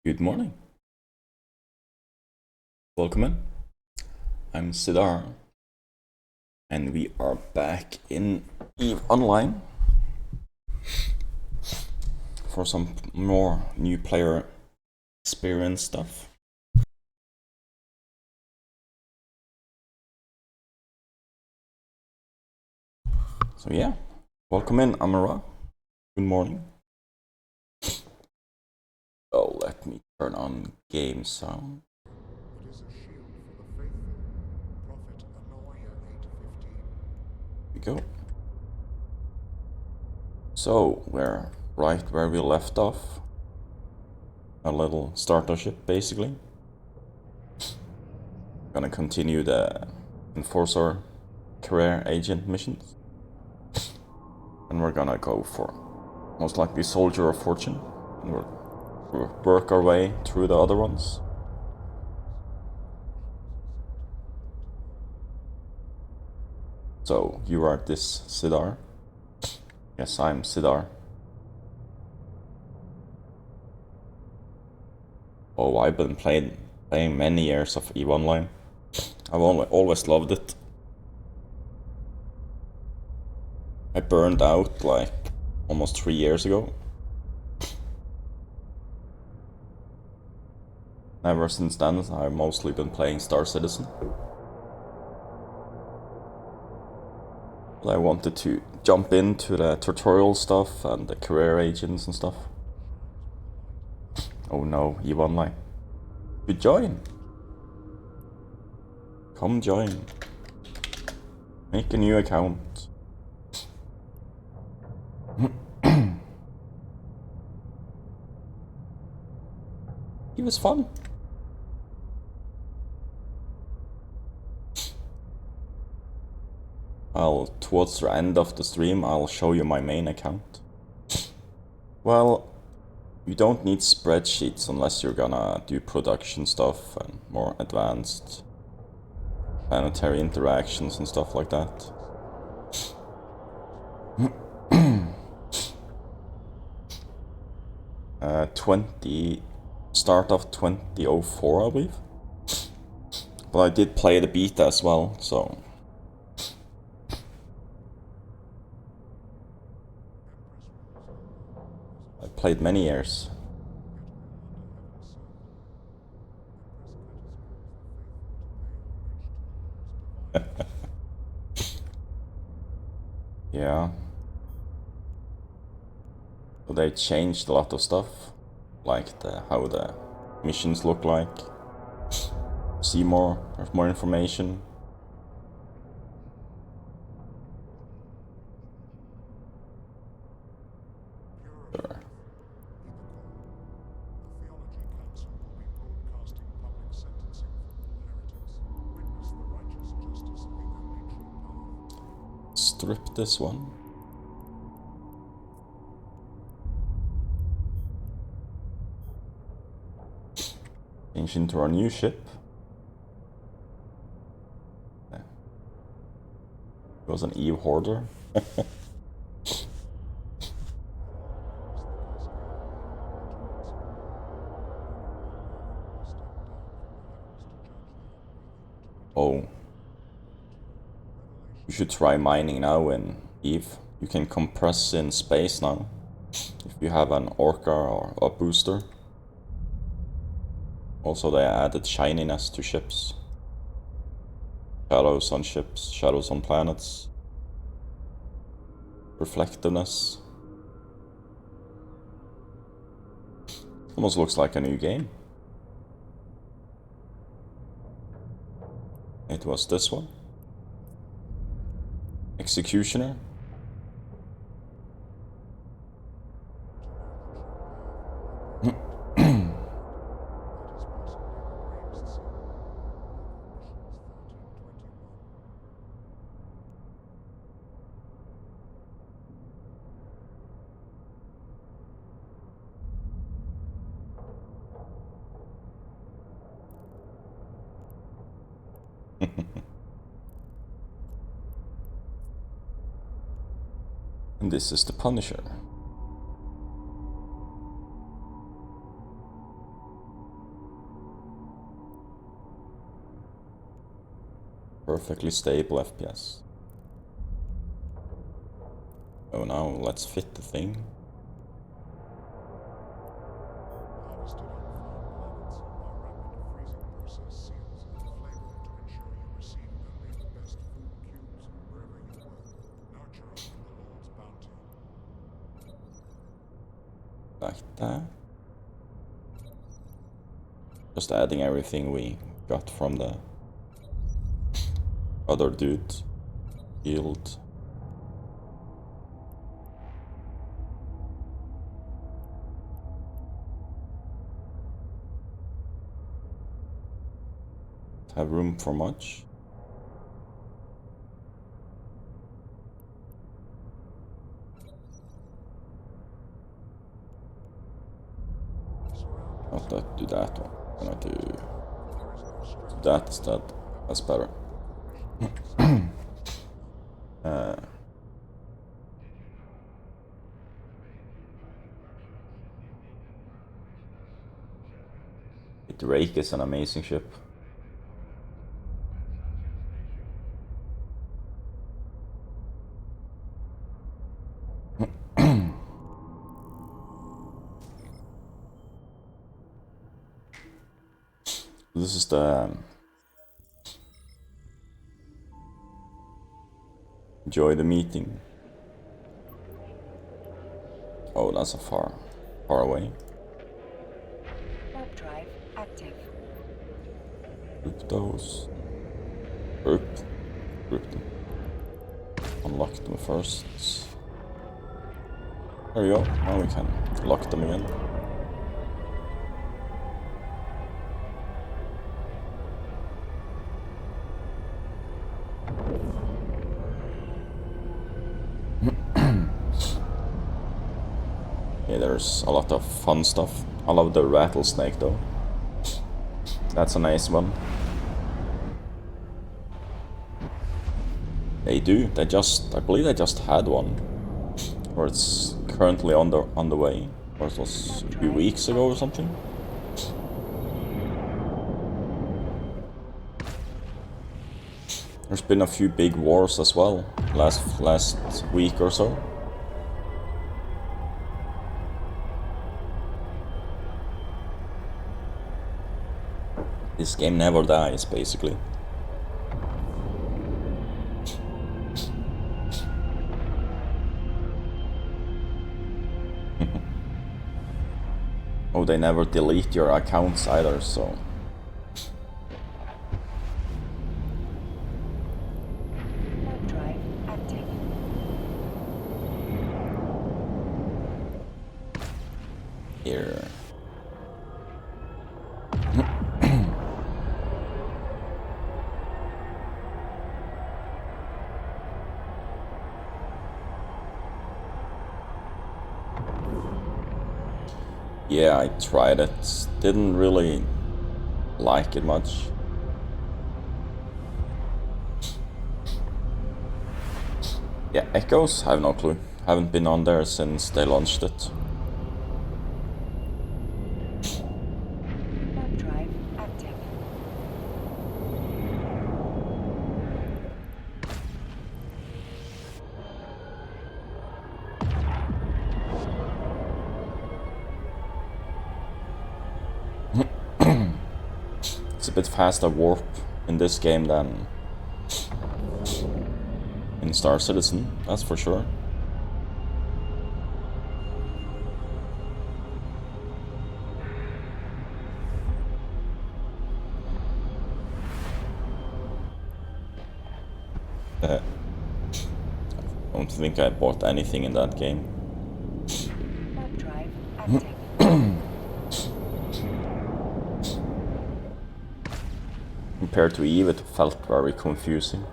Good morning. Welcome in. I'm Sidar, and we are back in EVE Online for some more new player experience stuff. So yeah, welcome in, Amara. Good morning. Oh, let me turn on game sound. It is a shield for the faithful. Prophet Anoia 8:15. Here we go. So we're right where we left off. A little starter ship, basically. Gonna continue the Enforcer career agent missions. And we're gonna go for most likely Soldier of Fortune. And we'll work our way through the other ones. So, you are this Sidar? Yes, I'm Sidar. Oh, I've been playing many years of EVE Online. I've always loved it. I burned out like almost 3 years ago. Ever since then, I've mostly been playing Star Citizen. But I wanted to jump into the tutorial stuff and the career agents and stuff. Oh no, EVE Online. You join. Come join. Make a new account. It was fun. Towards the end of the stream, I'll show you my main account. Well, you don't need spreadsheets unless you're gonna do production stuff and more advanced planetary interactions and stuff like that. 20 start of 2004, I believe. But I did play the beta as well, so I played many years. Yeah. So they changed a lot of stuff, like how the missions look like. See more, there's more information. Sure. The Theology Council will be broadcasting public sentencing for all heretics. Witness the righteous justice of the only true path. Strip this one. Change into our new ship. It was an EVE hoarder. Oh. You should try mining now in EVE. You can compress in space now. If you have an Orca or a booster. Also, they added shininess to ships. Shadows on ships, shadows on planets. Reflectiveness. Almost looks like a new game. It was this one. Executioner. And this is the Punisher. Perfectly stable FPS. Oh, now let's fit the thing. Harvested on farm planets, our rapid freezing process seals and flavor to ensure you receive only the best food cubes wherever you work. Nurture for the Lord's bounty. Like that. Just adding everything we got from the other dude. Yield. Have room for much? Not that, do that one. I'm gonna do that instead. That's better. The Rake is an amazing ship. This is the enjoy the meeting. Oh, that's a far away. Warp drive active. Group those. Group them. Unlock them first. There we go. Now we can lock them again. Yeah, there's a lot of fun stuff. I love the rattlesnake though. That's a nice one. They do. I believe they just had one. Or it's currently on the way. Or it was a few weeks ago or something. There's been a few big wars as well last week or so. This game never dies, basically. Oh, they never delete your accounts either, so... Warp drive active. Here. Yeah, I tried it. Didn't really like it much. Yeah, Echoes? I have no clue. Haven't been on there since they launched it. Warp drive active. It's a bit faster warp in this game than in Star Citizen, that's for sure. I don't think I bought anything in that game. Warp drive active. Compared to Eve, it felt very confusing.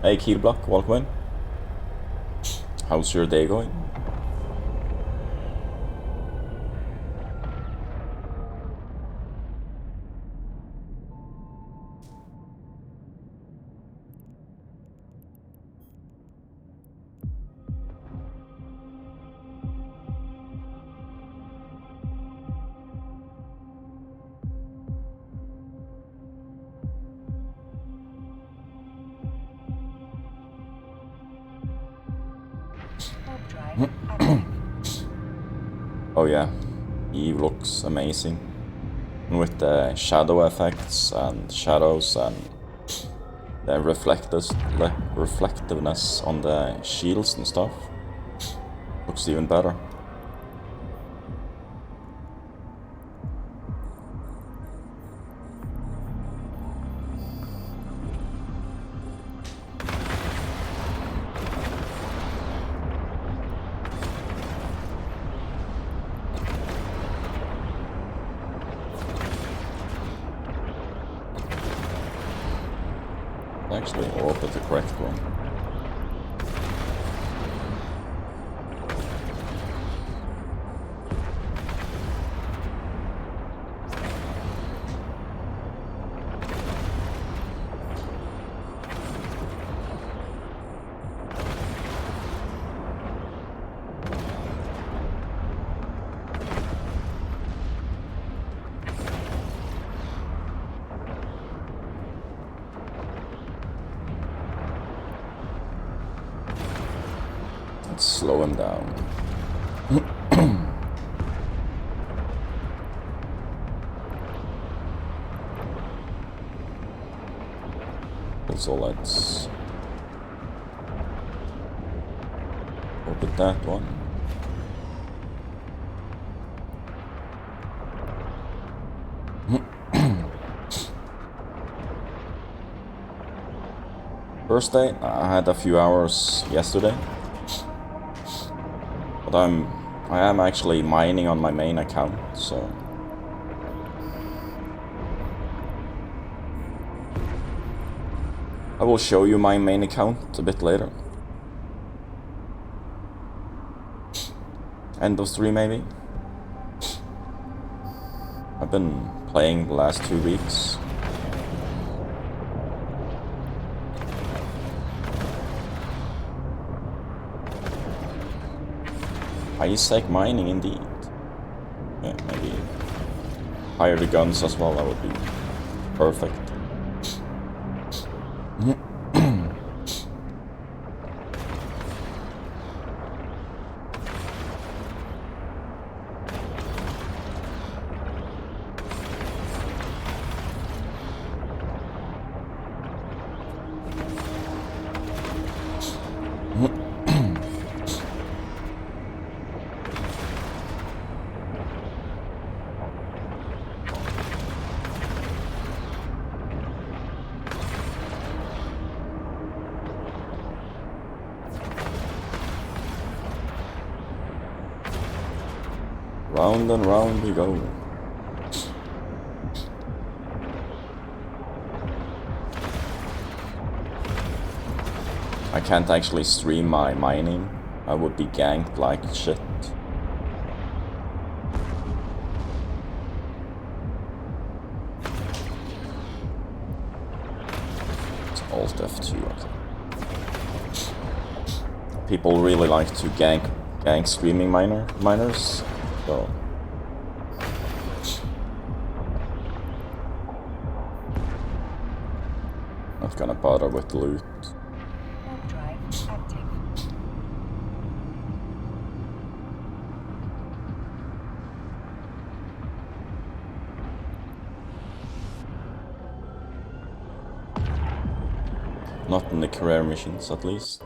Hey Keelblock, welcome in. How's your day going? Warp drive active. Oh yeah, he looks amazing. And with the shadow effects and shadows and the reflectiveness on the shields and stuff, looks even better. Actually, orbit the correct one. Let's slow him down. Also, let's orbit that one. First day, I had a few hours yesterday. But I am actually mining on my main account, so I will show you my main account a bit later. End of stream maybe. I've been playing the last 2 weeks. High-sec mining indeed. Yeah, maybe hire the guns as well, that would be perfect. Round and round we go. I can't actually stream my mining. I would be ganked like shit. It's Alt F2, I think. People really like to gank streaming miners. So not gonna bother with the loot. Warp drive active. Not in the career missions, at least.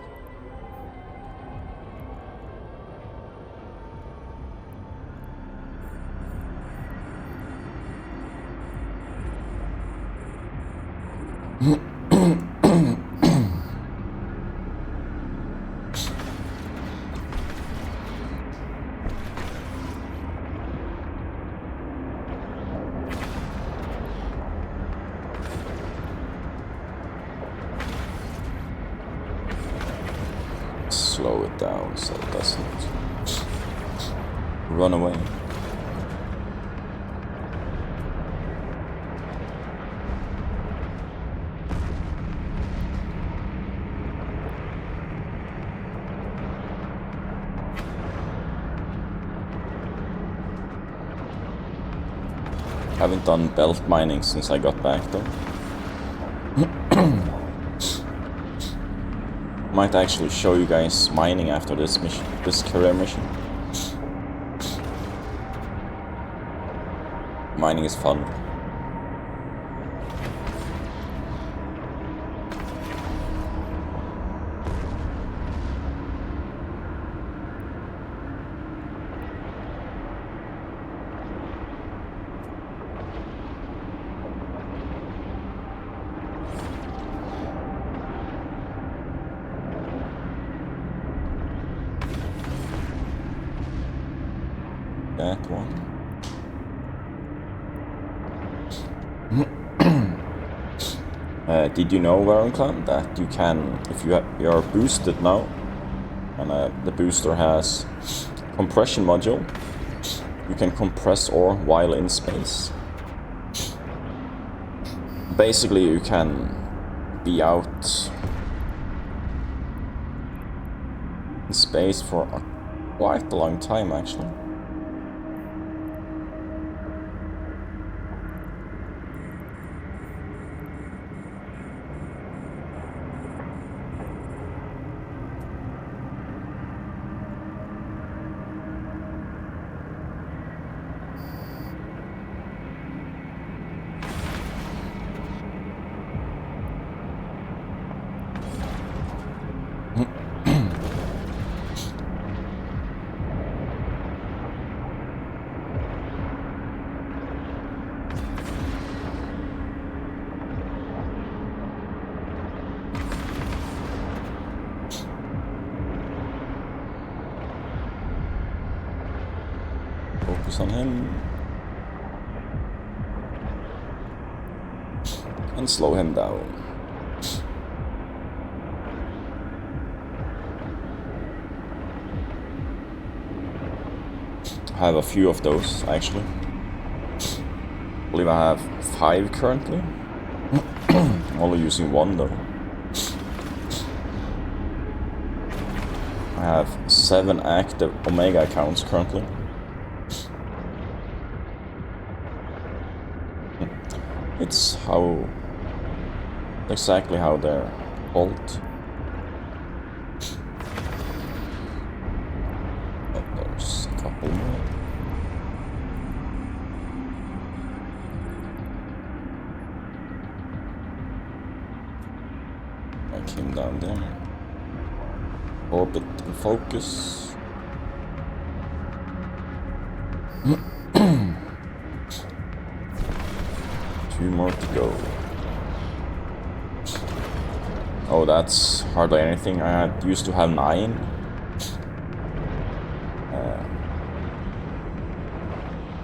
Slow it down so it doesn't run away. Haven't done belt mining since I got back though. Might actually show you guys mining after this mission, this career mission. Mining is fun. That one. Did you know, Varenclan, that you can, if you are boosted now, and the booster has compression module, you can compress ore while in space. Basically, you can be out in space for quite a long time, actually. Focus on him. And slow him down. I have a few of those, actually. I believe I have 5 currently. I'm only using 1 though. I have 7 active Omega accounts currently. It's exactly how they're called. Oh, there's a couple more. I came down there. Orbit and focus. 2 more to go. Oh, that's hardly anything. I used to have 9.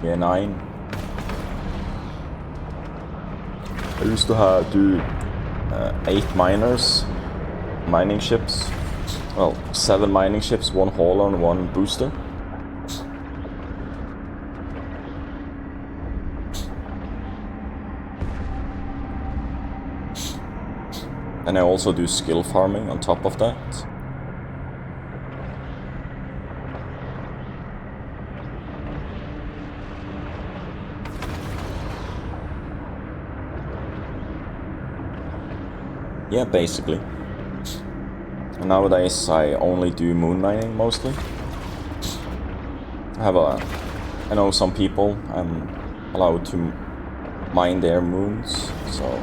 Yeah, 9. I used to do 8 miners, mining ships. Well, 7 mining ships, 1 hauler and 1 booster. And I also do skill farming on top of that. Yeah, basically. And nowadays I only do moon mining mostly. I know some people I'm allowed to mine their moons, so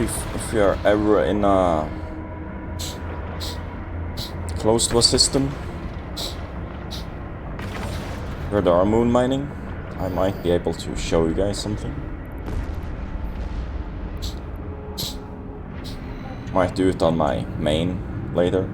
if you are ever in close to a system where there are moon mining, I might be able to show you guys something. Might do it on my main later.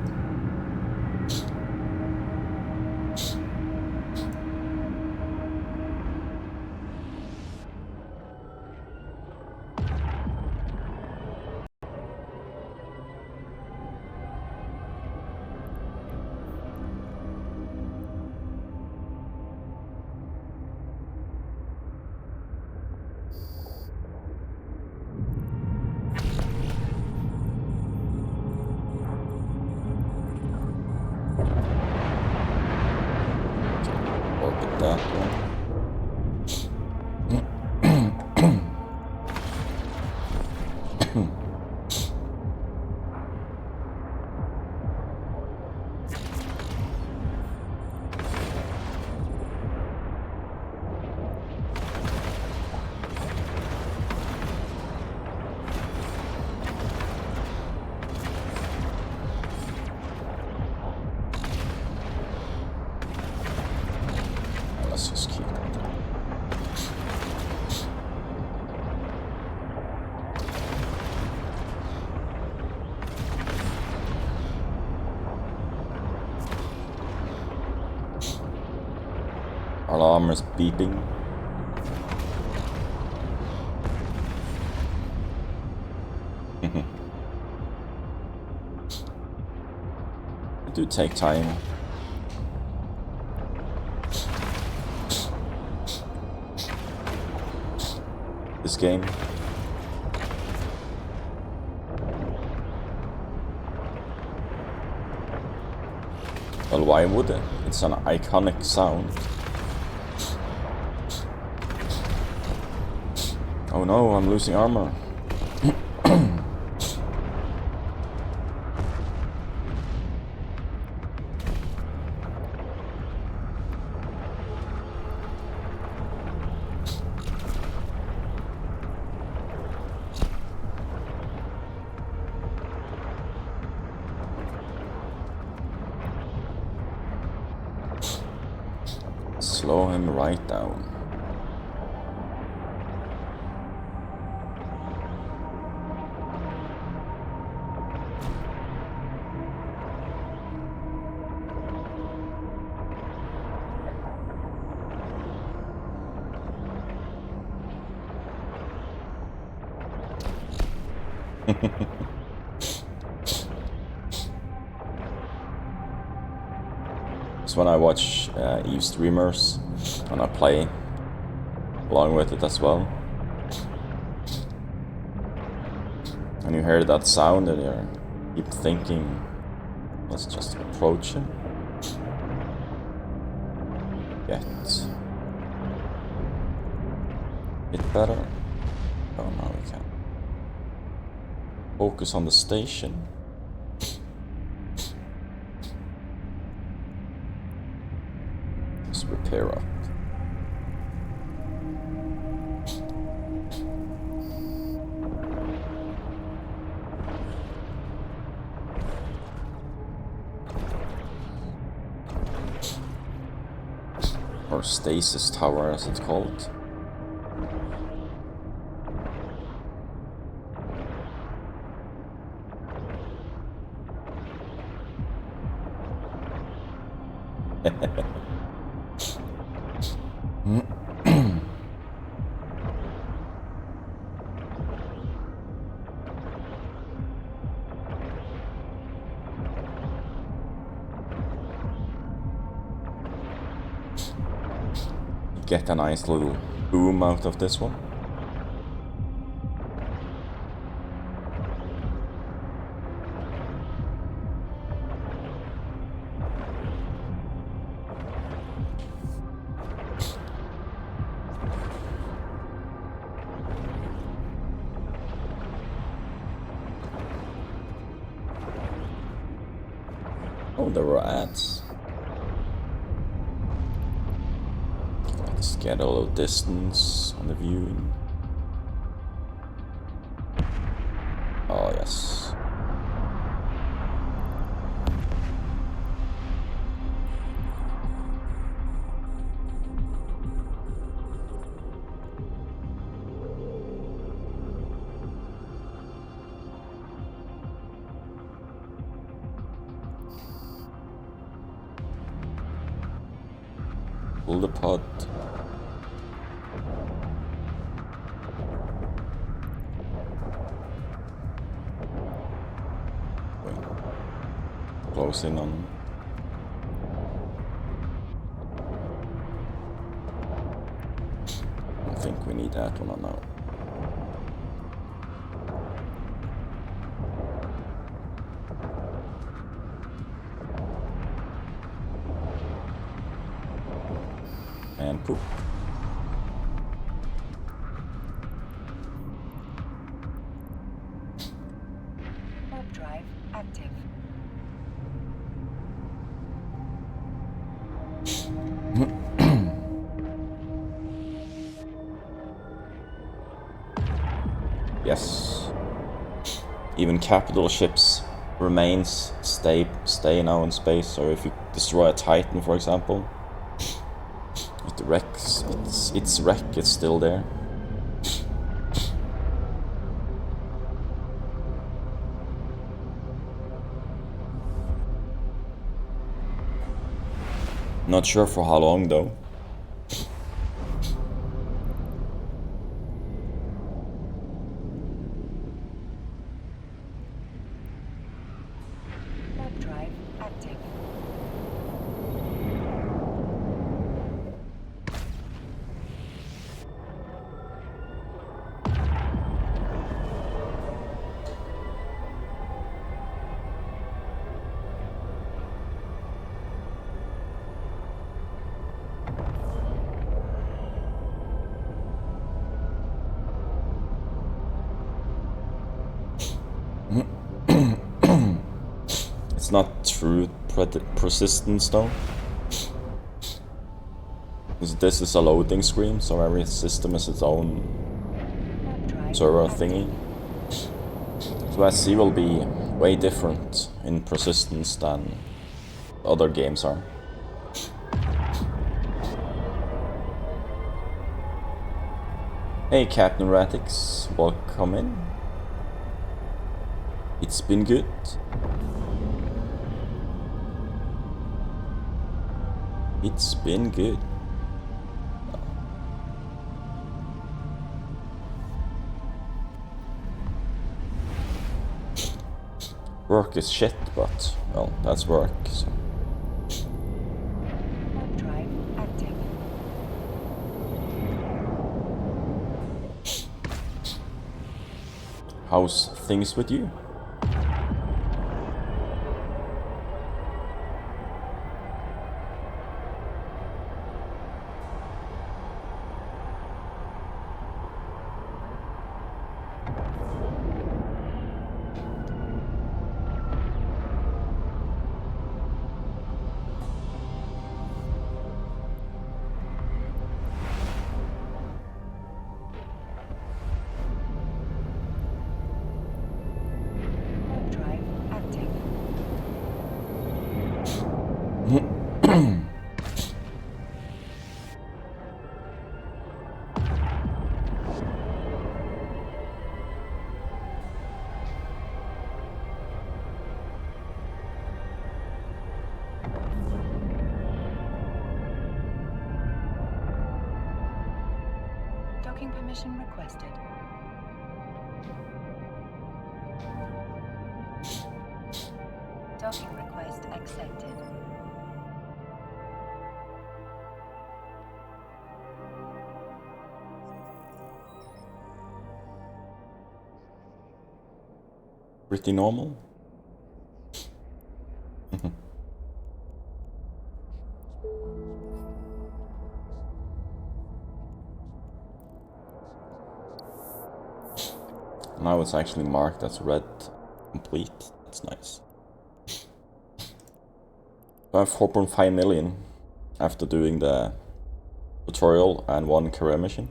alarm is beeping. It do take time. This game. Well, why would it? It's an iconic sound. Oh no, I'm losing armor. Slow him right down. So when I watch Eve streamers and I play along with it as well, and you hear that sound and you keep thinking, let's just approach him. Get it better. Oh no, we can't. Focus on the station. Let's repair up. Or stasis tower as it's called. Get a nice little boom out of this one. Oh, there were ads. Let's get a little distance on the viewing. Oh, yes. Pull the pod. Closing on. I don't think we need that one now. And poop. Warp drive active. Yes. Even capital ships remains stay now in space. So if you destroy a Titan, for example, it wrecks. Its wreck is still there. Not sure for how long though. It's not true persistence though. This is a loading screen, so every system has its own Warp drive server active. thingy. So SC will be way different in persistence than other games are. Hey Captain Ratix, welcome in. It's been good. It's been good. Work is shit, but, well, that's work, so. Warp drive active. How's things with you? Warp drive active. Docking permission requested. Docking request accepted. Pretty normal? Now it's actually marked as red complete. That's nice. I have 4.5 million after doing the tutorial and 1 career mission.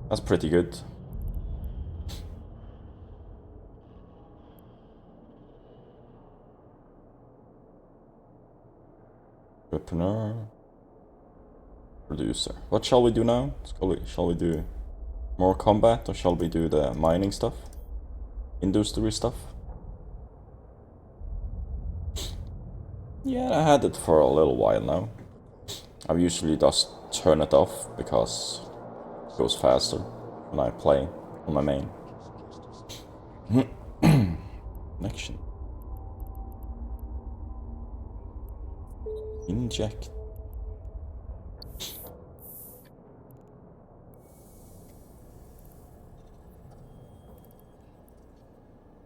That's pretty good. Entrepreneur. Producer. What shall we do now? Shall we do more combat or shall we do the mining stuff? Industry stuff? Yeah, I had it for a little while now. I usually just turn it off because it goes faster when I play on my main. Connection. Inject.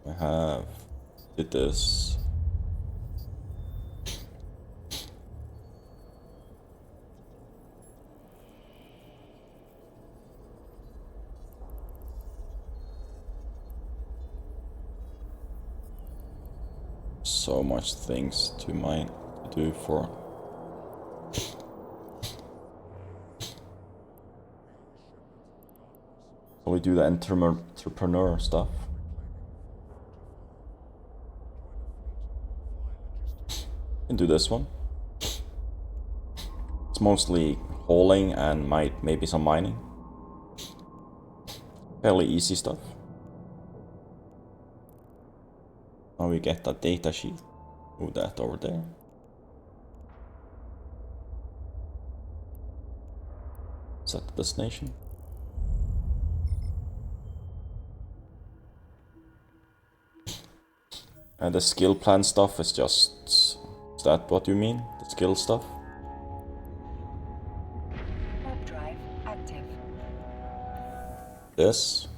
I have did this. So much things to mine to do for. Shall we do the entrepreneur stuff? Can do this one. It's mostly hauling and maybe some mining. Fairly easy stuff. Now we get a data sheet. Move that over there. Set the destination. And the skill plan stuff is just... Is that what you mean? The skill stuff? Warp drive active. This.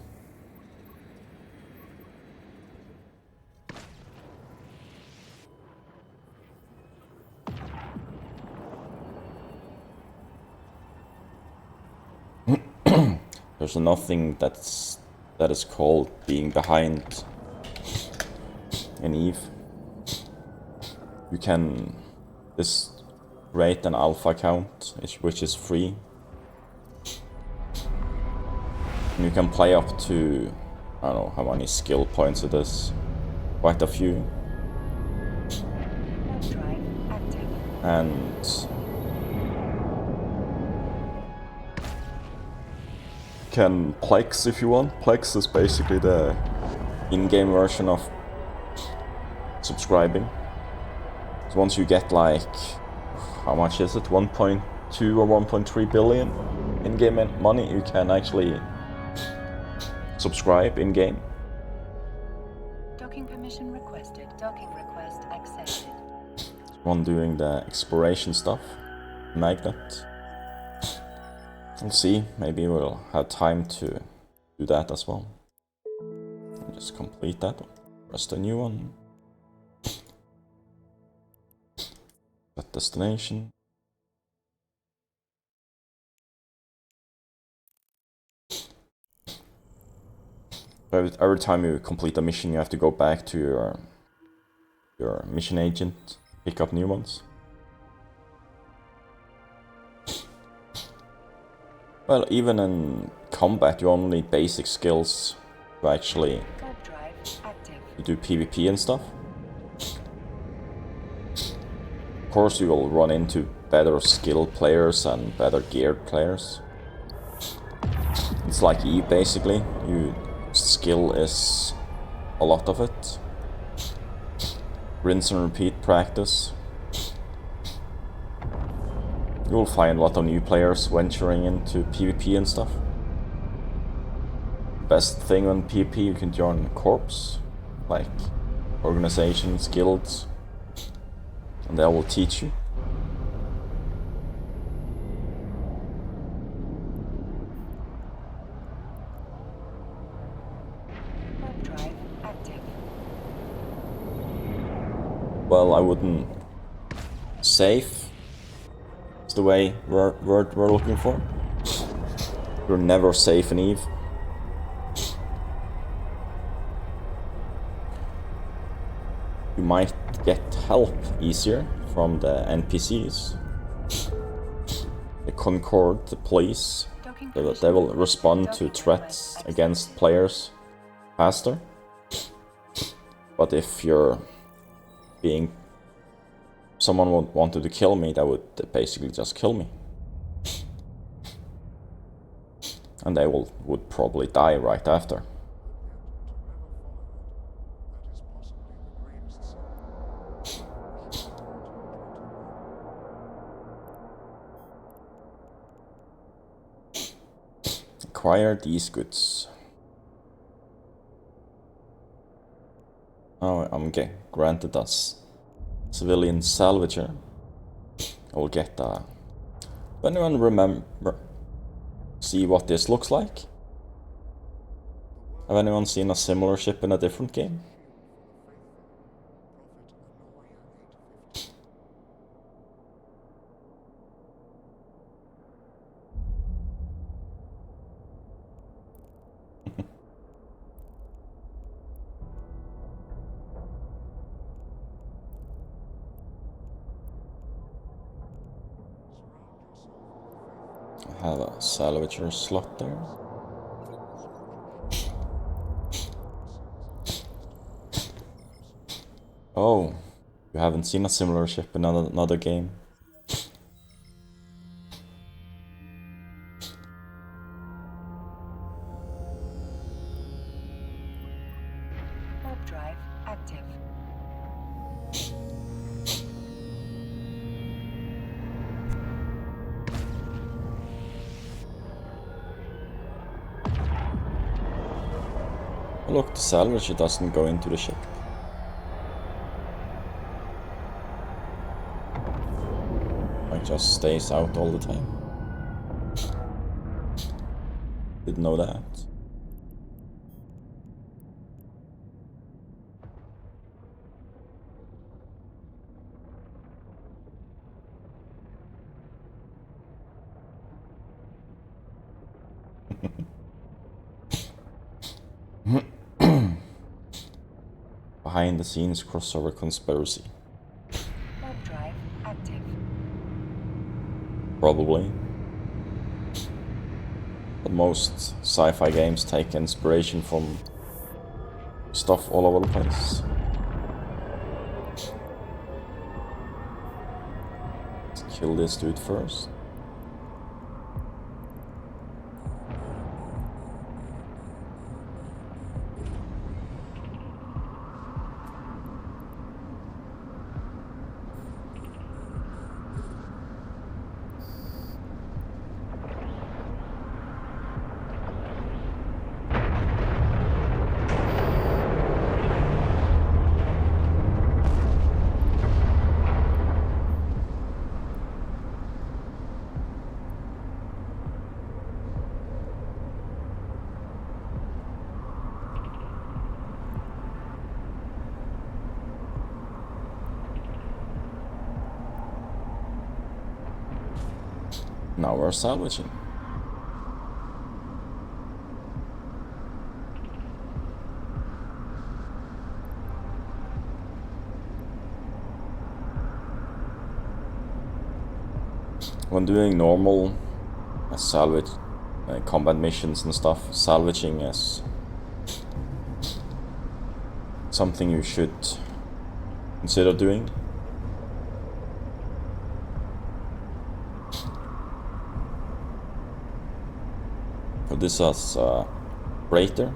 There's nothing that's that is called being behind in EVE. You can just create an alpha account, which is free. And you can play up to, I don't know how many skill points it is, quite a few. Warp drive active. And you can Plex if you want. Plex is basically the in-game version of subscribing. So once you get like, how much is it? 1.2 or 1.3 billion in-game money, you can actually subscribe in-game. Docking permission requested. Docking request accepted. One doing the exploration stuff, Magnet. We'll see, maybe we'll have time to do that as well. I'll just complete that one. Press the new one. Set destination. Every time you complete a mission, you have to go back to your mission agent, pick up new ones. Well, even in combat, you only need basic skills to actually Warp drive active. do PvP and stuff. Of course, you will run into better skilled players and better geared players. It's like EVE basically. Skill is a lot of it. Rinse and repeat practice. You will find a lot of new players venturing into PvP and stuff. Best thing on PvP, you can join corps, like organizations, guilds, and they will teach you. Warp drive active. Well, I wouldn't. Safe is the way word we're looking for. You're never safe in EVE. You might get help easier from the NPCs. The Concord, the police, Docking they permission will respond to Docking threats request against players faster. But if you're being... someone wanted to kill me, that would basically just kill me. And they would probably die right after. Acquire these goods. Oh, I'm granted as civilian salvager. I will get a... Does anyone remember? See what this looks like? Have anyone seen a similar ship in a different game? I have a salvager slot there. Oh, you haven't seen a similar ship in another game. Warp drive active. Oh, look, the salvager doesn't go into the ship. It just stays out all the time. Didn't know that. Behind the scenes crossover conspiracy. Warp drive active. Probably. But most sci-fi games take inspiration from stuff all over the place. Let's kill this dude first. Now we're salvaging. When doing normal salvage combat missions and stuff, salvaging is something you should consider doing. This is freighter,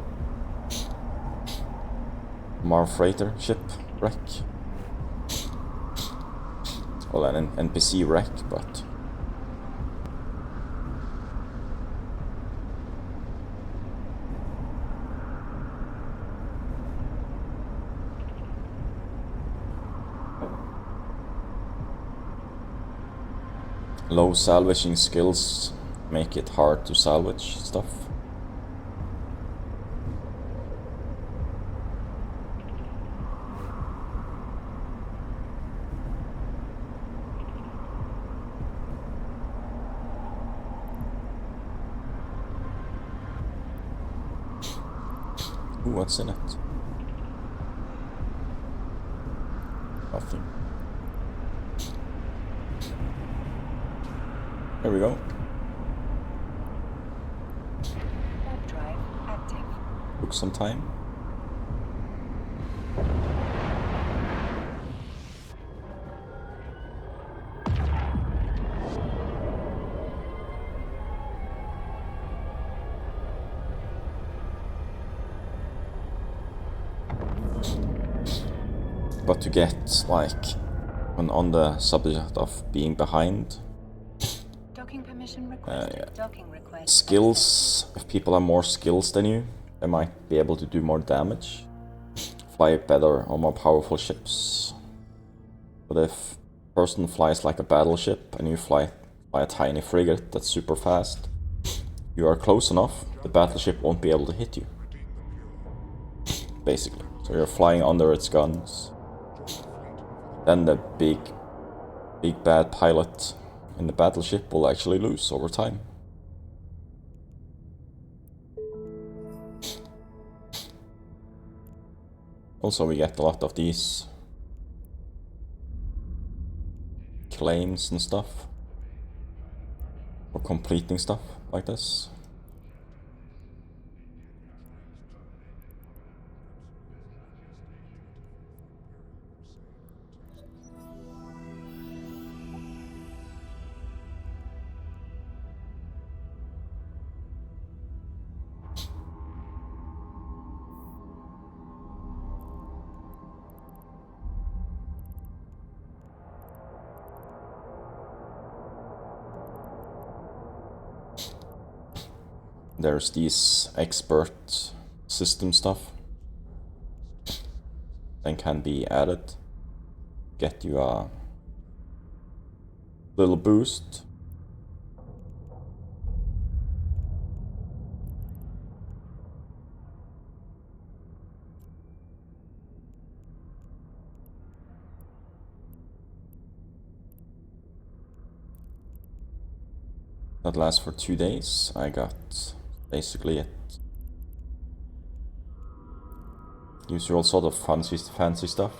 Mar freighter ship wreck. Well, an NPC wreck, but low salvaging skills make it hard to salvage stuff. Ooh, what's in it? Nothing. There we go. Warp drive active. Took some time. But to get, like, on the subject of being behind, Docking permission requested. yeah. Docking request skills, if people have more skills than you, they might be able to do more damage, fly better or more powerful ships. But if a person flies like a battleship and you fly a tiny frigate that's super fast, you are close enough, the battleship won't be able to hit you. Basically. So you're flying under its guns. Then the big bad pilot in the battleship will actually lose over time. Also, we get a lot of these claims and stuff for completing stuff like this. There's these expert system stuff that can be added, get you a little boost. That lasts for 2 days. I got basically it. Use all sort of fancy stuff.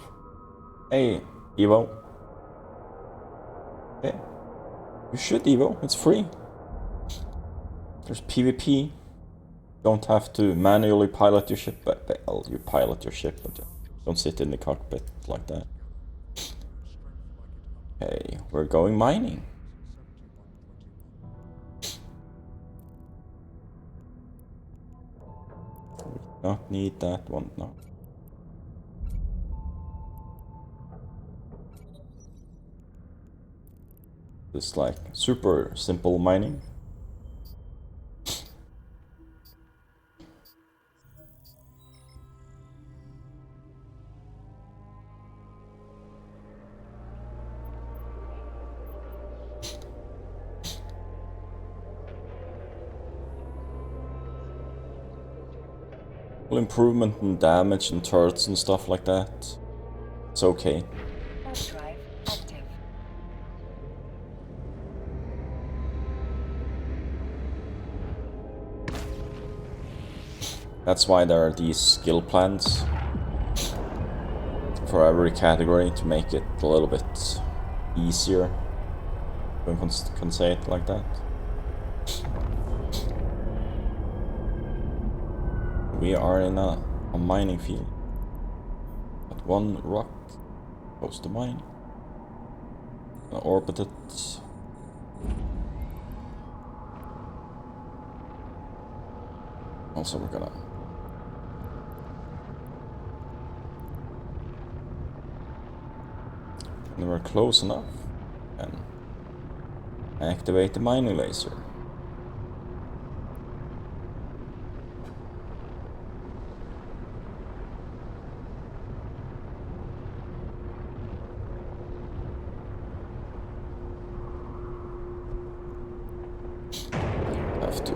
Hey, Evo. Hey. You should, Evo. It's free. There's PvP. Don't have to manually pilot your ship. Well, you pilot your ship, but don't sit in the cockpit like that. Hey, we're going mining. Not need that one, no. Just like super simple mining. Improvement in damage and turrets and stuff like that. It's okay. Warp drive active. That's why there are these skill plans for every category to make it a little bit easier. If one can say it like that. We are in a mining field. At one rock close to mine. Orbit it. Also we're gonna when we're close enough and activate the mining laser. Have to.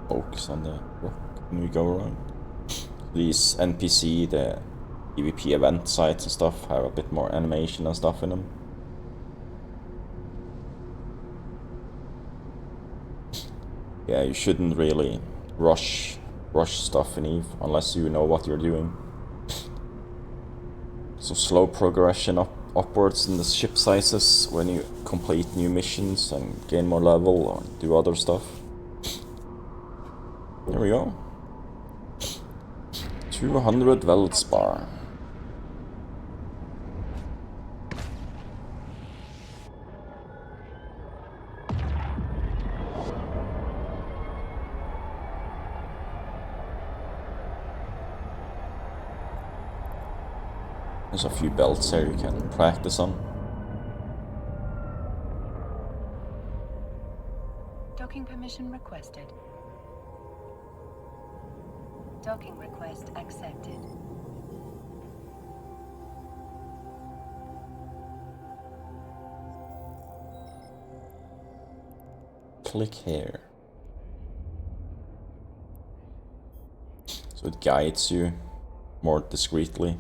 Focus on the rock when we go around. These NPC, the PvP event sites and stuff have a bit more animation and stuff in them. Yeah, you shouldn't really rush stuff in EVE unless you know what you're doing. So slow progression upwards in the ship sizes when you complete new missions and gain more level or do other stuff. There we go. 200 Veldspar. There's a few belts here you can practice on. Docking permission requested. Docking request accepted. Click here. So it guides you more discreetly.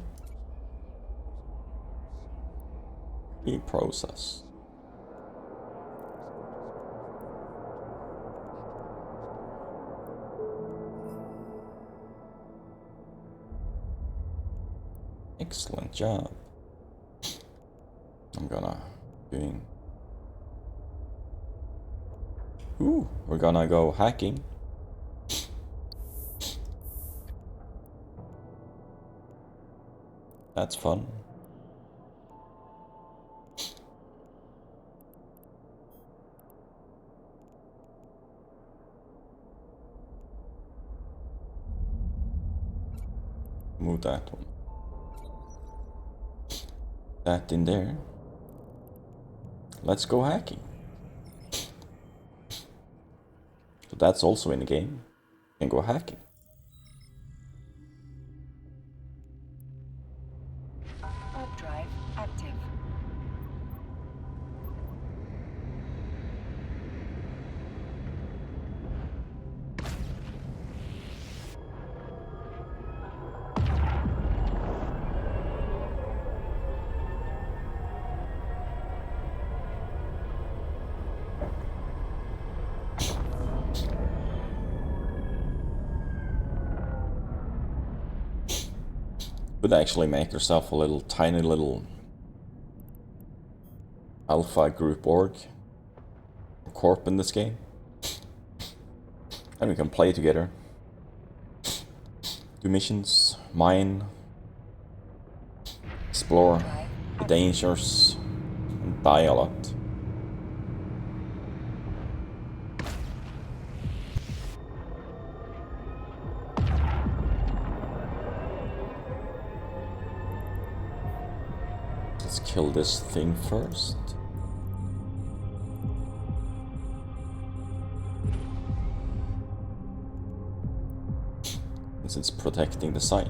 Process. Excellent job. I'm gonna doing. Ooh, we're gonna go hacking. That's fun. Move that one. That in there. Let's go hacking. So that's also in the game. You can go hacking. Warp drive active. Could actually make yourself a little tiny little alpha group org or corp in this game, and we can play together, do missions, mine, explore the dangers, and die a lot. Let's kill this thing first. Since it's protecting the site.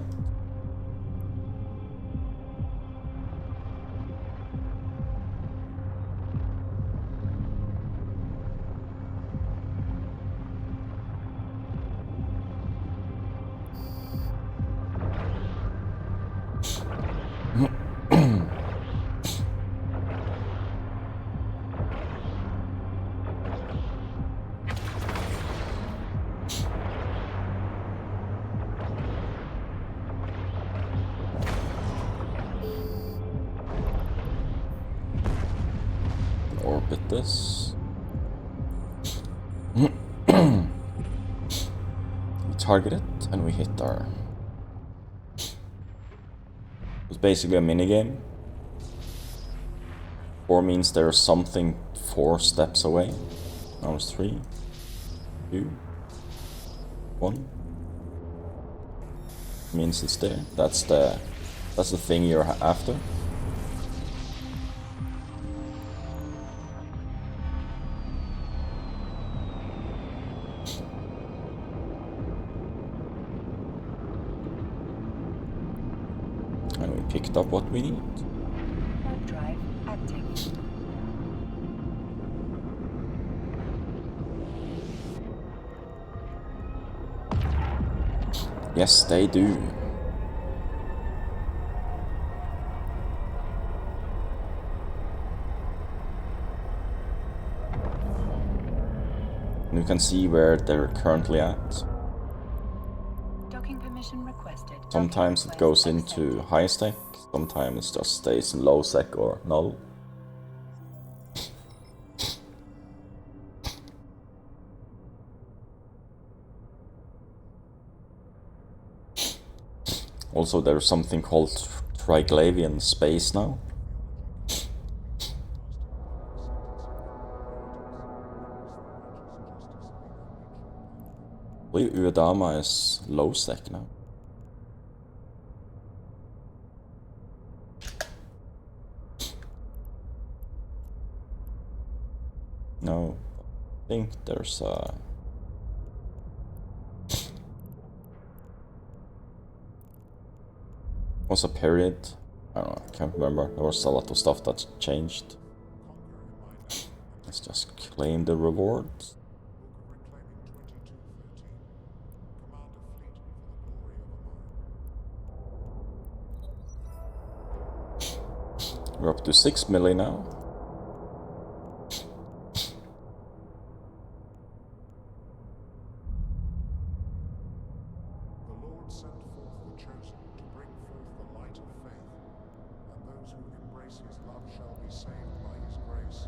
Orbit this. We target it and we hit our... It's basically a minigame. 4 means there's something 4 steps away. Now it's 3, 2, 1. Means it's there. That's the thing you're after. And we picked up what we need. Warp drive active. Yes, they do. And you can see where they're currently at. Docking permission requested. Sometimes it goes into high sec, sometimes it just stays in low sec or null. Also, there's something called Triglavian space now. I believe Uedama is low sec now. No, I think there's a... was a period, I don't know, I can't remember, there was a lot of stuff that changed. Let's just claim the rewards. We're up to 6 million now. The Lord sent forth the chosen to bring forth the light of faith, and those who embrace his love shall be saved by his grace.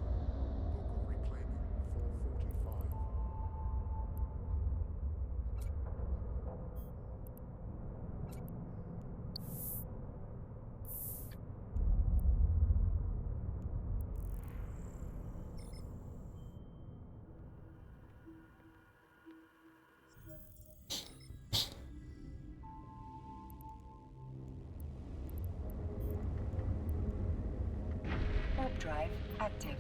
Book of Reclaiming 445. Warp drive active.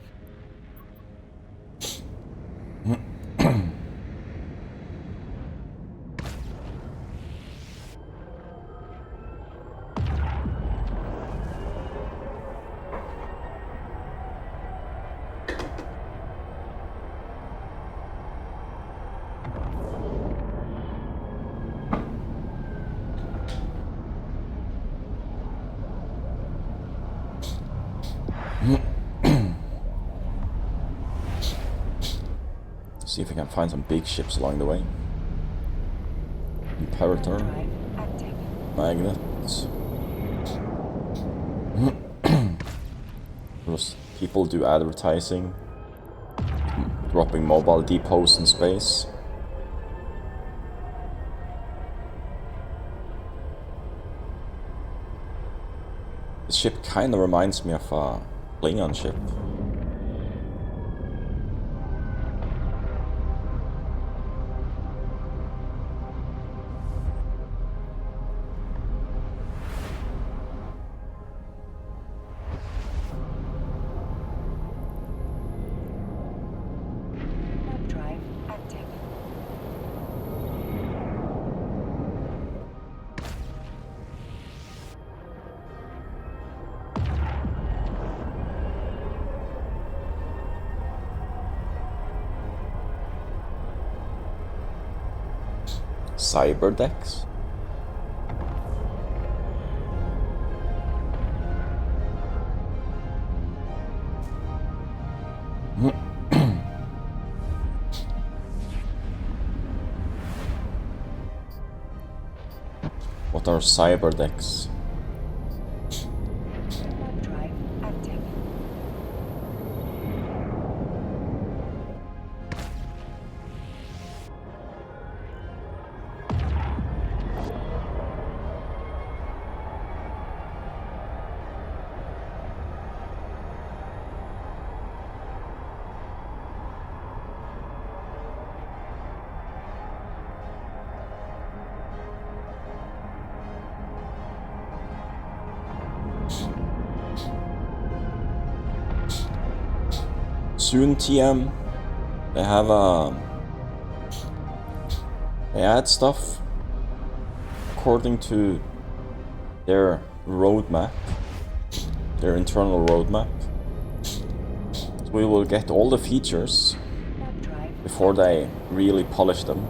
See if we can find some big ships along the way. Imperator, Drive active. Magnet, Because people do advertising, dropping mobile depots in space. This ship kinda reminds me of a Klingon ship. Warp drive active. Cyberdex? What are cyberdecks? Warp drive active. Soon TM, they have they add stuff according to their roadmap, their internal roadmap. So we will get all the features Warp drive. before they really polish them.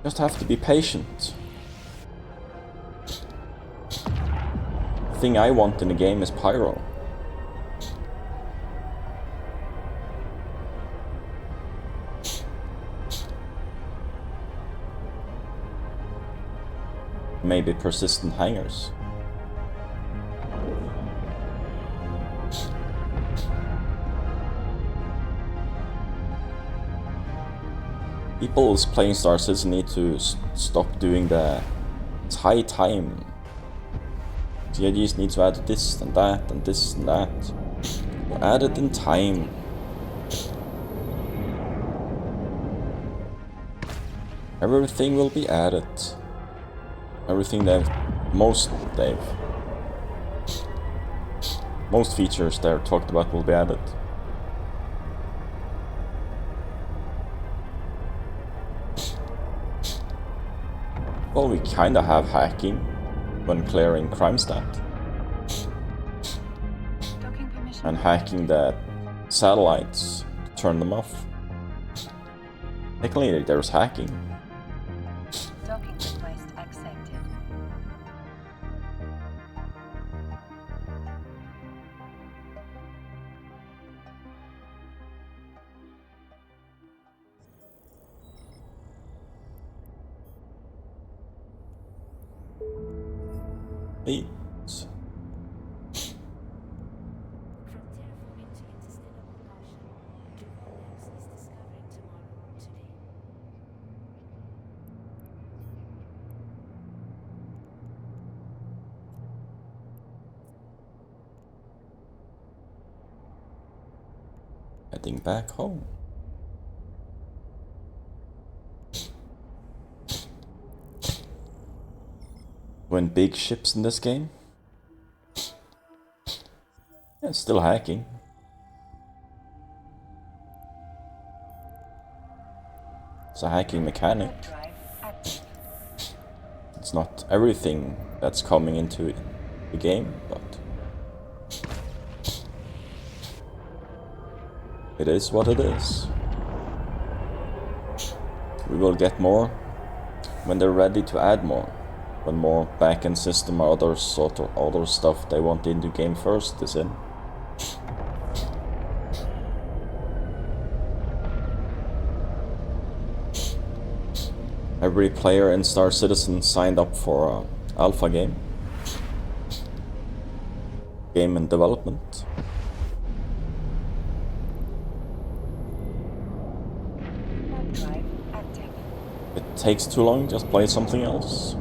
Just have to be patient. The thing I want in the game is pyro. Maybe persistent hangers. People playing Star Citizen need to stop doing the it's high time. CIGs need to add this and that and this and that. Add it in time. Everything will be added. Everything most features they're talked about will be added. Well, we kinda have hacking when clearing crime stat Docking permission and hacking the satellites to turn them off. Technically, there's hacking. Docking request accepted. Hey. From terraforming to interstellar propulsion, Google Labs is discovering tomorrow today. Heading back home. When big ships in this game? Yeah, still hacking. It's a hacking mechanic. Warp drive active. It's not everything that's coming into the game, but it is what it is. We will get more when they're ready to add more. When more backend system or other sort of other stuff they want into game first is in. Every player in Star Citizen signed up for an alpha game. game in development. Warp drive active. It takes too long, just play something else.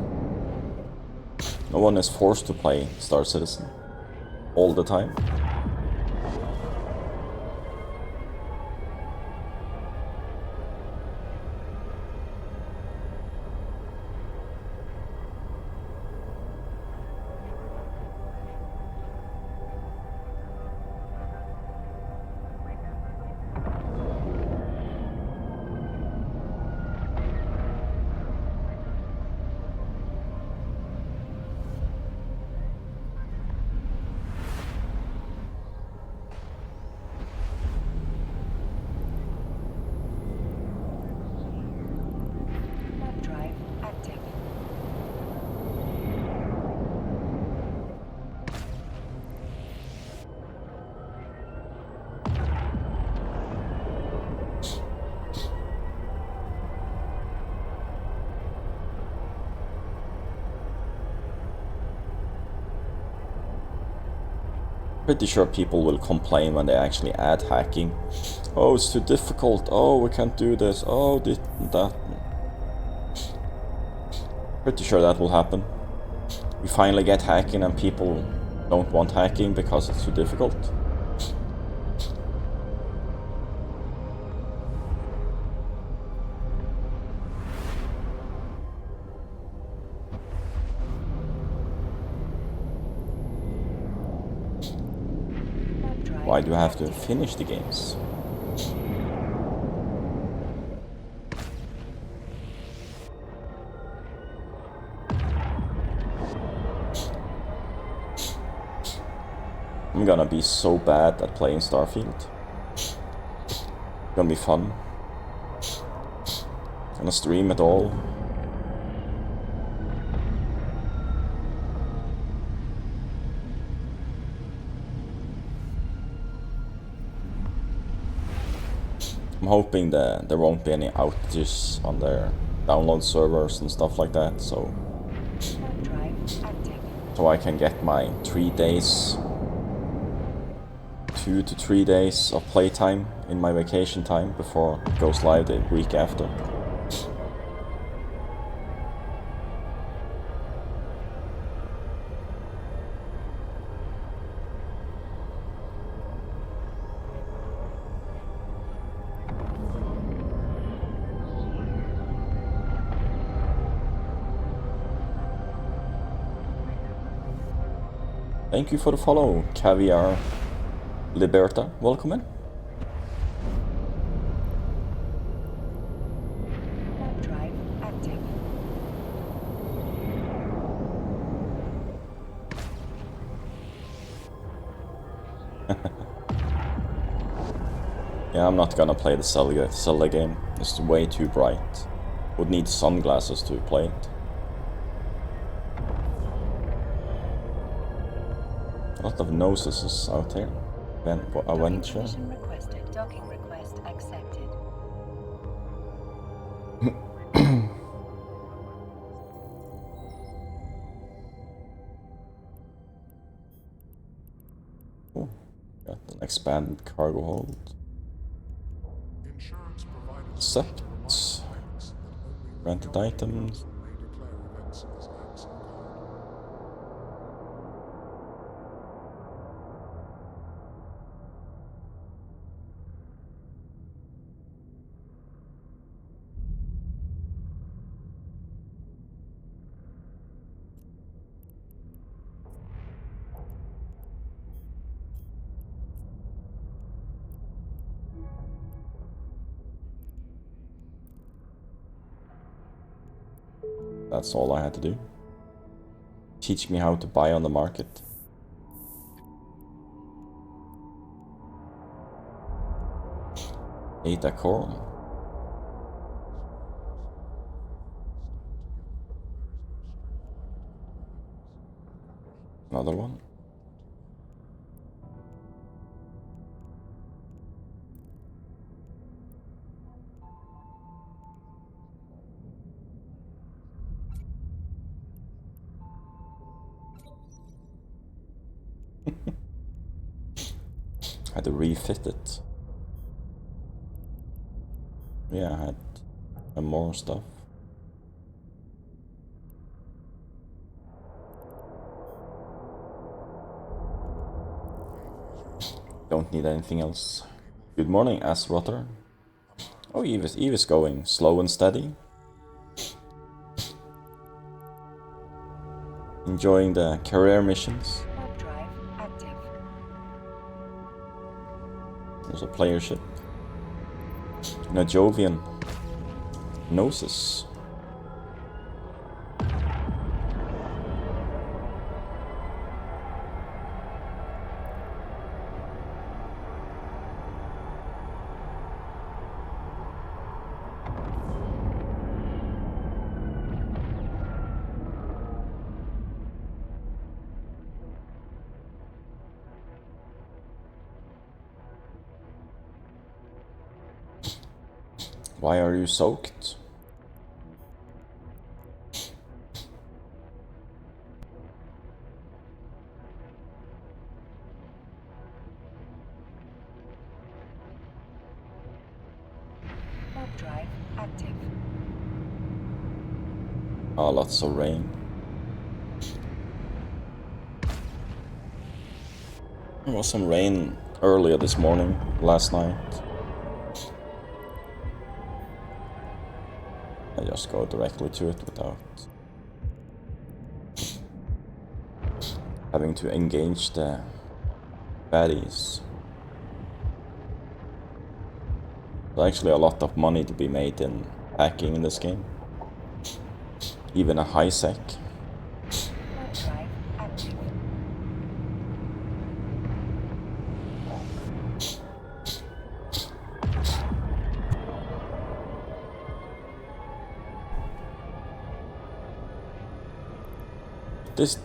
No one is forced to play Star Citizen all the time. Warp drive active. Pretty sure people will complain when they actually add hacking. Oh, it's too difficult. Oh, we can't do this. Oh, this and that. Pretty sure that will happen. We finally get hacking and people don't want hacking because it's too difficult. Warp drive Why do I have to active. finish the games? I'm gonna be so bad at playing Starfield. Gonna be fun. Gonna stream it all. I'm hoping that there won't be any outages on their download servers and stuff like that, so Warp drive active. I can get my 3 days, 2 to 3 days of playtime in my vacation time before it goes live the week after. Thank you for the follow, Caviar Liberta. Welcome in. Warp drive active. Yeah, I'm not gonna play the Zelda game. It's way too bright. Would need sunglasses to play it. A lot of noses is out here. Docking Avenger. permission requested. Docking request accepted. Oh, got an expanded cargo hold. Insurance providers Accept. pilots that only Granted regular items. may declare events as acts of God. That's all I had to do. Teach me how to buy on the market. Data core. Another one. had to refit it. Yeah, I had more stuff. Don't need anything else. Good morning, Asrotter. Oh, Eve is going slow and steady. Enjoying the career missions. Warp drive active. There's a player ship. Najovian. Gnosis. Why are you soaked? Warp drive active. Ah, lots of rain. There was some rain earlier this morning, last night. I just go directly to it without having to engage the baddies. There's actually a lot of money to be made in hacking in this game. Even a high sec. Warp drive active.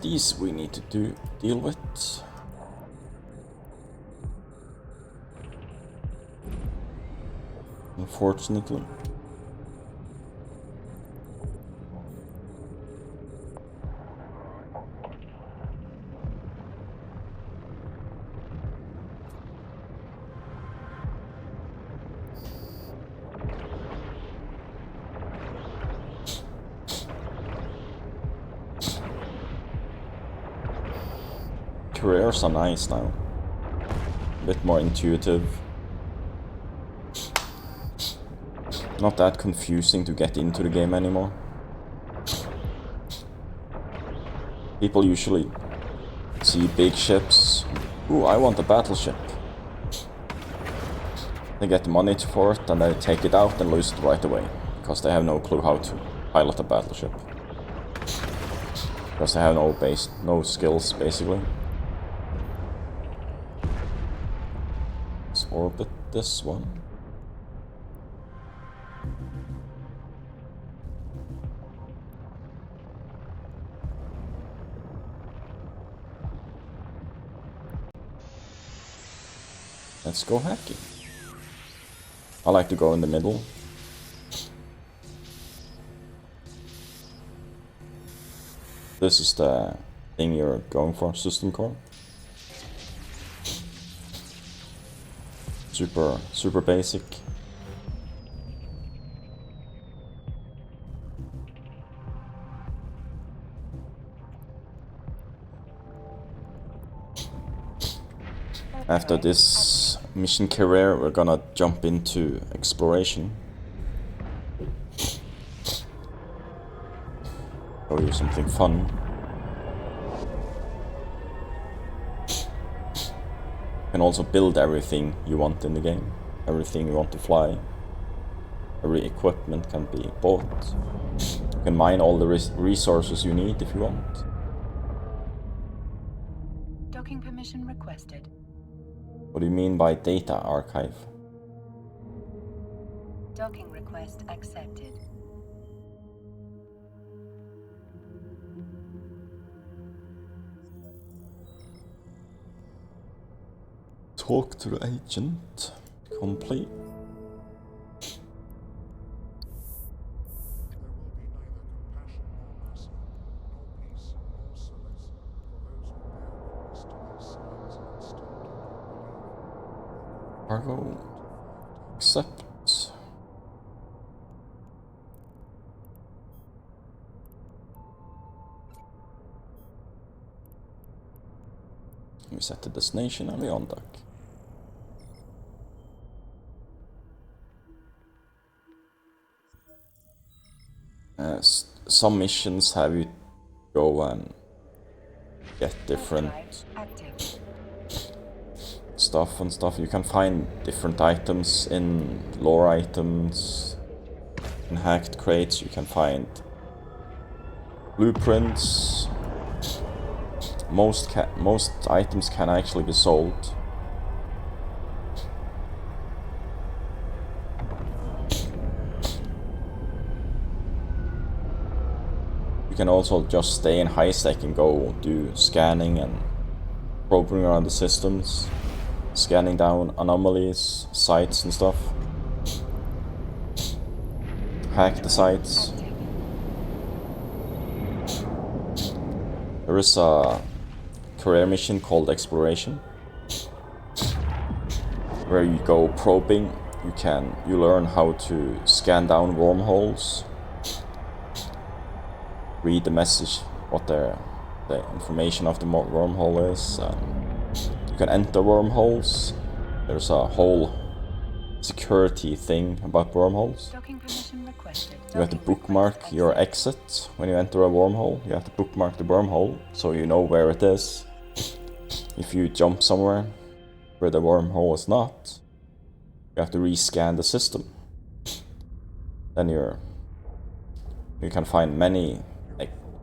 These we need to deal with. Unfortunately. Careers are nice now. A bit more intuitive. Not that confusing to get into the game anymore. People usually see big ships. Ooh, I want a battleship. They get the money for it and they take it out and lose it right away. Because they have no clue how to pilot a battleship. Because they have no skills, basically. Let's orbit this one. Let's go hacking. I like to go in the middle. This is the thing you're going for, system core. Super basic. After this mission career, we're gonna jump into exploration. Show you something fun. You can also build everything you want in the game. Everything you want to fly. Every equipment can be bought. You can mine all the resources you need if you want. Docking permission requested. What do you mean by data archive? Docking request accepted. Talk to the agent. Complete. There will be neither compassion nor mercy, nor peace nor solace for those who bear witness to these signs and still do not believe. Cargo. Accept. We set the destination and we on dock. Some missions have you go and get different Active. stuff and stuff. You can find different items in lore items, in hacked crates. You can find blueprints. Most items can actually be sold. You can also just stay in high sec and go do scanning and probing around the systems, scanning down anomalies, sites and stuff. Hack the sites. There is a career mission called Exploration, where you go probing. You learn how to scan down wormholes, read the message, what the information of the wormhole is. You can enter wormholes. There's a whole security thing about wormholes. Docking permission requested. You have to Docking bookmark request your accepted. exit when you enter a wormhole. You have to bookmark the wormhole so you know where it is. If you jump somewhere where the wormhole is not, you have to rescan the system. Then you can find many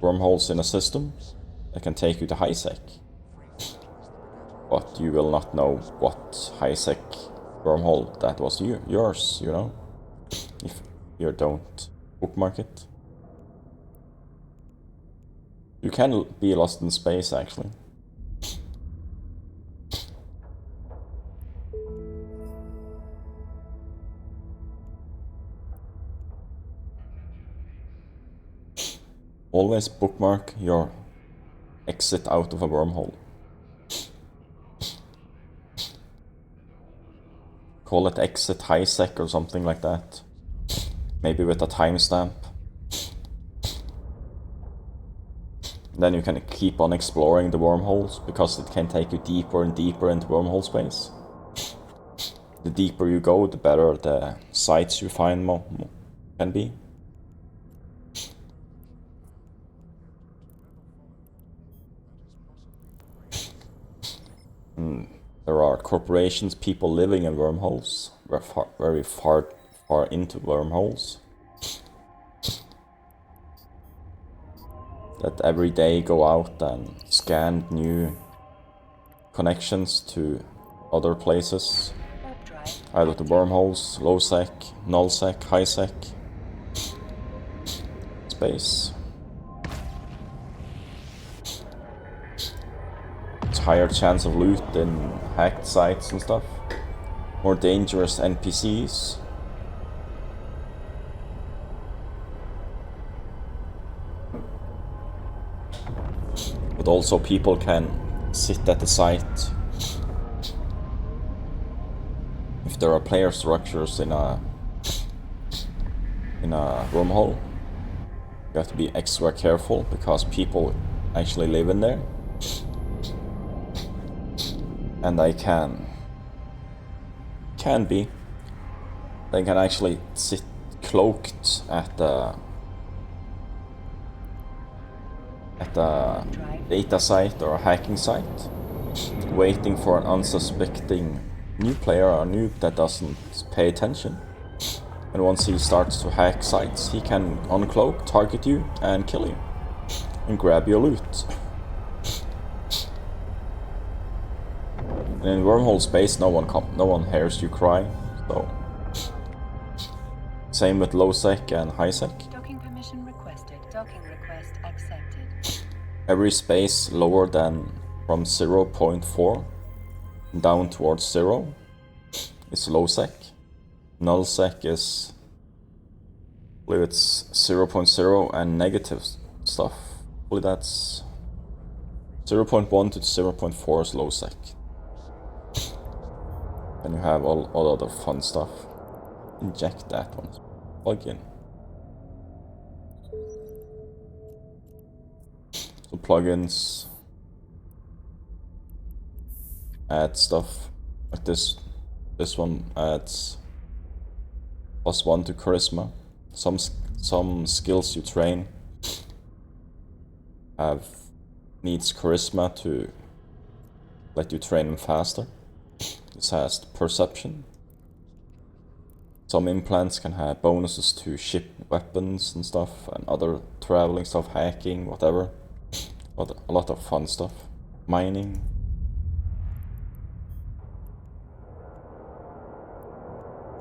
wormholes in a system that can take you to high sec. But you will not know what high sec wormhole that was yours, you know, if you don't bookmark it. You can be lost in space, actually. Always bookmark your exit out of a wormhole. Call it exit high sec or something like that. Maybe with a timestamp. Then you can keep on exploring the wormholes, because it can take you deeper and deeper into wormhole space. The deeper you go, the better the sites you find can be. There are corporations, people living in wormholes, very far into wormholes, that every day go out and scan new connections to other places, Warp drive. either to wormholes, low sec, null sec, high sec, space. It's higher chance of loot in hacked sites and stuff. More dangerous NPCs. But also people can sit at the site. If there are player structures in a wormhole, you have to be extra careful, because people actually live in there. And they can actually sit cloaked at the data site or a hacking site, waiting for an unsuspecting new player or noob that doesn't pay attention. And once he starts to hack sites, he can uncloak, target you, and kill you, and grab your loot. And in wormhole space, no one hears you cry. So same with low sec and high sec. Docking permission requested. Docking request accepted. Every space lower than from 0.4 down towards 0 is low sec. Null sec is, I believe it's 0.0 and negative stuff. I believe that's 0.1 to 0.4 is low sec. Then you have all other fun stuff. Inject that one. Plug in. So plugins add stuff like this. This one adds +1 to charisma. Some skills you train needs charisma to let you train them faster. This has perception. Some implants can have bonuses to ship weapons and stuff, and other traveling stuff, hacking, whatever. But a lot of fun stuff. Mining.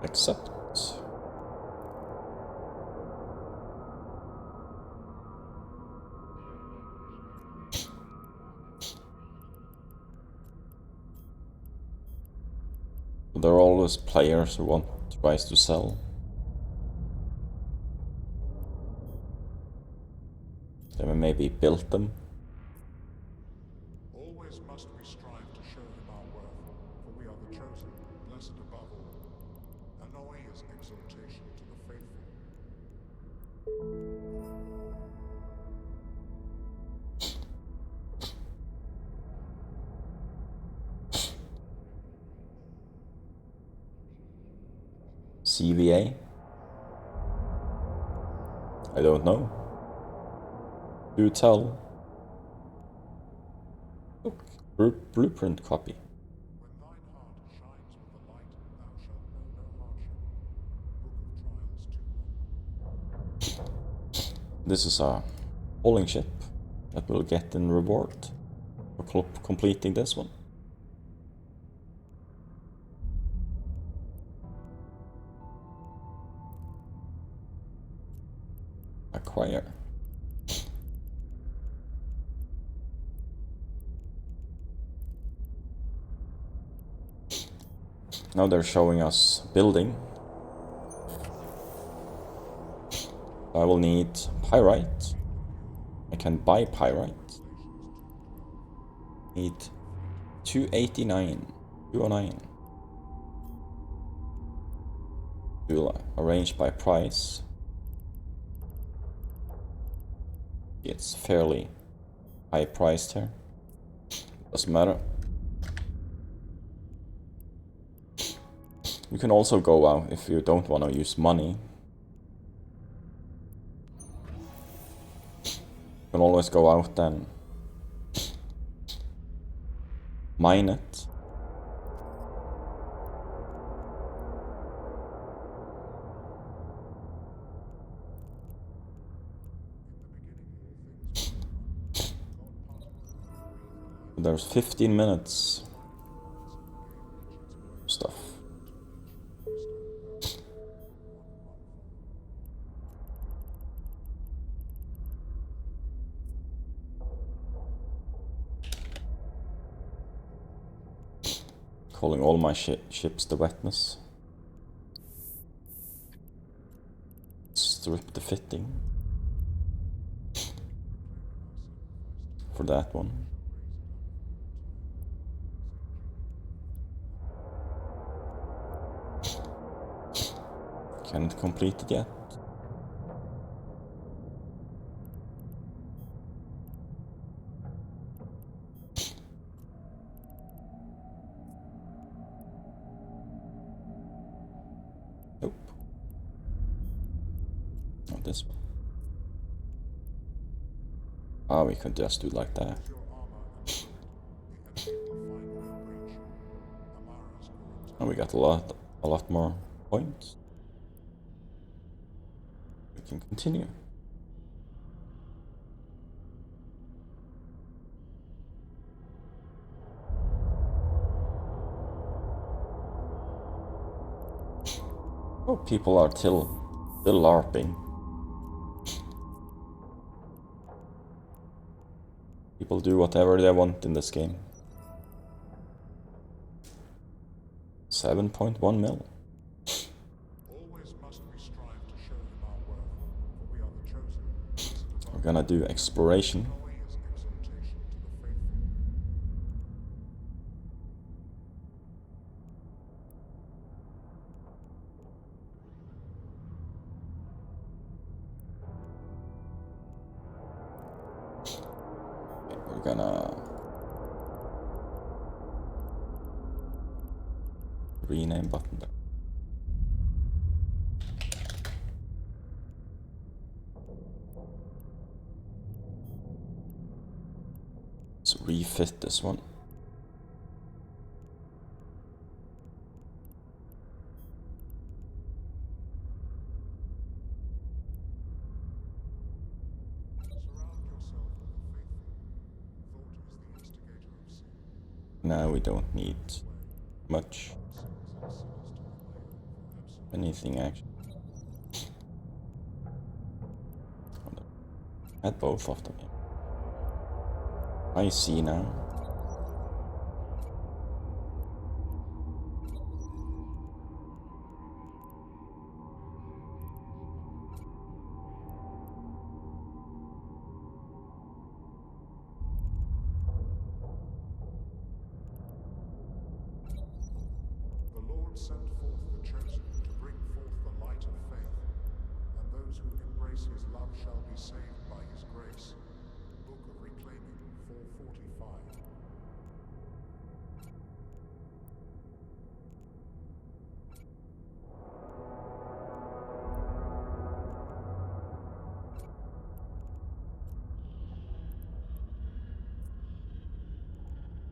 Accept. There are always players who tries to sell. They maybe built them. Always must we strive to show him our worth, for we are the chosen, blessed above all. Annoy is exaltation to the faithful. CVA? I don't know. Do tell. Look, blueprint copy. When thine heart shines with the light, thou shalt know no hardship. Book of Trials 2:1. This is a hauling ship that we'll get in reward for completing this one. Acquire. Now they're showing us building. I will need pyrite. I can buy pyrite. Need 289. 209. We'll arrange by price. It's fairly high priced here. Doesn't matter. You can also go out if you don't want to use money. You can always go out and mine it. There's 15 minutes stuff. Calling all my ships the wetness. Strip the fitting for that one. Can't complete it yet. Nope. Not this one. Ah, we can just do it like that. Your armor and the enemy will find no breach. Amara's current And we got a lot more points. We can continue. Oh, people are still LARPing. People do whatever they want in this game. 7.1 mil. always must we strive to show him our worth, for we are the chosen, blessed above We're gonna do exploration. Annoy is exaltation to the faithful. We're gonna rename button there. Let's refit this one. Surround yourself with the faithful. Thought is the instigator of sin. Now we don't need much. Anything actually. Had both of them. I see now. The Lord sent forth the chosen to bring forth the light of faith, and those who embrace his love shall be saved by his grace. Book of Reclaiming 445.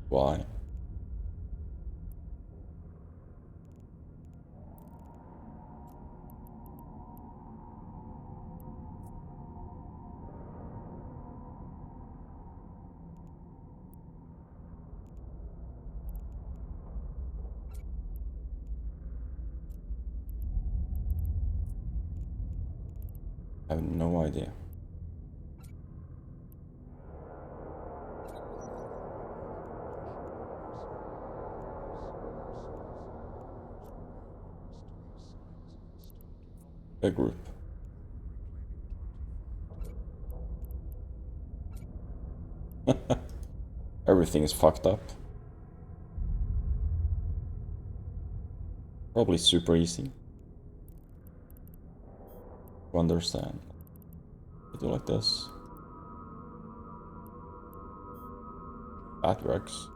Why? I have no idea. A group. Everything is fucked up. Probably super easy to understand. I do like this. That works.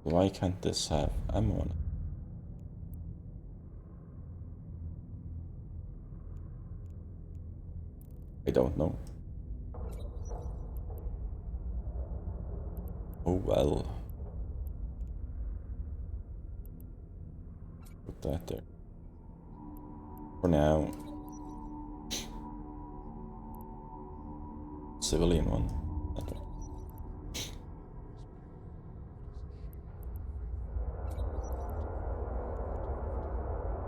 Why can't this have ammo on it? I don't know. Oh well. Put that there. For now. Civilian one. That one.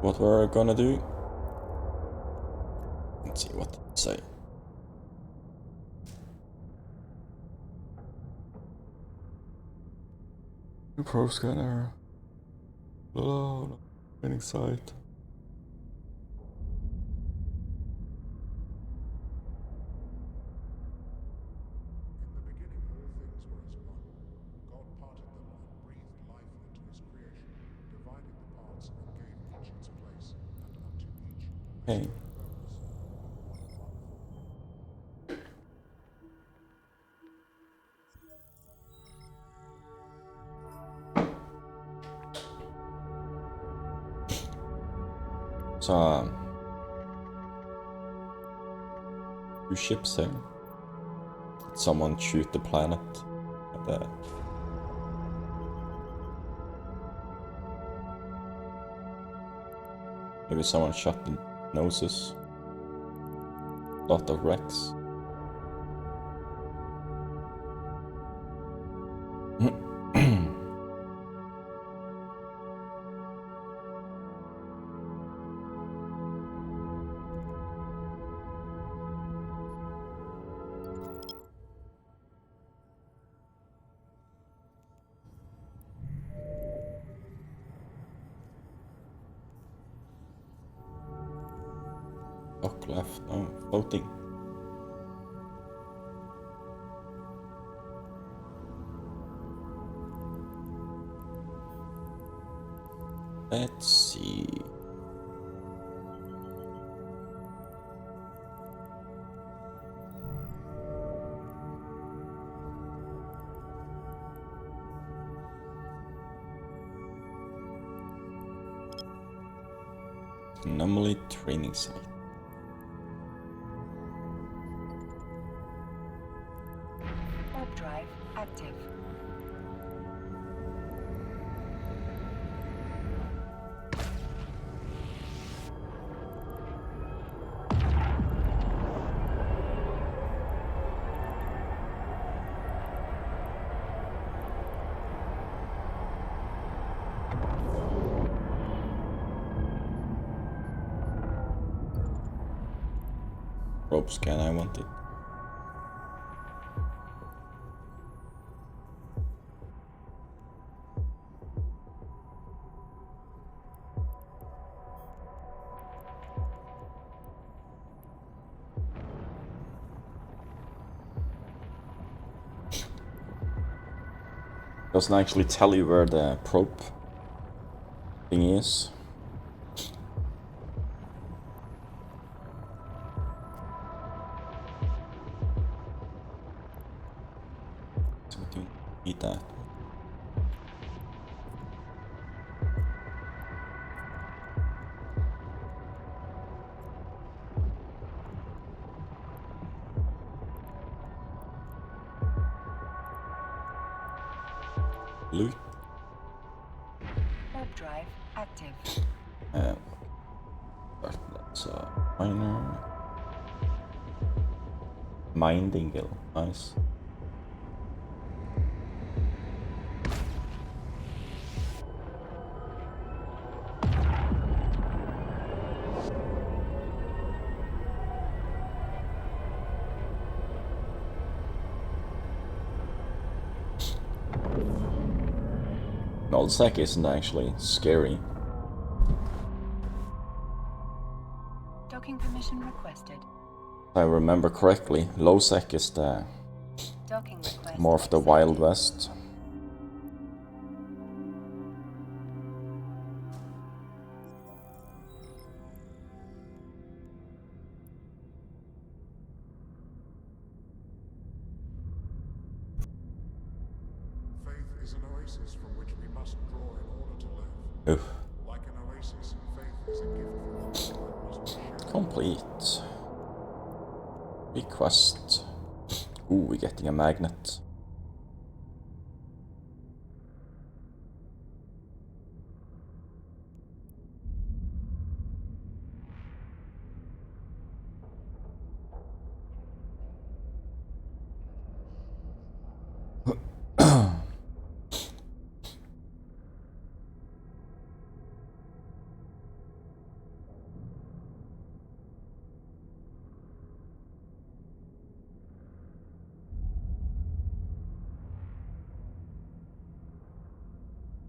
What we're gonna do? Let's see what they say. The pro scanner. Oh, training site. In the beginning all things were as one. God parted them and breathed life into his creation, divided the parts and gave each its place, and unto each a Hey. certain purpose. Wonderful. So, two ships here. Did someone shoot the planet? The Maybe someone shot the noses. Lot of wrecks. Dock left. Oh, floating. Let's see. Anomaly training site. Warp drive active. Rope scan, I wanted. Doesn't actually tell you where the probe thing is. So we do need that. Loot. Warp drive active. But that's a miner. Mine dingle, nice. Nullsec isn't actually scary. Docking permission requested. If I remember correctly, Lowsec is the Docking request more of the accepted. Wild West. Faith is an oasis from which we must draw in order to live. Oof. Like an oasis, faith is a gift from the Lord that must be shared. Complete. Request. Ooh, we're getting a magnet.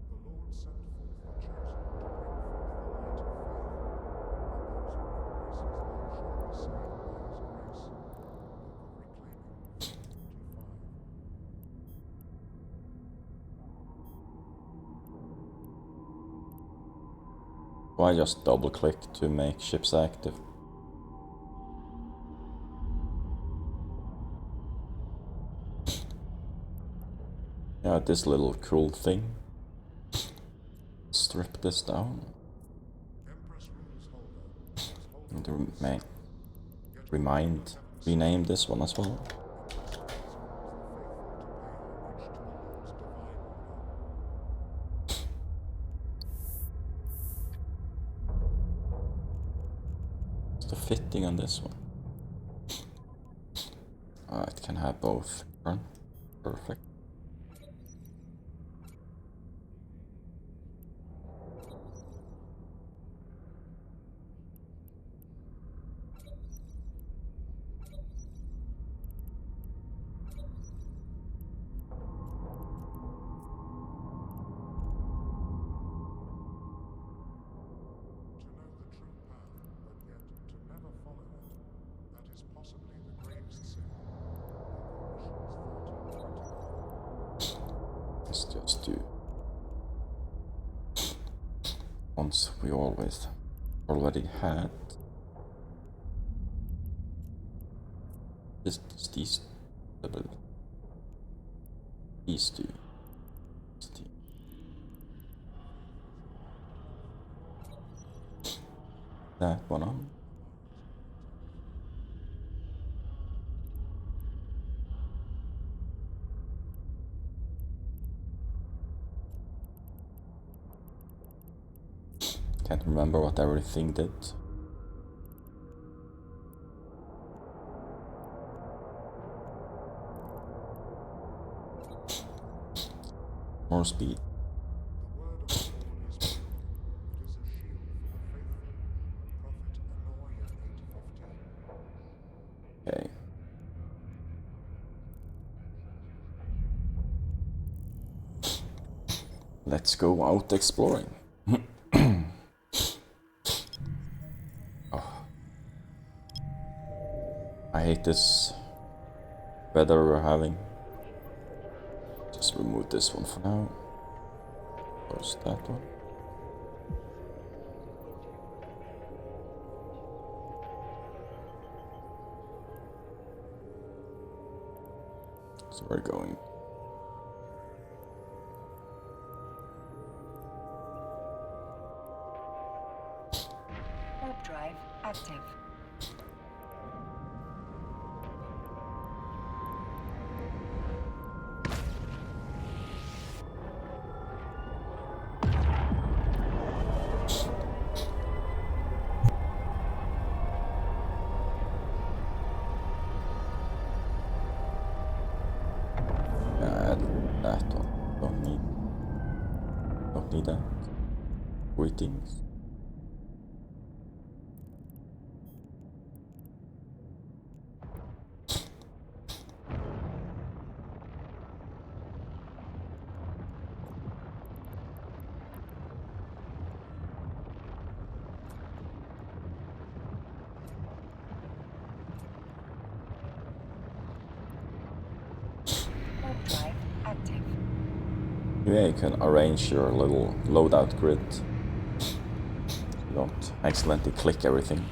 The Lord sent forth the chosen to bring forth the light of faith, and those who embraces them shall be saved by his grace. Book of Reclaiming 25. Why just double click to make ships active? Yeah, this little cool thing. Strip this down. Empress rules holder. As holder And of the rename this one as well. What's the fitting on this one? It can have both. Perfect. To know the true path, but yet to never follow it, that is possibly the greatest sin. Book of Missions 1421. Let's just do ones we always already had. Just these two. That one on. Can't remember what everything did. More speed. The word of the Lord is true. It is a shield for the faithful. Prophet Anoia 8:15. Okay. Let's go out exploring. Oh. I hate this weather we're having. Just remove this one for now. Close that one. So we're going. Warp drive active. That one. Don't need that. Greetings. Warp drive active. Yeah, you can arrange your little loadout grid. You don't accidentally click everything.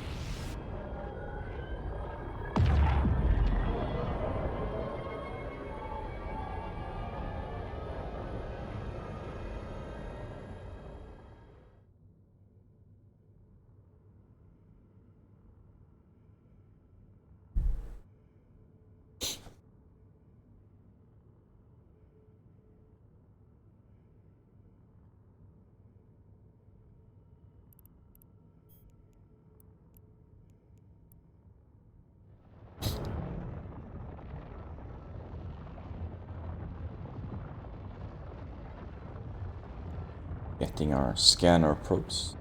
Getting our scanner probes,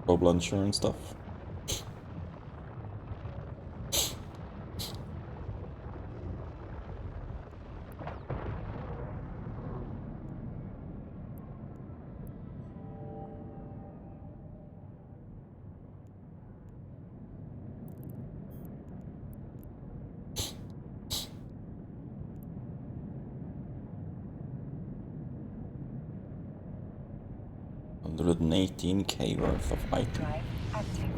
probe launcher and stuff. $118K worth of Warp items. drive active.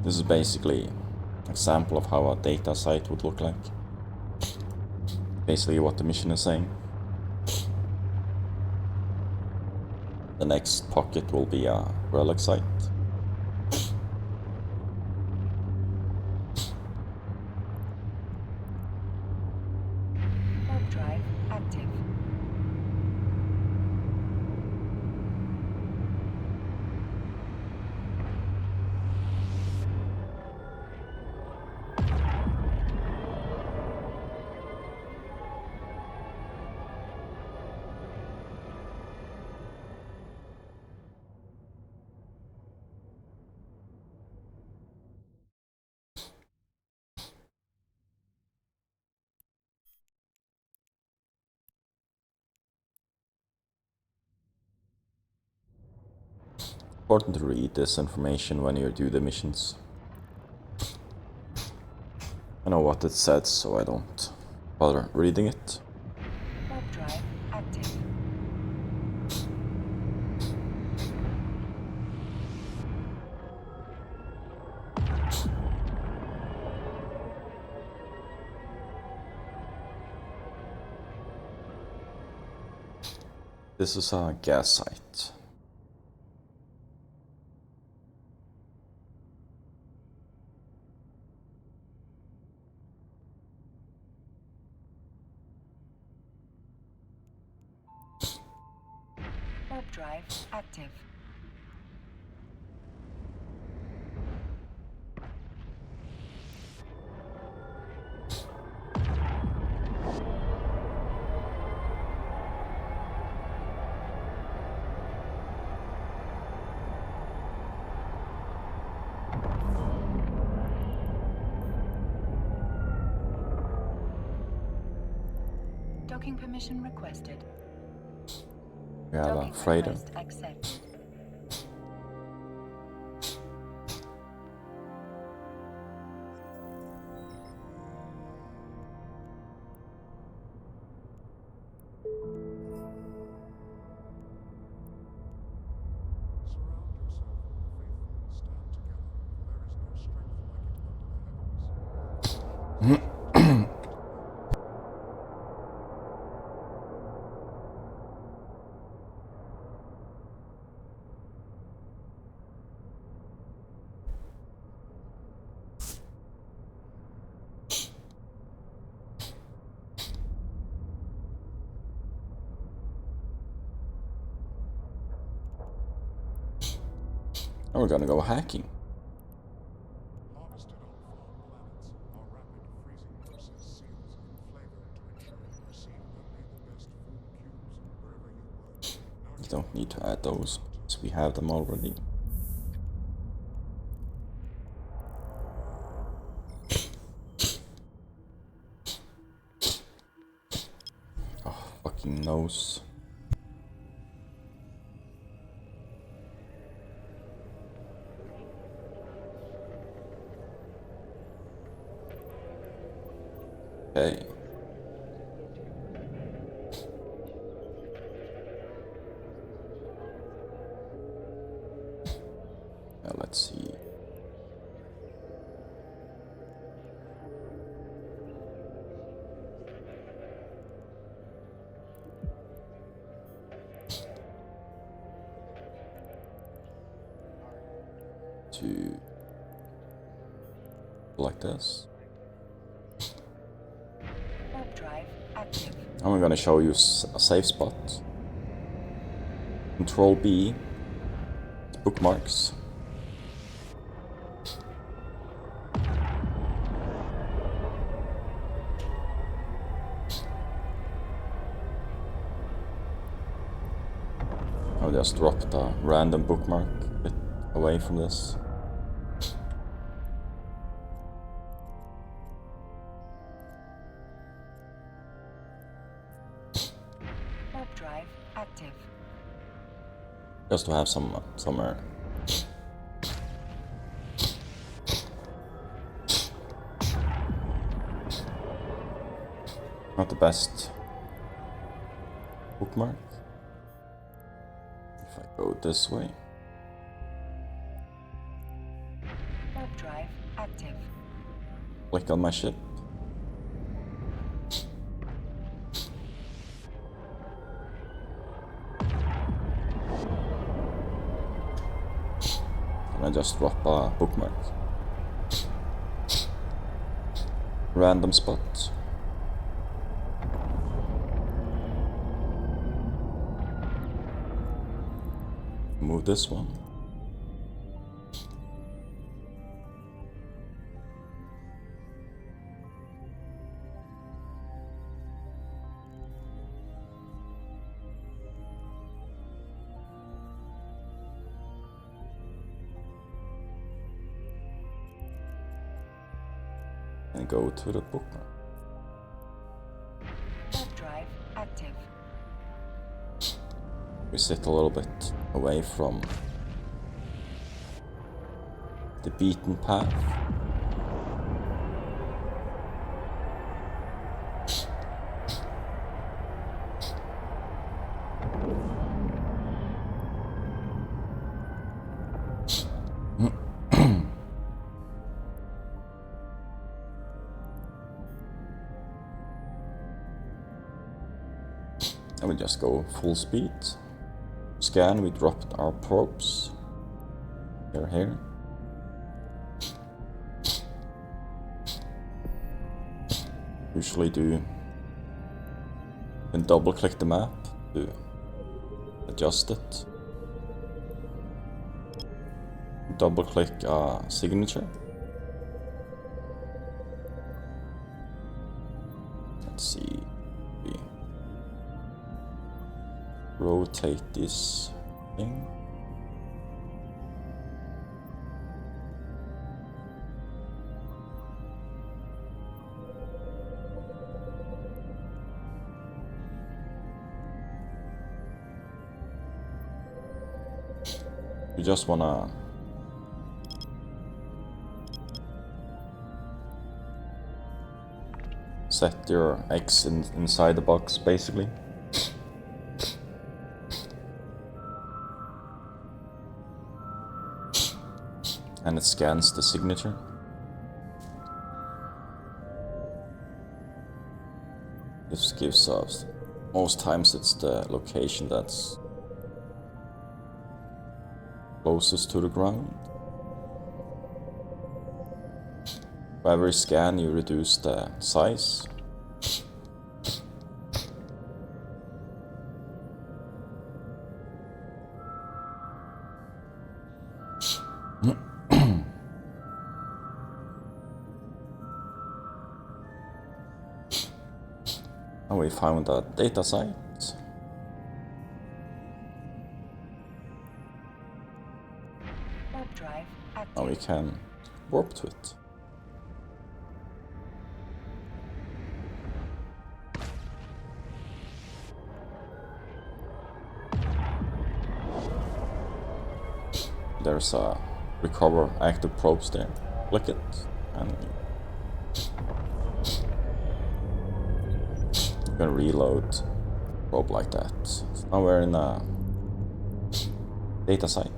This is basically an example of how a data site would look like. Basically what the mission is saying. The next pocket will be a relic site. important to read this information when you do the missions. I know what it says, so I don't bother reading it. Warp drive active. This is a gas site. Warp drive active. Docking permission requested. We have a Docking freighter. request accepted. Surround yourself with the faithful and stand together, for there is no strength like it under the heavens. And we're gonna go hacking. Harvested on farm planets, our rapid freezing process seals in flavor to ensure you receive only the best food cubes wherever you work. You don't need to add those, because we have them already. Oh, fucking nose. Okay. Now let's see. To like this. Warp drive active. I'm gonna show you a safe spot. Control B, bookmarks. I'll just drop the random bookmark a bit away from this. Warp drive active. Just to have somewhere. Not the best bookmark. If I go this way. Warp drive active. Click on my ship. And I just drop a bookmark. Random spot. Move this one. And go to the bookmark. Warp drive active. We sit a little bit away from the beaten path. And we just go full speed. Scan, we dropped our probes. They're here. Usually do and double click the map to adjust it. Double click a signature. Let's see. We rotate this thing. You just wanna set your X inside the box, basically. And it scans the signature. This gives us, most times it's the location that's closest to the ground. For every scan you reduce the size. And we found a data site. Warp drive active. Now we can warp to it. There's a recover active probes there. Click it and you can reload probe like that. So now we're in a data site.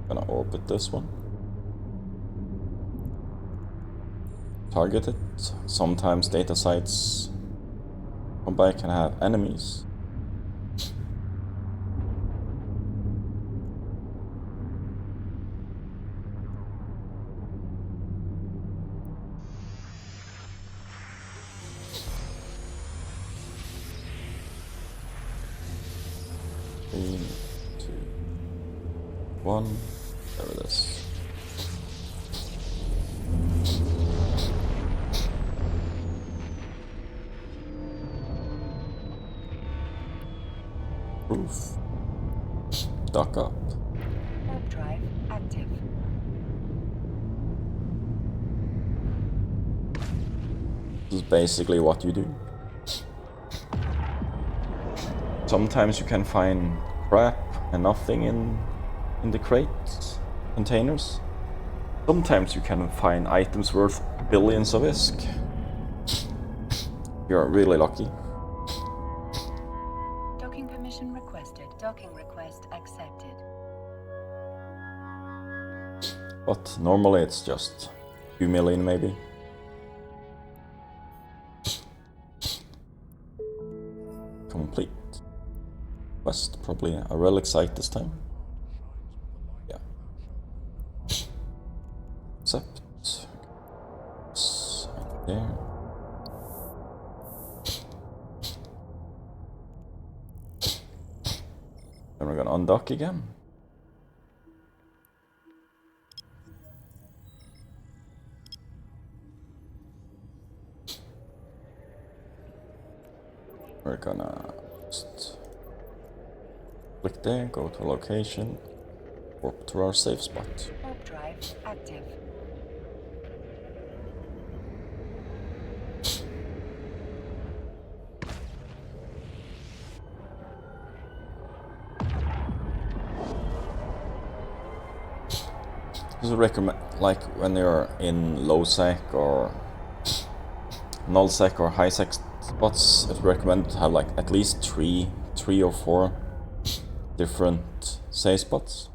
Gonna orbit this one. Target it. Sometimes data sites come back and have enemies. Three, two, one. There it is. Roof. Dock up. Warp drive active. This is basically what you do. Sometimes you can find crap and nothing in the crates, containers. Sometimes you can find items worth billions of ISK. You're really lucky. Docking permission requested. Docking request accepted. But normally it's just 2 million maybe. Complete. Quest, probably a relic site this time. Yeah. Accept. Right there. Then we're gonna undock again. We're gonna just click there, go to location, warp to our safe spot. Warp drive active. Just recommend, like when you're in low sec or null sec or high sec spots, it's recommended to have like at least three or four different save spots.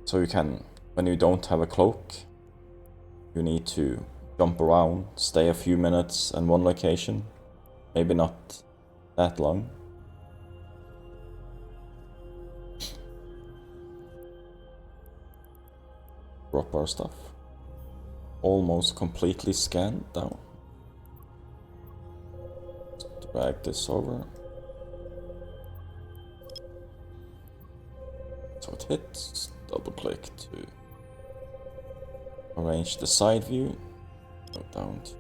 So you can, when you don't have a cloak, you need to jump around, stay a few minutes in one location, maybe not that long. Drop our stuff. Almost completely scanned down. Drag this over. So it hits. Double click to arrange the side view. Go down to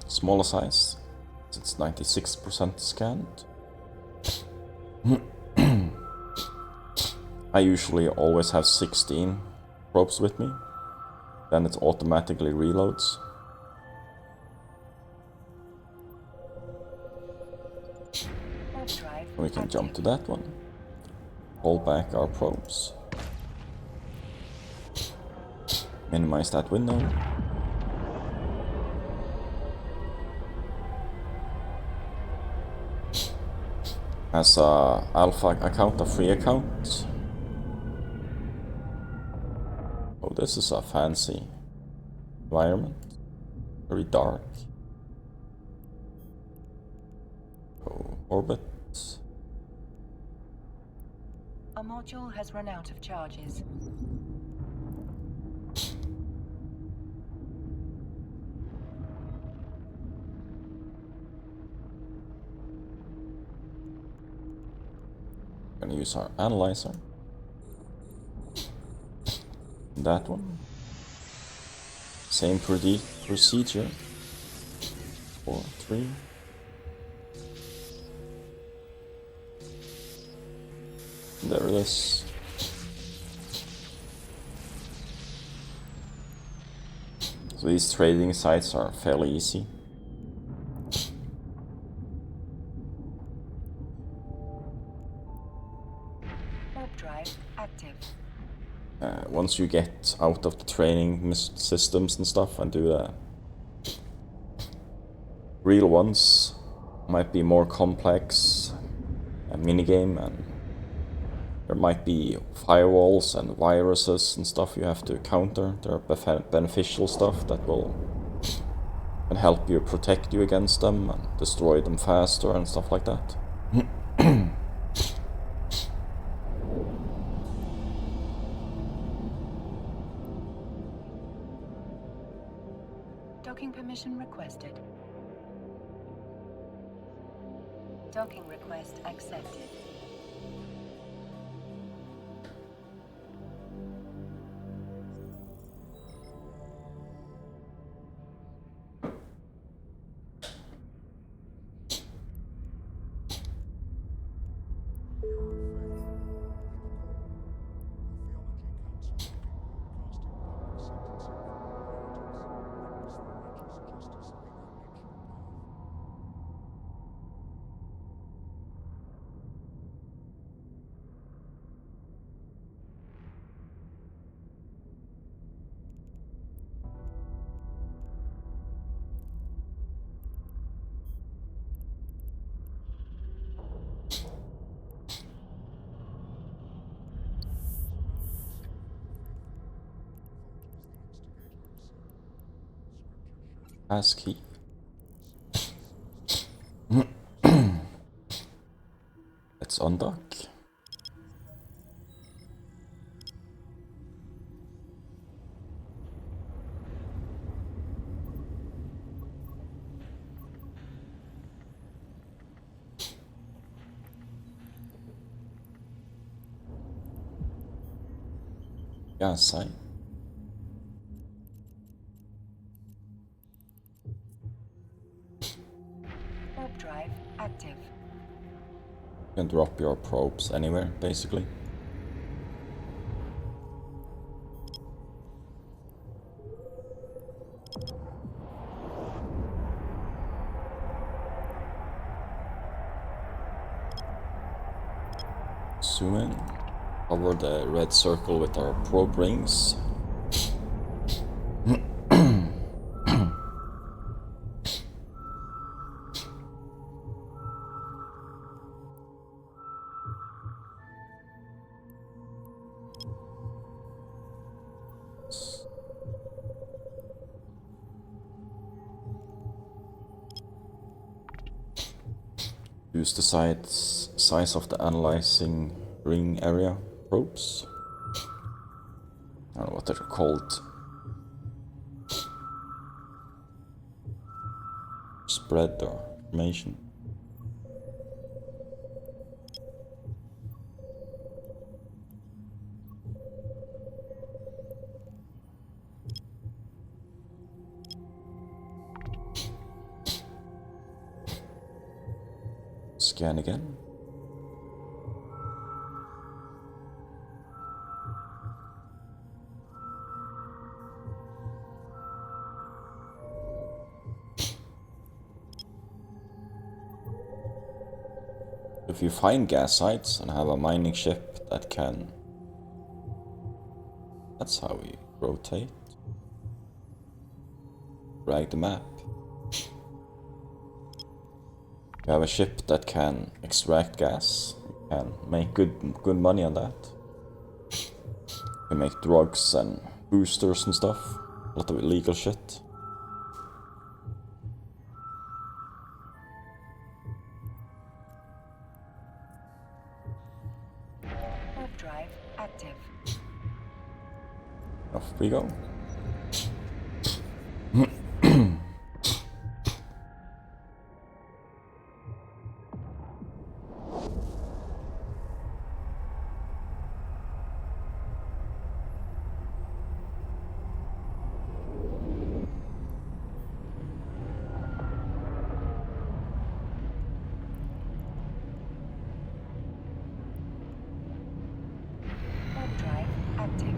smaller size. It's 96% scanned. I usually always have 16 probes with me. Then it automatically reloads. We can jump to that one. Hold back our probes. Minimize that window. As a alpha account, a free account. Oh, this is a fancy environment. Very dark. Oh, orbit. Our module has run out of charges. Gonna use our analyzer. That one. Same procedure. 4, 3. There it is. So these trading sites are fairly easy. Warp drive active. Once you get out of the training systems and stuff and do the real ones, might be more complex minigame, and there might be firewalls and viruses and stuff you have to counter. There are beneficial stuff that can help you protect you against them and destroy them faster and stuff like that. Docking permission requested. Docking request accepted. Passkey. Let's undock. Gas site. Warp drive active. You can drop your probes anywhere, basically. zoom in. Cover the red circle with our probe rings. Use the size of the analyzing ring area probes. I don't know what they're called. Spread or information. Scan again. If you find gas sites and have a mining ship that can... That's how we rotate. Drag the map. You have a ship that can extract gas. You can make good money on that. You can make drugs and boosters and stuff. A lot of illegal shit. Warp drive active. Off we go. Warp drive active.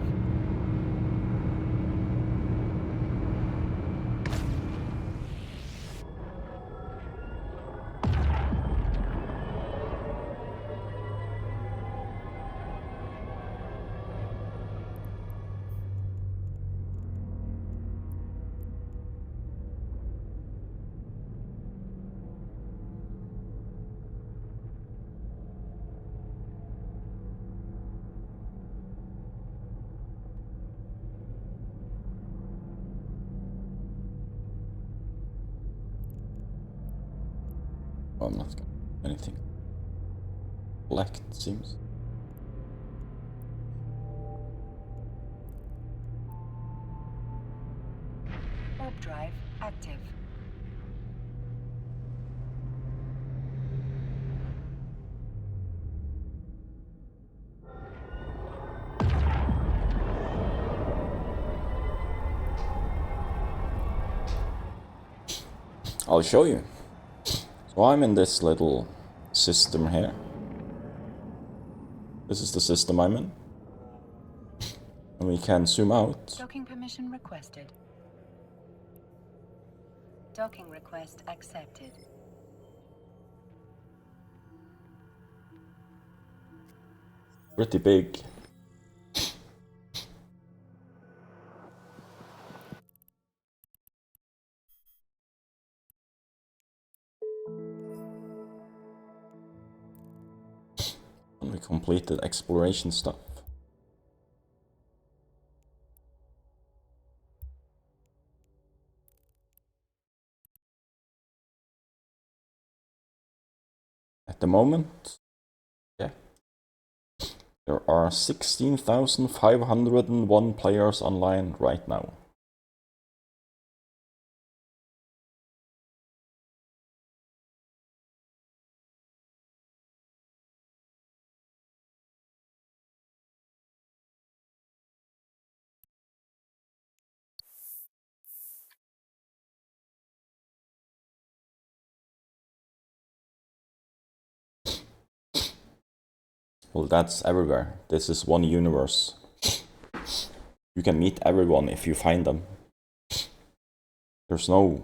Oh, I'm not gonna do anything. Collect, it seems. Warp drive active. I'll show you. So I'm in this little system here. This is the system I'm in. And we can zoom out. Docking permission requested. Docking request accepted. Pretty big. And we completed exploration stuff. At the moment, yeah, there are 16,501 players online right now. Well, that's everywhere. This is one universe. You can meet everyone if you find them. There's no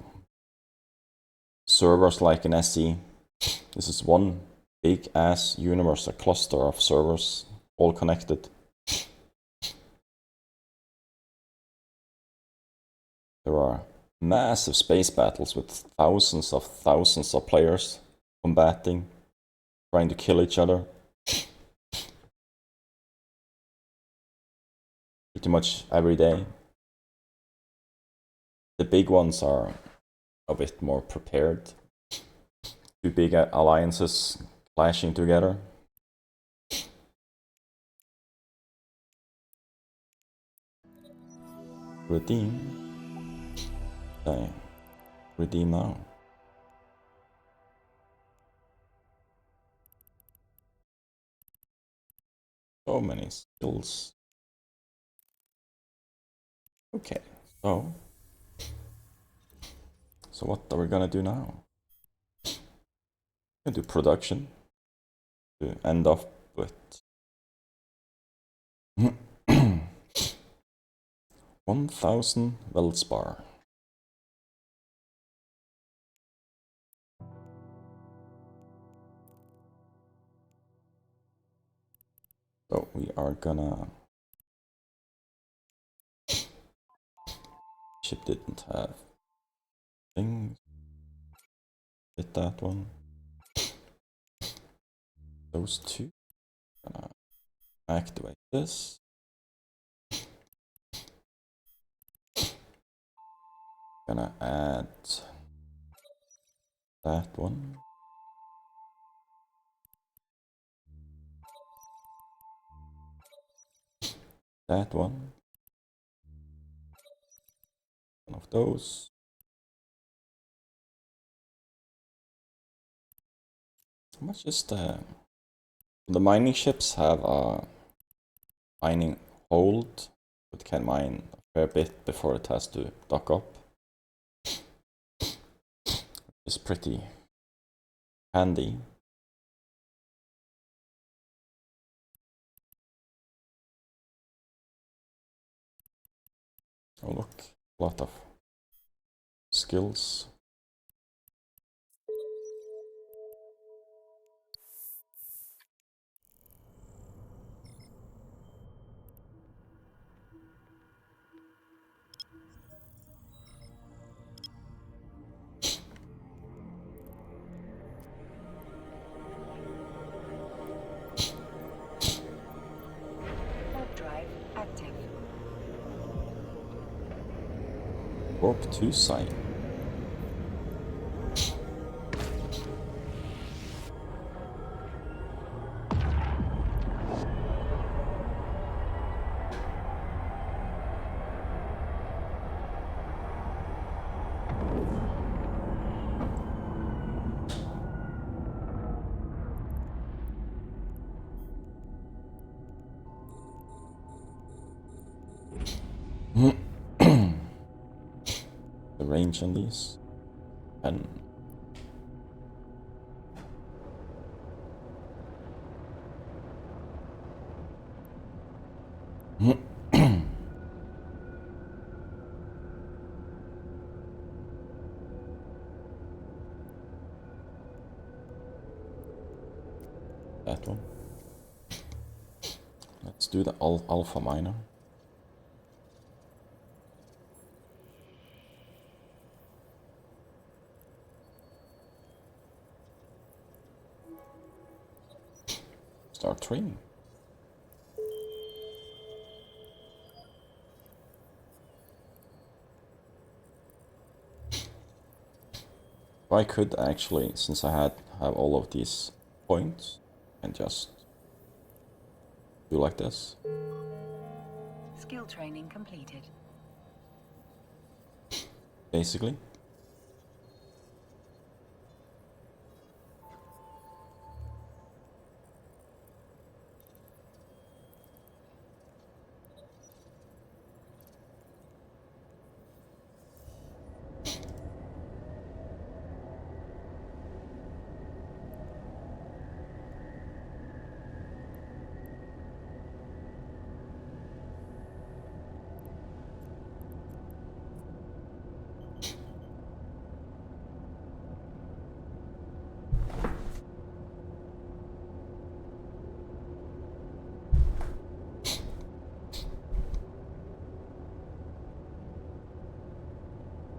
servers like in SE. This is one big ass universe, a cluster of servers all connected. There are massive space battles with thousands of players combating, trying to kill each other. Pretty much every day. The big ones are a bit more prepared. Two big alliances clashing together. Redeem. Okay. Redeem now. So many skills. Okay, so what are we gonna do now? We're gonna do production to end off with 1000 Veldspar. So we are gonna... Ship didn't have things. Hit that one. Those two. Gonna activate this. Gonna add that one. That one. One of those. How much is the mining ships have a mining hold, but can mine a fair bit before it has to dock up. It's pretty handy. Oh look, a lot of skills. Warp drive active. Warp to site. The range on these. And that one. Let's do the alpha miner. Start trading. I could actually, since I have all of these points, and just do like this. Skill training completed. Basically.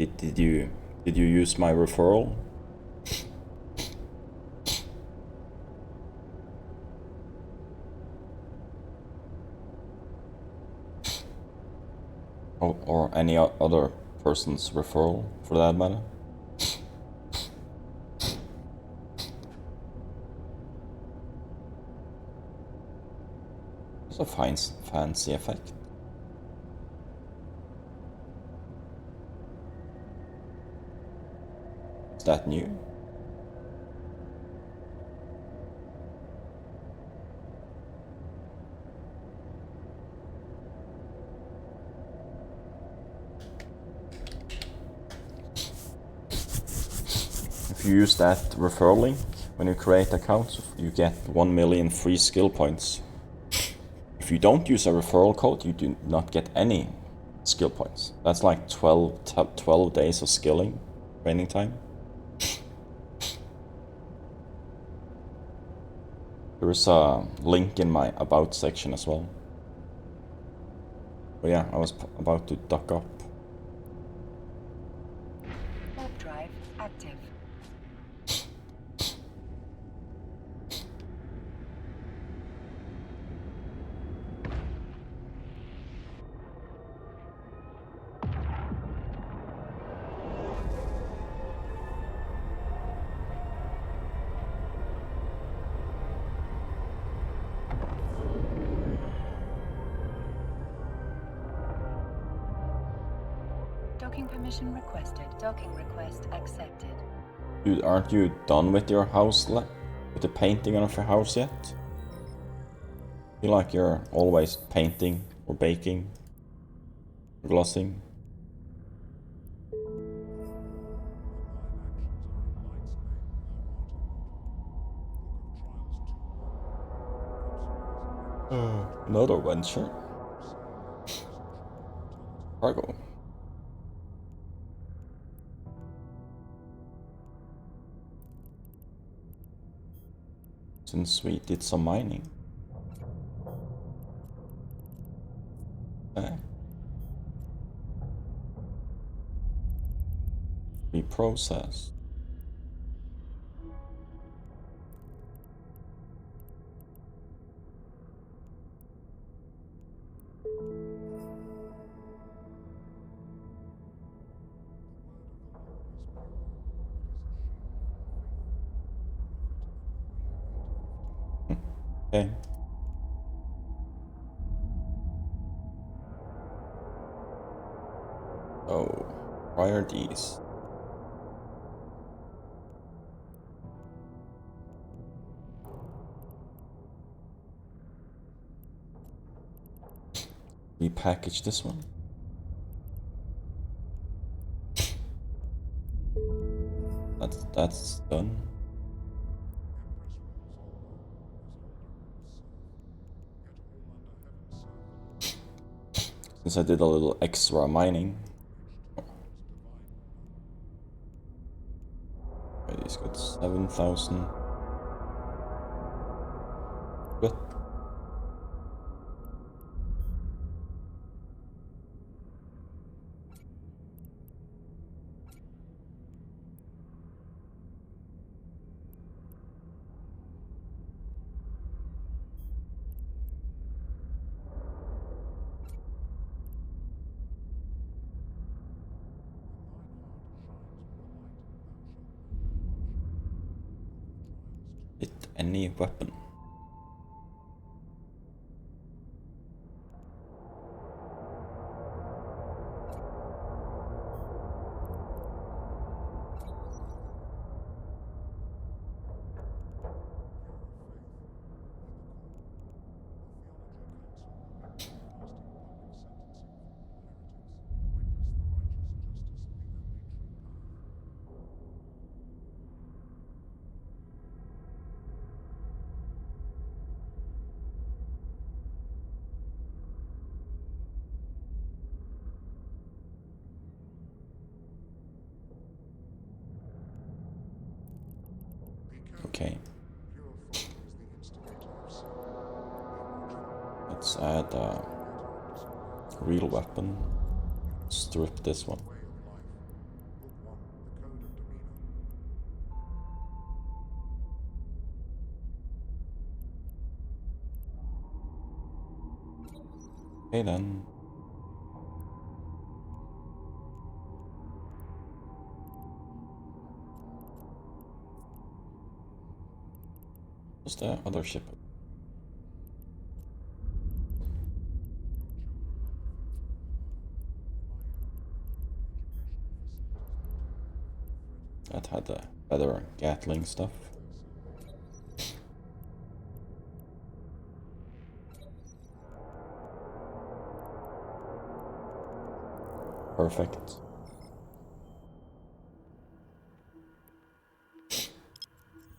Did you use my referral? Or any other person's referral, for that matter? It's a fancy effect. Is that new? If you use that referral link when you create accounts, you get 1 million free skill points. If you don't use a referral code, you do not get any skill points. That's like 12 days of skilling, training time. There is a link in my about section as well. But yeah, I was about to duck up. Warp drive active. Docking permission requested. Docking request accepted. Dude, aren't you done with your house, with the painting of your house yet? I feel like you're always painting or baking, or glossing. Another venture. Cargo. Since we did some mining. Okay. Reprocess. Okay. Oh, priorities. Repackage this one. That's done. Since I did a little extra mining. Okay, he's got 7,000. Good. Hit any weapon. Okay. Let's add a real weapon. Strip this one. Okay then. What's the other ship? That had the better Gatling stuff. Perfect.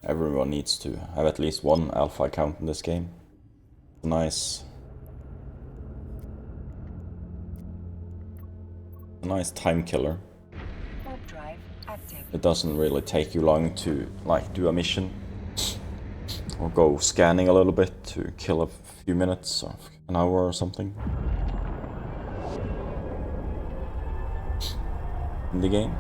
Everyone needs to have at least one alpha account in this game. Nice. A nice time killer. Warp drive active. It doesn't really take you long to like do a mission or go scanning a little bit to kill a few minutes or an hour or something in the game.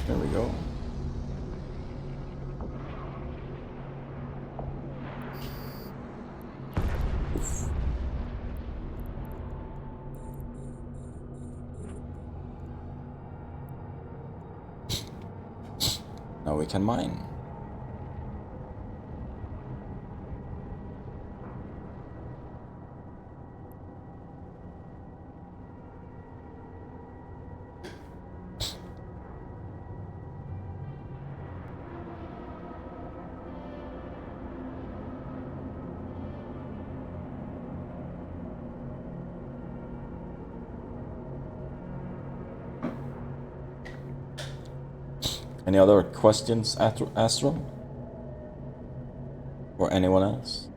There we go. Oof. Now we can mine. Any other questions, Astro? Or anyone else?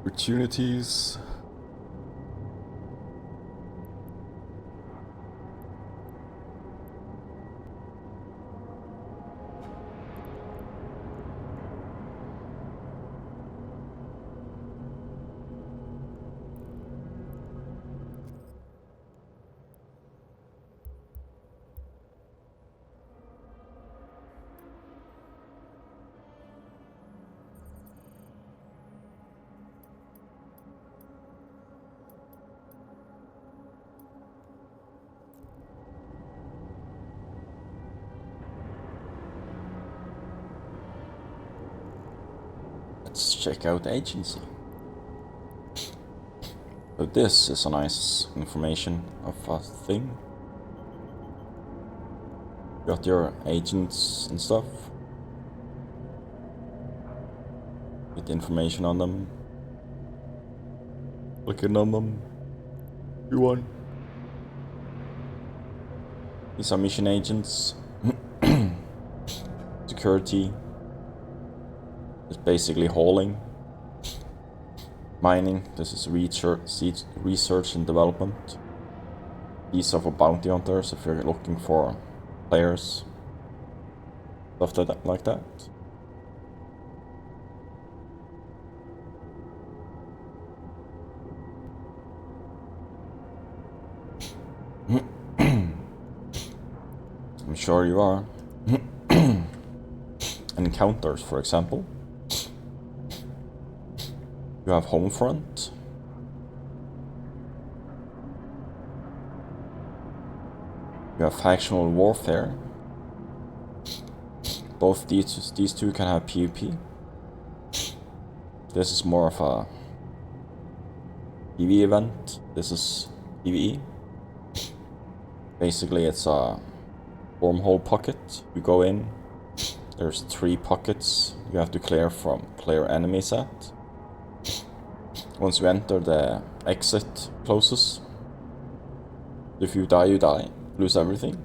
Opportunities. Let's check out agency. So this is a nice information of a thing. Got your agents and stuff. Get information on them. Looking on them. You want. These are mission agents. Security. It's basically hauling. Mining. This is research and development. These are for bounty hunters if you're looking for players. Stuff like that. I'm sure you are. Encounters, for example. You have Homefront. You You have factional warfare. Both these two can have PvP. This is more of a PvE event. This is PvE. Basically, it's a wormhole pocket. You go in. There's 3 pockets you have to clear enemies at. Once you enter, the exit closes. If you die, you die. Lose everything.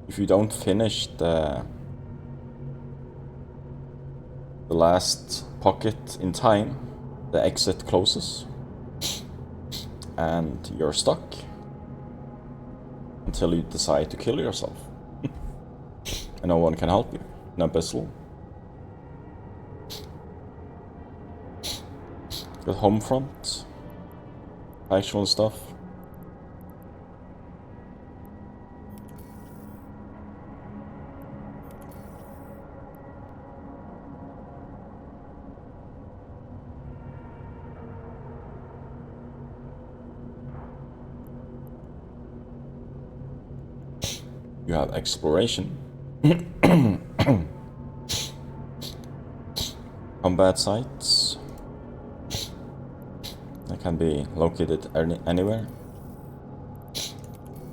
If you don't finish the last pocket in time, the exit closes. And you're stuck. Until you decide to kill yourself. And no one can help you. In Abyssal. Got Homefront. Actual stuff. You have exploration. Combat sites. They can be located anywhere.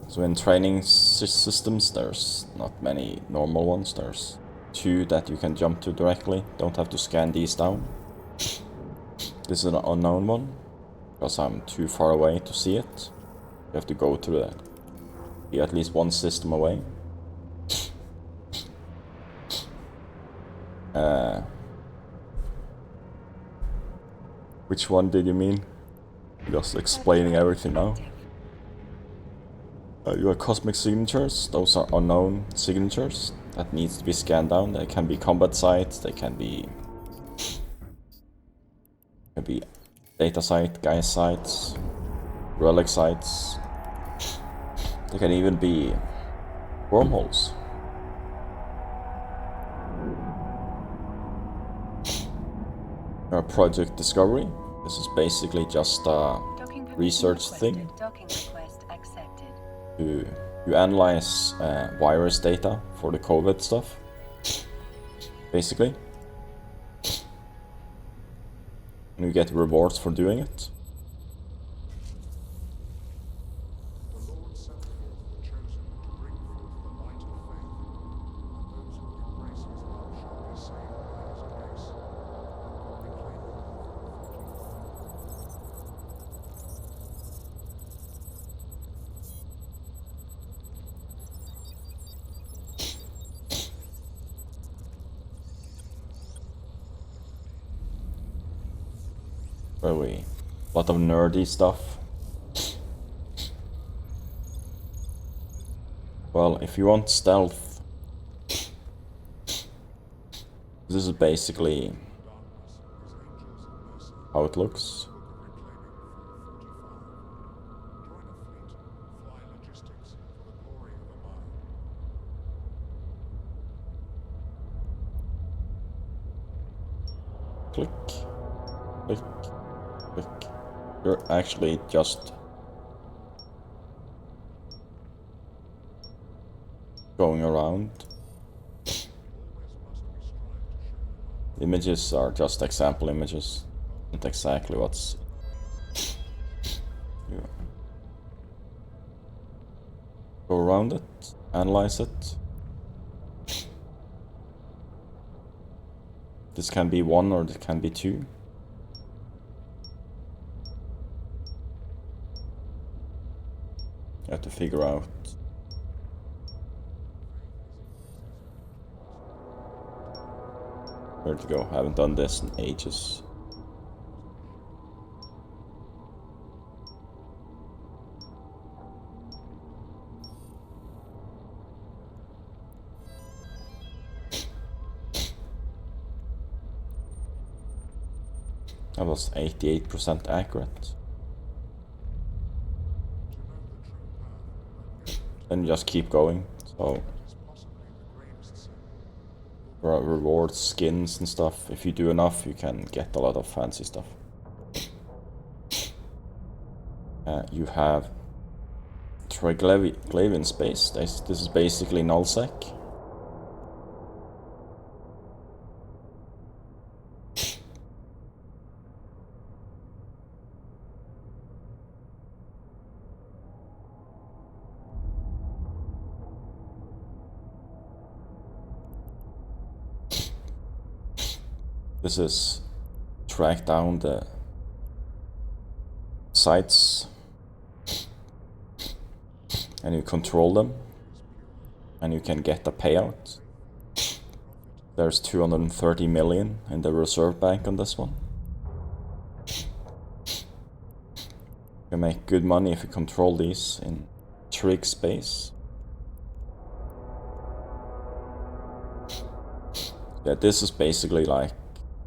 So in training systems, there's not many normal ones. There's 2 that you can jump to directly. Don't have to scan these down. This is an unknown one, because I'm too far away to see it. You have to go to be at least 1 system away. Which one did you mean? Just explaining everything now. You have cosmic signatures. Those are unknown signatures that needs to be scanned down. They can be combat sites. They can be data site, Gaia sites, relic sites. They can even be wormholes. Project Discovery. This is basically just a research thing. Docking request accepted. You analyze virus data for the COVID stuff, basically. And you get rewards for doing it. The Lord sent forth the chosen to bring forth the light of faith, and those who embrace his love shall be saved by his grace. Really, a lot of nerdy stuff. Well, if you want stealth, this is basically how it looks. Click, click, click. You're actually just going around. Images are just example images, not exactly what's. You go around it, analyze it. This can be 1 or it can be 2. You have to figure out where to go. I haven't done this in ages. That was 88% accurate. Then you just keep going. So there are rewards, skins and stuff. If you do enough, you can get a lot of fancy stuff. Triglavian space. This is basically nullsec. This is track down the sites and you control them and you can get a payout. There's 230 million in the reserve bank on this one. You make good money if you control these in trig space. Yeah, this is basically like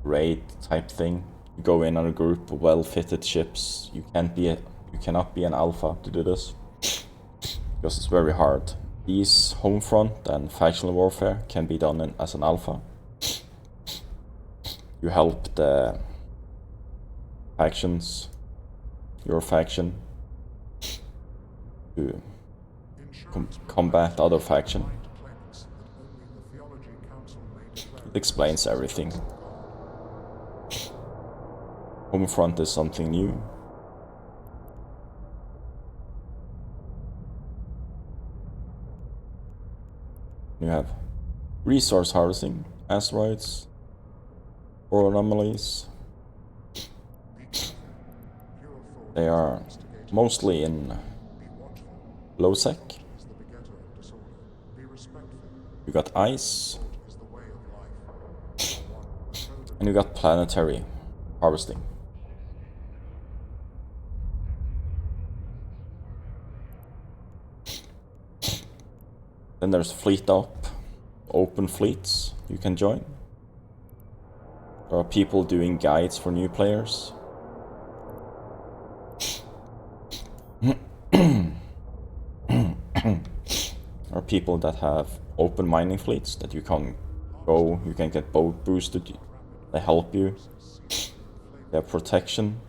raid type thing. You go in on a group of well-fitted ships. You cannot be an alpha to do this because it's very hard. These Homefront and factional warfare can be done as an alpha. You help the factions, your faction, to combat other faction. It explains everything. Homefront is something new. You have resource harvesting, asteroids, or anomalies. They are mostly in low sec. You got ice, and you got planetary harvesting. Then there's fleet up, open fleets you can join. There are people doing guides for new players. There are people that have open mining fleets that you can go, you can get boat boosted, they help you. They have protection.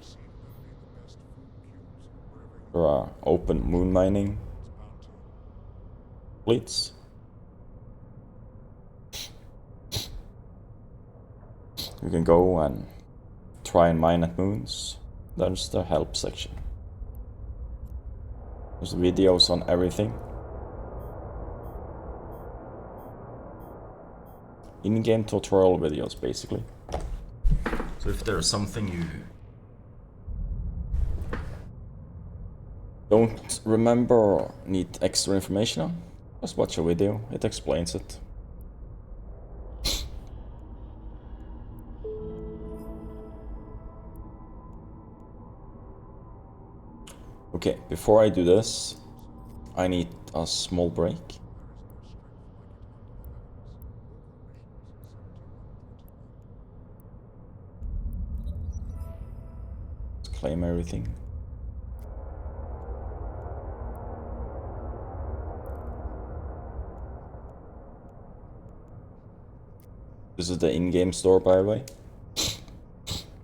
There are open moon mining fleets. You can go and try and mine at moons. There's the help section. There's videos on everything. In-game tutorial videos, basically. So if there's something you don't remember or need extra information on, just watch a video, it explains it. Okay, before I do this, I need a small break. Let's claim everything. This is the in-game store, by the way.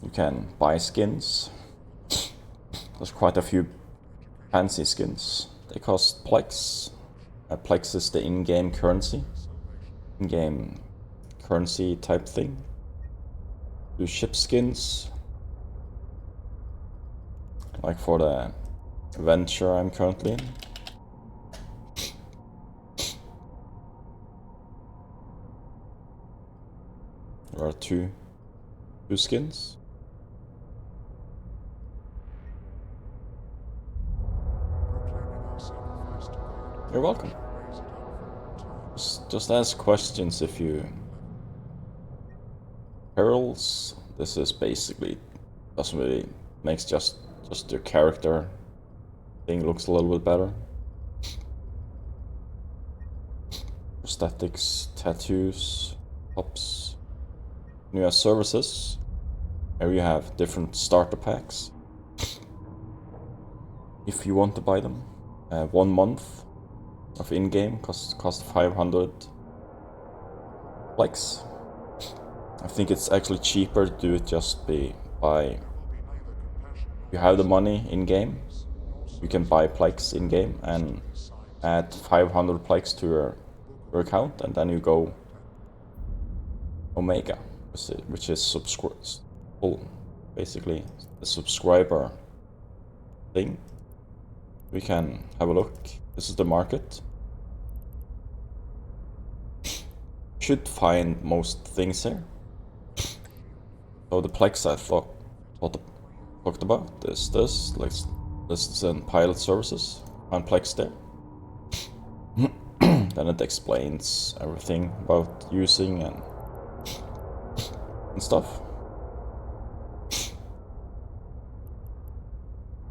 You can buy skins. There's quite a few fancy skins. They cost Plex. Plex is the in-game currency. In-game currency type thing. Do ship skins. Like for the venture I'm currently in. There are two skins. You're welcome. Just ask questions if you... Perils, this is basically, doesn't really, makes just your character thing looks a little bit better. Prosthetics, tattoos, pops. New services. Here you have different starter packs. If you want to buy them. 1 month of in-game cost 500 Plex. I think it's actually cheaper to do it just by you have the money in-game. you can buy Plex in game and add 500 Plex to your account, and then you go Omega, which is basically a subscriber thing. We can have a look. This is the market. Should find most things here. So the Plex I talked about is this. Like, this is in pilot services. Find Plex there. Then it explains everything about using and stuff.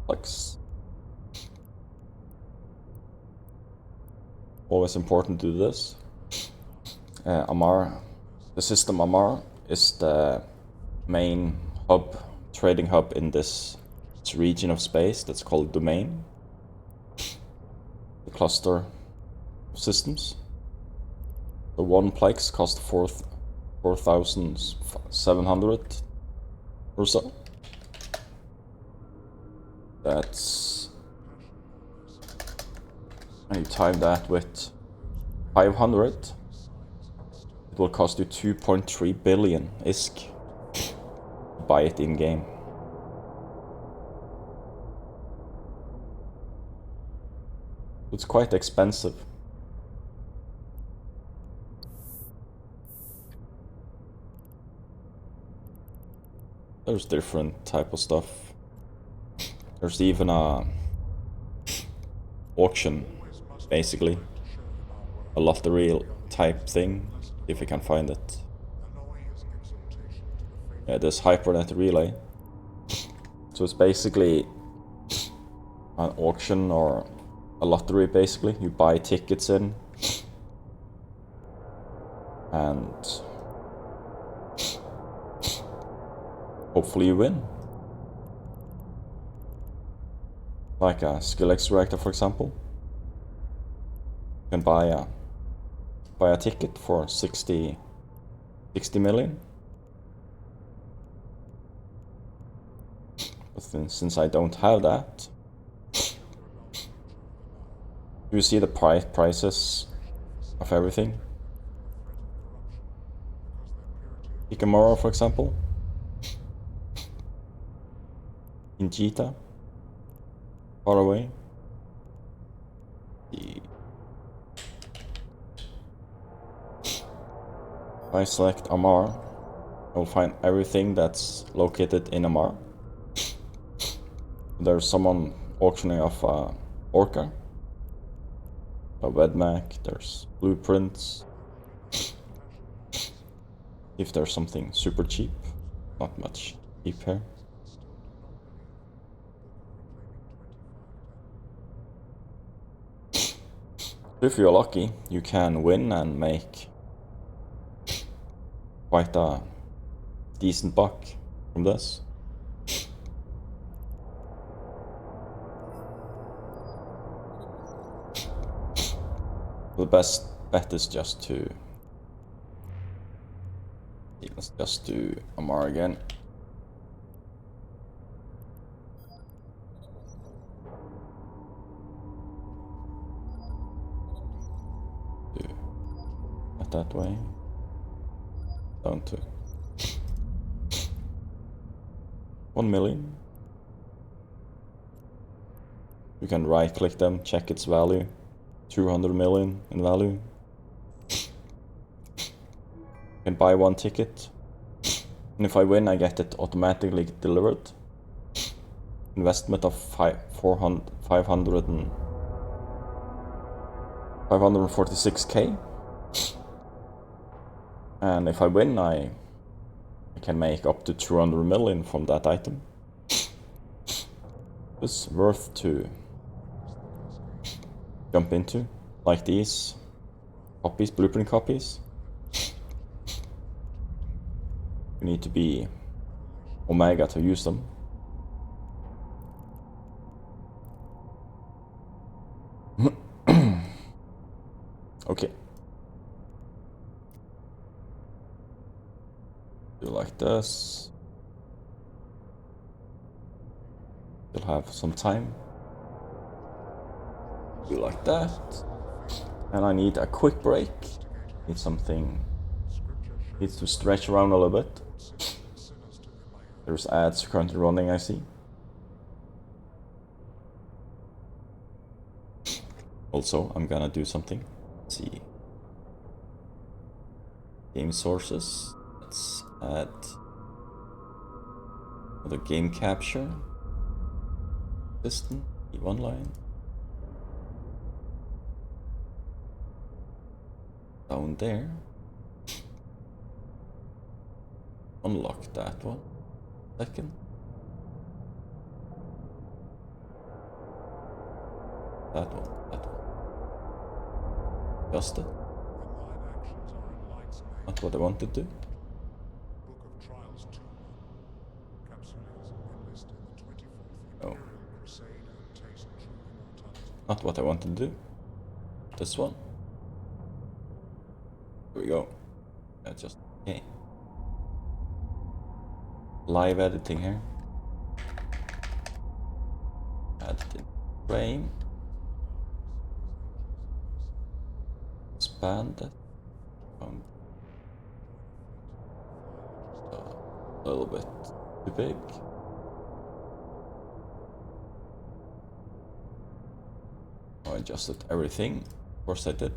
Plex. Always important to do this. Amar, the system Amar is the main hub, trading hub in this region of space that's called Domain. The cluster of systems. The one Plex cost 4,700 or so. That's, and you time that with 500, it will cost you 2.3 billion ISK to buy it in game. It's quite expensive. There's different type of stuff. There's even a auction, basically. A lottery type thing, if you can find it. Yeah, there's Hypernet Relay. So it's basically an auction or a lottery, basically. You buy tickets in, and hopefully you win. Like a Skillex reactor, for example. You can buy a ticket for 60 million. But since I don't have that, you see the prices of everything. Ikamura, for example, in Jita, far away. If I select Amar, I will find everything that's located in Amar. There's someone auctioning off Orca, a Vedmak, there's blueprints. If there's something super cheap, not much cheap here. If you're lucky, you can win and make quite a decent buck from this. The best bet is just to... let's just do Amar again. Do it that way. Down to 1 million. You can right click them, check its value. 200 million in value. You can buy one ticket, and if I win, I get it automatically delivered. Investment of 546k. And if I win, I can make up to 200 million from that item. It's worth to jump into, like these copies, blueprint copies. You need to be Omega to use them. Okay. Do like this. You'll have some time. Do like that. And I need a quick break. Need something. Needs to stretch around a little bit. There's ads currently running, I see. Also, I'm gonna do something. Let's see. Game sources. Let's add another game capture. Distant, E1 line. Down there. Unlock that one. Second. That one. Just it. Not what I wanted to. Book of Trials 2. Capsuleers enlist in the 24th Oh. Imperial Crusade and taste true immortality. Not what I wanted to do. This one. Here we go. Just okay. Live editing here. Add the frame. Expand that. A little bit too big. I adjusted everything. Of course I did.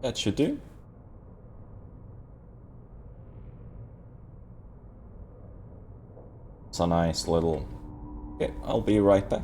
That should do. It's a nice little... Okay, I'll be right back.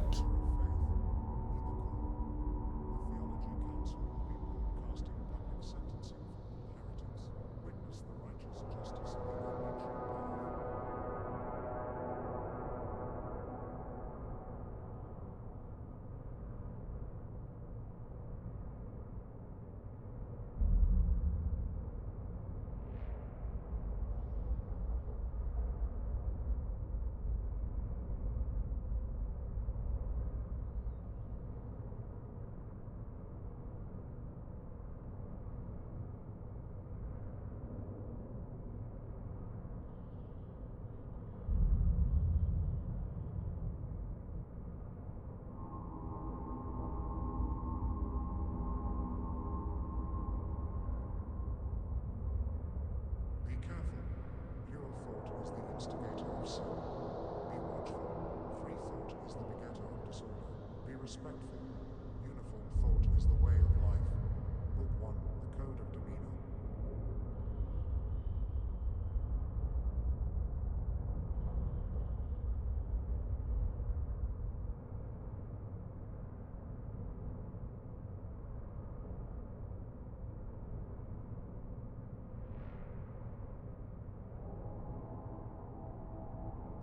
Be careful. Pure thought is the instigator of sin. Be watchful. Free thought is the begetter of disorder. Be respectful. Uniform thought is the way of life. Book 1, The Code of Demeanor.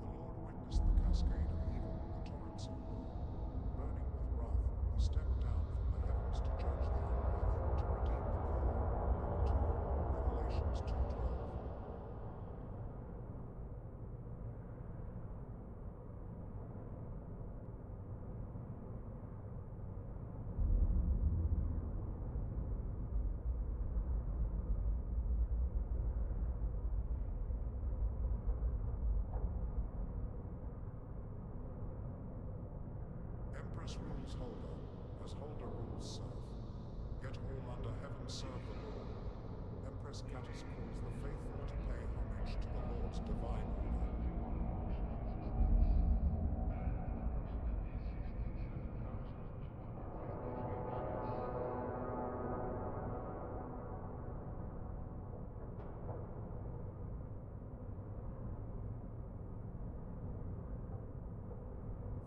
The Lord witnessed the cascade of evil, the torrents of war. Burning with wrath, he stepped down from the heavens to judge the unworthy, to redeem the poor. Book 2, Revelations 2:12. Empress rules Holder, as Holder rules serf. Yet all under heaven serve the Lord. Empress Catus calls the faithful to pay homage to the Lord's divine order.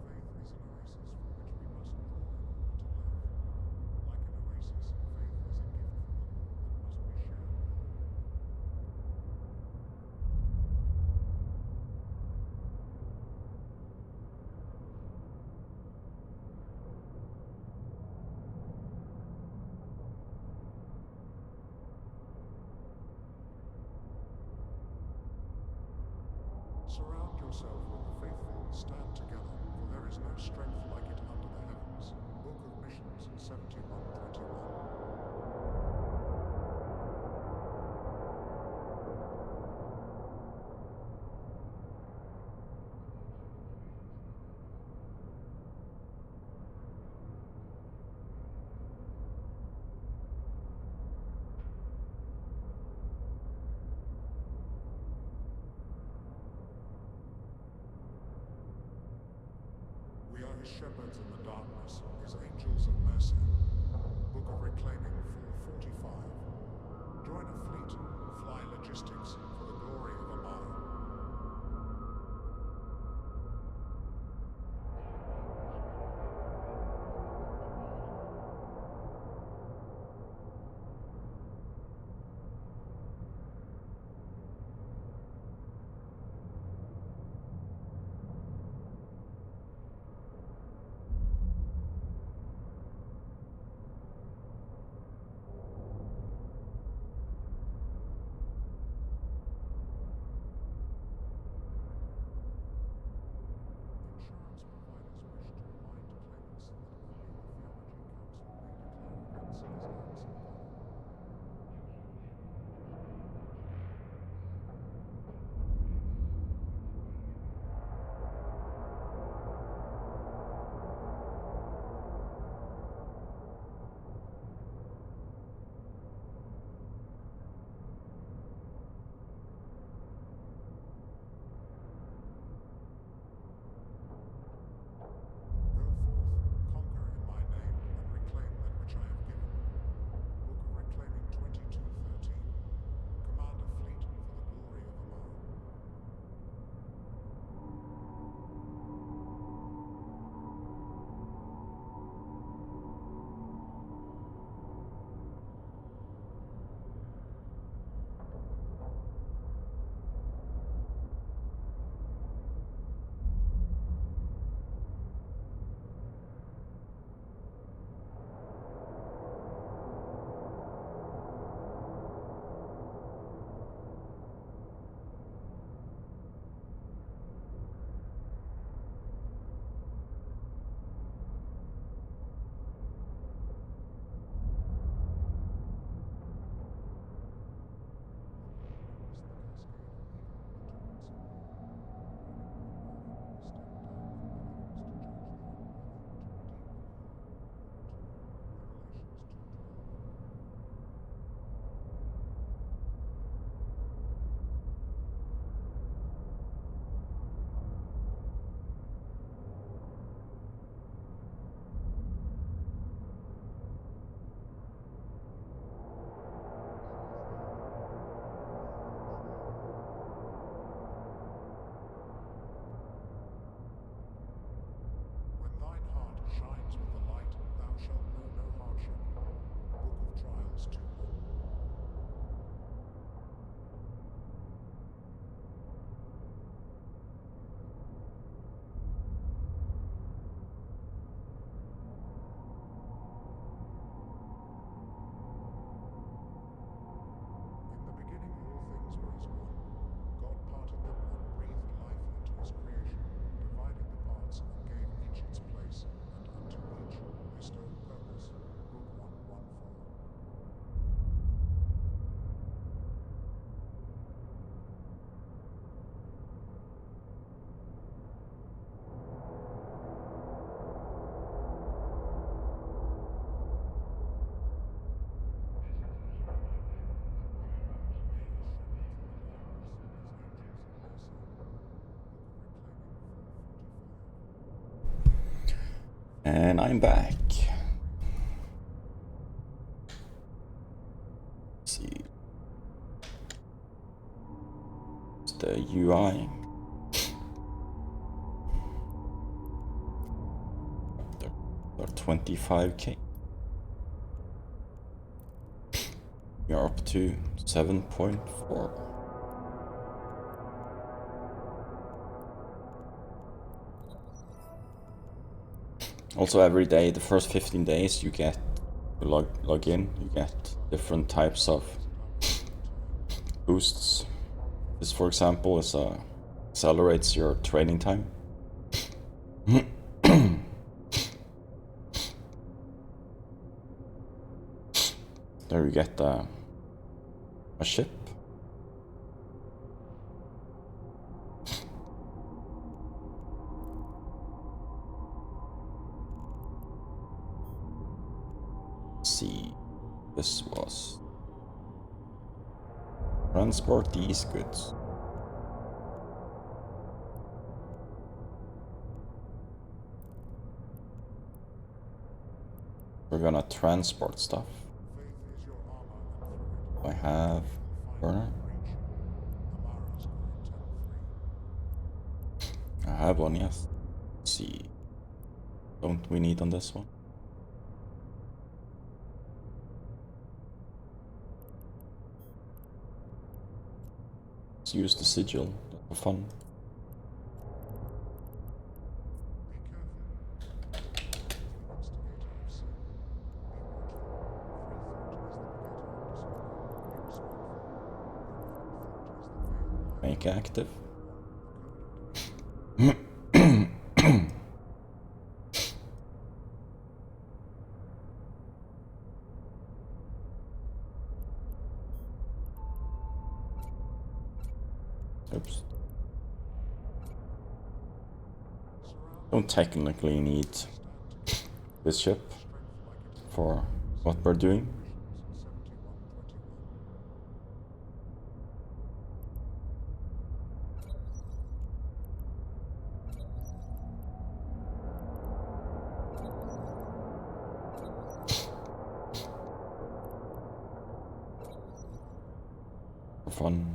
Faith is an oasis from which we must draw in order to live. Like an oasis, faith is a gift from the Lord that must be shared with all. Surround yourself with the faithful, stand together, for there is no strength like it under the heavens. Book of Missions 71:21. His shepherds in the darkness, his angels of mercy. Book of Reclaiming 445. Join a fleet, fly logistics for the glory of Amar. Insurance providers wish to remind claimants that only the Theology Council may declare events as acts of God. Go forth, conquer in my name, and reclaim that which I have given. Book of Reclaiming 2213. Command a fleet for the glory of Amar. When thine heart shines with the light, thou shalt know no hardship. Book of Trials 2:1. In the beginning all things were as one. God parted them and breathed life into his creation, divided the parts and gave each its place, and unto each bestowed purpose. Book 114. And I'm back. Let's see. It's the UI. They're 25k. We're up to 7.4. Also, every day, the first 15 days, you get log in, you get different types of boosts. This, for example, is accelerates your training time. There you get a ship. See, this was transport these goods. We're gonna transport stuff. Faith is your armor and fluid. I have burner. Reach. Amara's current 10-3. I have one, yes. Let's see. Don't we need on this one? Let's use the sigil for fun. Be careful. Instigator of sin. Be watchful. Free thought is the begetter of disorder. Uniform thought is the veil. Make active. Oops. Don't technically need this ship for what we're doing. For fun.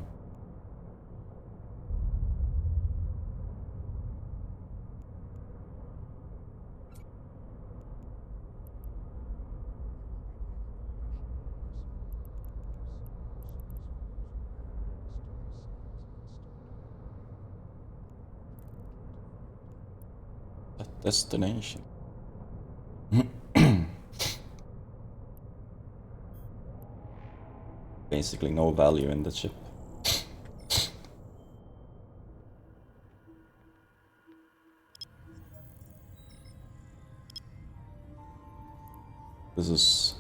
Destination. Basically no value in the ship. This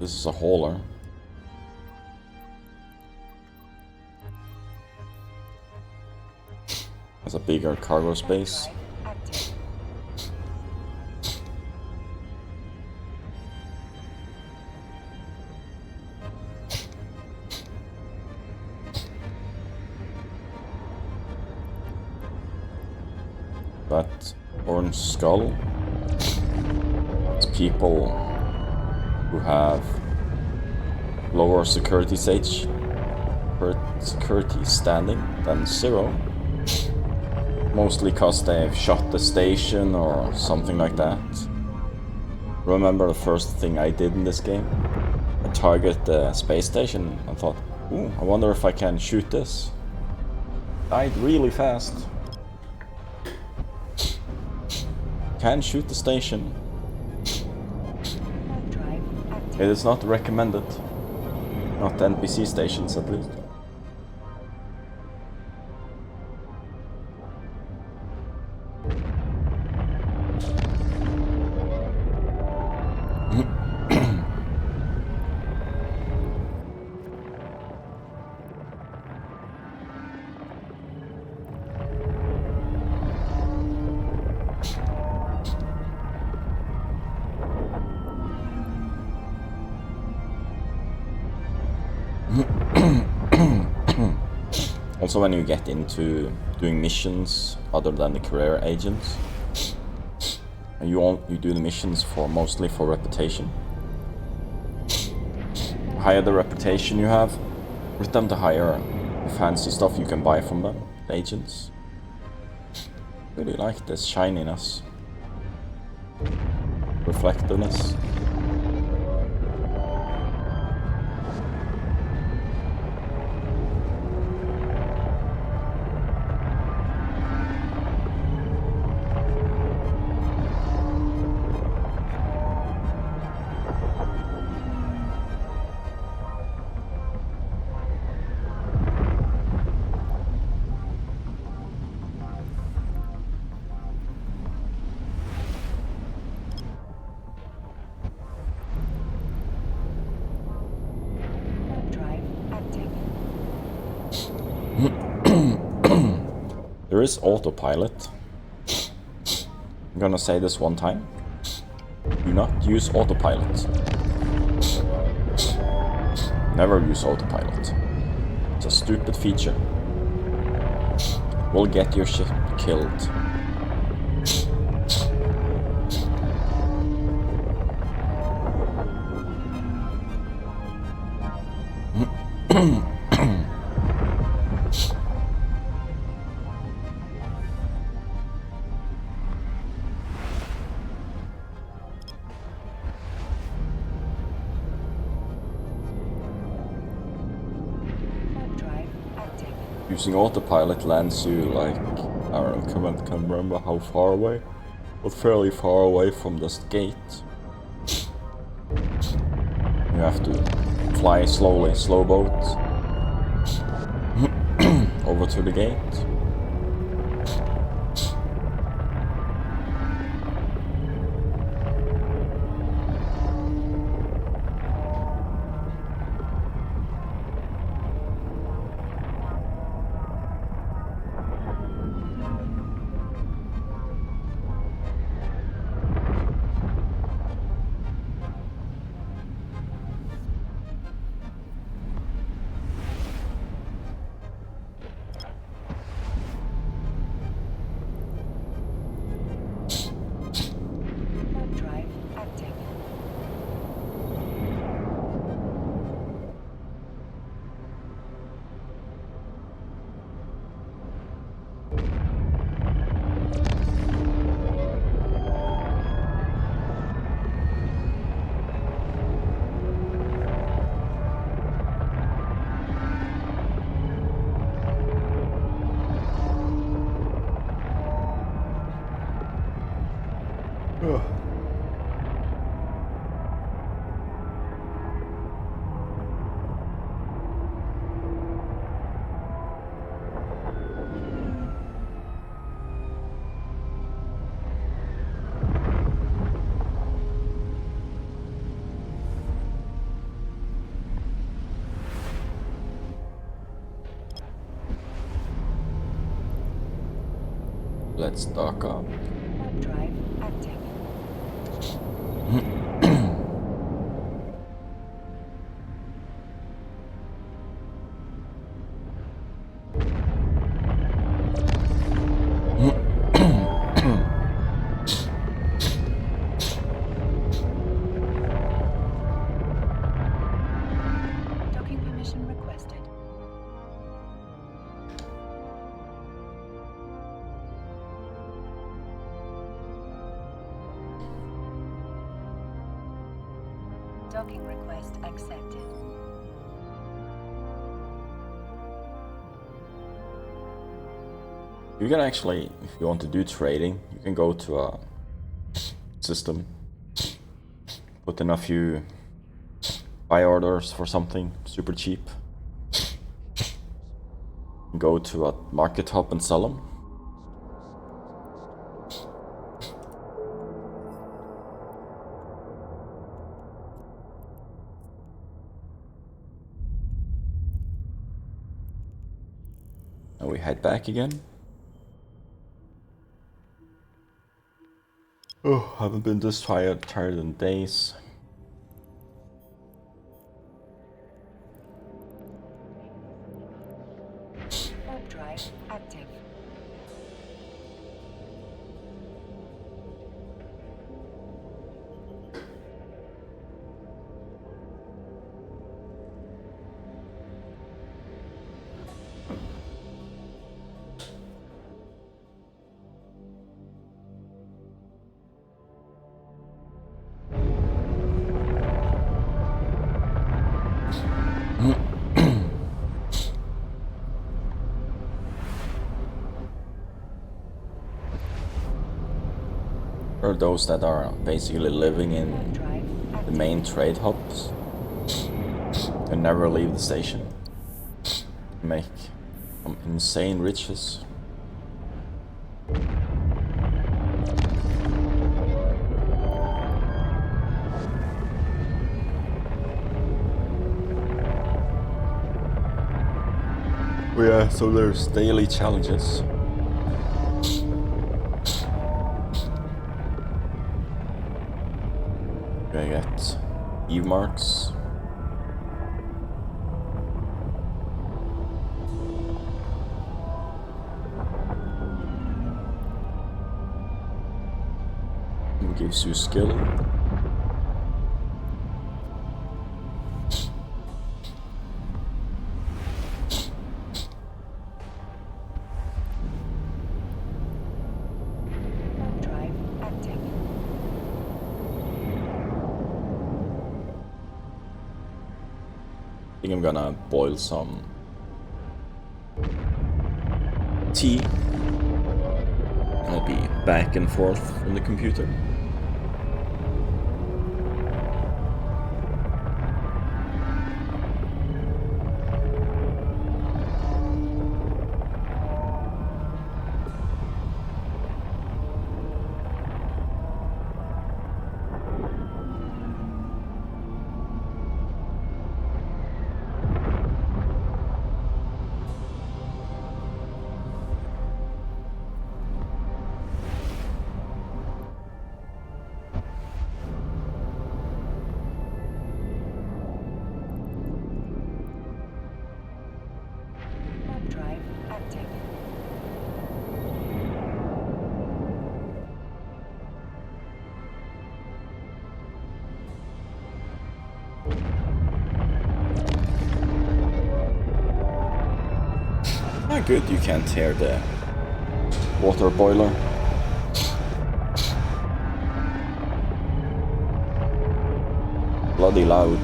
is a hauler. Has a bigger cargo space. Active. That orange skull. It's people who have lower security standing than 0. Mostly cause they've shot the station or something like that. Remember the first thing I did in this game? I targeted the space station and thought, ooh, I wonder if I can shoot this. Died really fast. Can shoot the station. Drive active. It is not recommended. Not NPC stations at least. Also, when you get into doing missions other than the career agents, you do the missions mostly for reputation. The higher the reputation you have with them, the higher the fancy stuff you can buy from them, the agents. Really like this shininess, reflectiveness. Drive active. There is autopilot. I'm gonna say this one time. Do not use autopilot. Never use autopilot. It's a stupid feature. Will get your ship killed. Warp drive active. Using autopilot lands you like, I don't know, can't remember how far away, but fairly far away from this gate. You have to fly slowly, slow boat, over to the gate. Warp drive active. Let's dock up. Warp drive active. Docking permission requested. Docking request accepted. You can actually, if you want to do trading, you can go to a system, put in a few buy orders for something super cheap, go to a market hub and sell them. And we head back again. Oh, haven't been this tired in days. Warp drive active. Or those that are basically living Warp in drive the active. main trade hubs and never leave the station. Make some insane riches. Oh yeah, so there's daily challenges. I get Eve marks. It gives you skill. think I'm gonna boil some tea. I'll be back and forth from the computer. Warp drive active. Ah, good, you can't hear the water boiler. Bloody loud.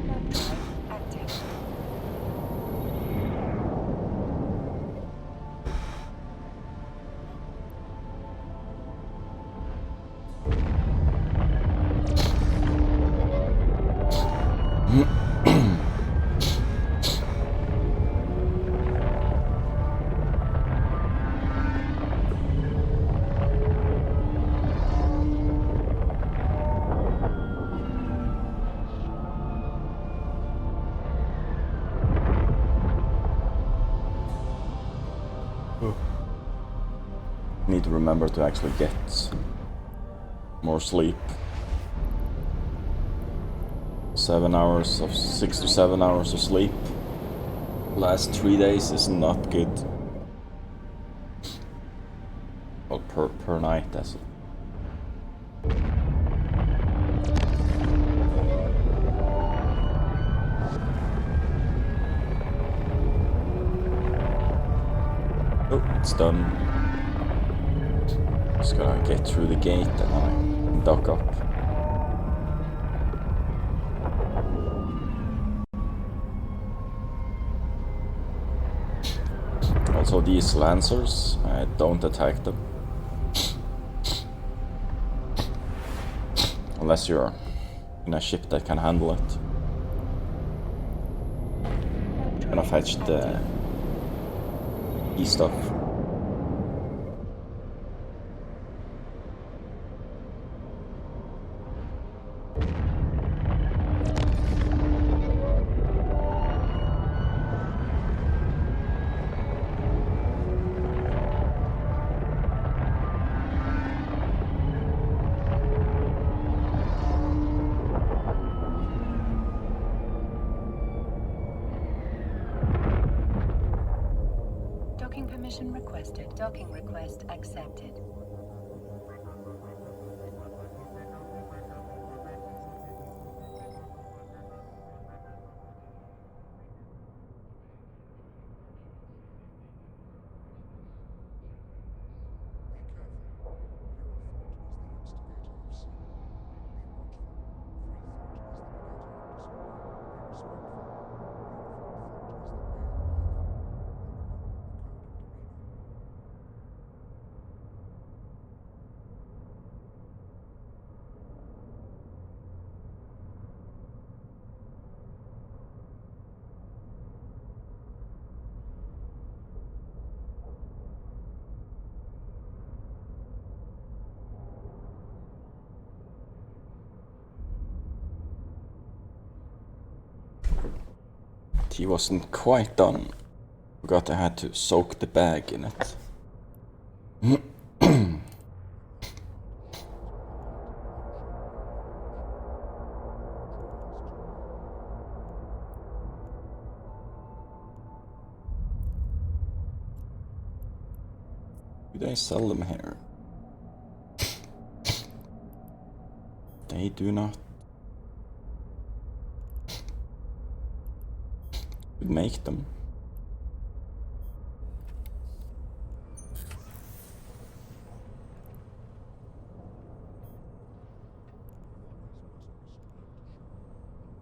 Warp drive active. Need to remember to actually get more sleep. 6 to 7 hours of sleep. Last 3 days is not good. Well, per night, that's it. Oh, it's done. Just gotta get through the gate and then I can dock up. Also, these Lancers, don't attack them. Unless you're in a ship that can handle it. I'm gonna fetch the stuff. Docking permission requested. Docking request accepted. Be careful. Pure thought is the instigator of sin. Be watchful. Free thought is the negator of disorder. Be respectful. Uniform thought is the way of life. Note 1. The code of demeanor. Tea wasn't quite done. Forgot I had to soak the bag in it. Do they sell them here? They do not. Could make them.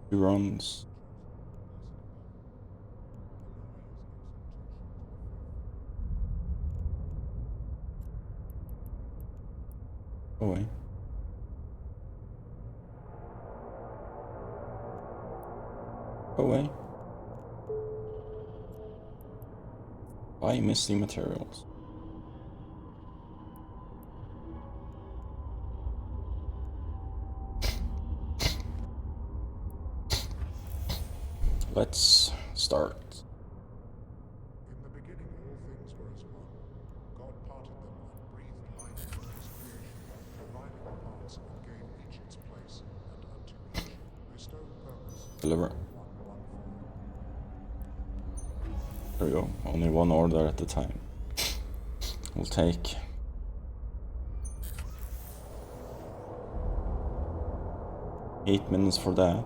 Two runs. Away. Away. Buy missing materials. Let's start. In the beginning, all things were as one. God parted them and breathed life into his creation, dividing the parts and gave each its place, and unto each bestowed purpose. Deliver. One for There we go. Only one order at a time. We'll take. Eight minutes for that.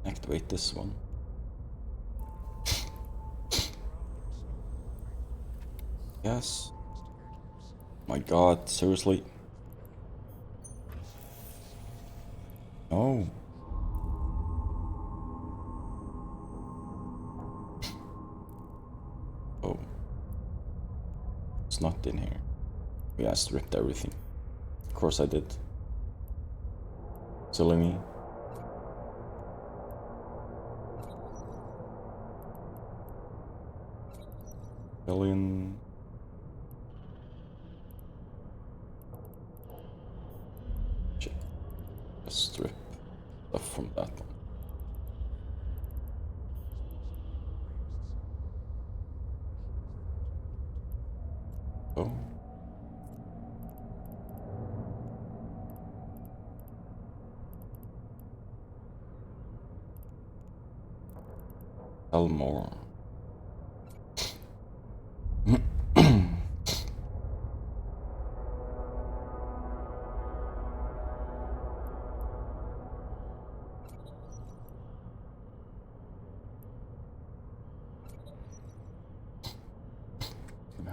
Activate this one. Yes. My god, seriously? No. Oh. It's not in here. Yeah, I stripped everything. Of course I did. Silly me. Billion. Shit. Let's strip stuff from that one. Oh. Sell more.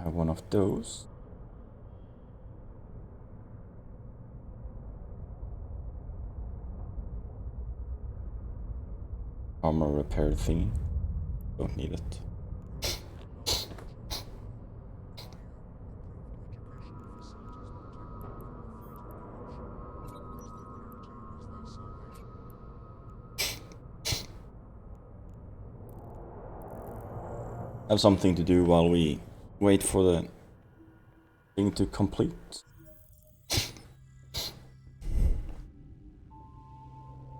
Have one of those. Armor repair thingy. Don't need it. Have something to do while we wait for the thing to complete.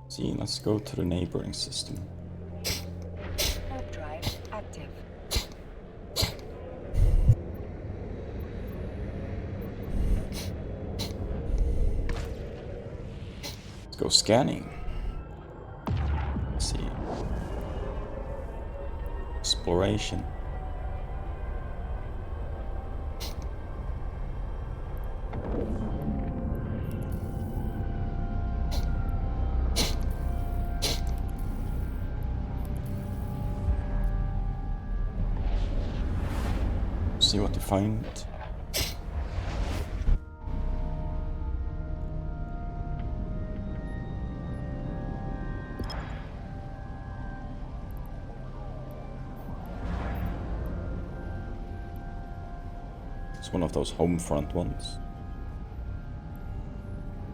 See, let's go to the neighboring system. Warp drive active. Let's go scanning. Let's see. Exploration. See what you find. It's one of those home front ones.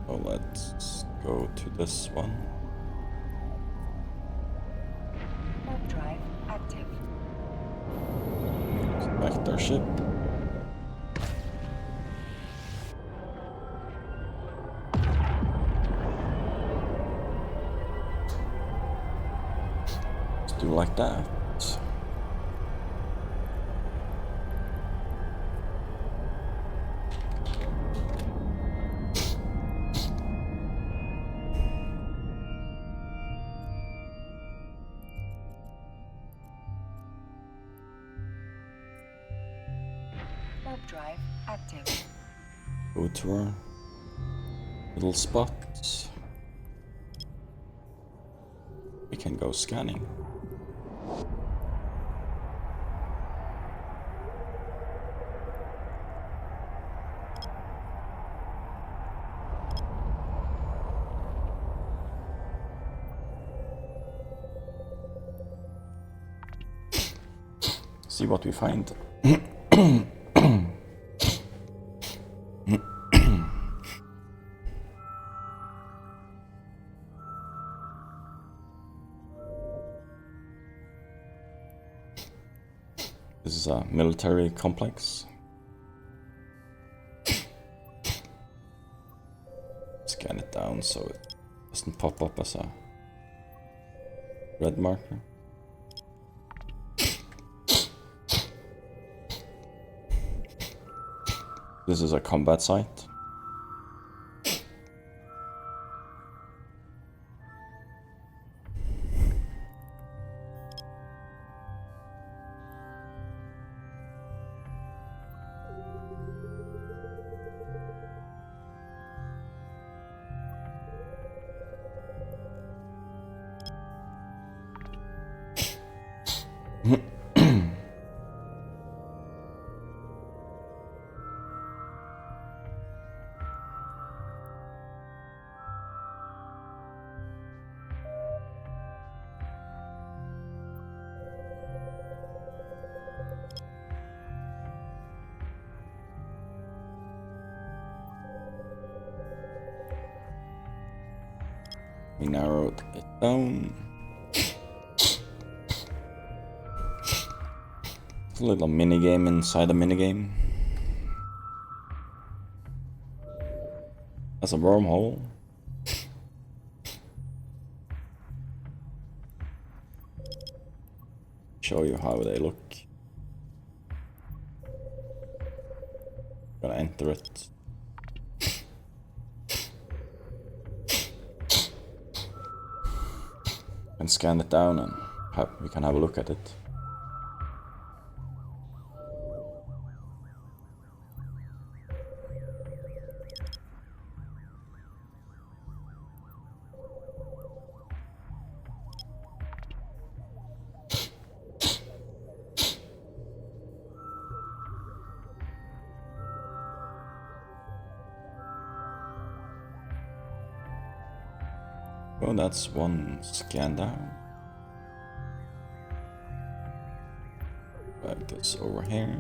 So let's go to this one. Warp drive active. Select our ship. Let's do like that. drive active. Go to our little spot. We can go scanning. See what we find. This is a military complex. Scan it down so it doesn't pop up as a red marker. This is a combat site. We narrowed it down. It's a little minigame inside a minigame. That's a wormhole. Show you how they look. Gonna enter it. And scan it down and we can have a look at it. Well, that's one scan down. Drag this over here.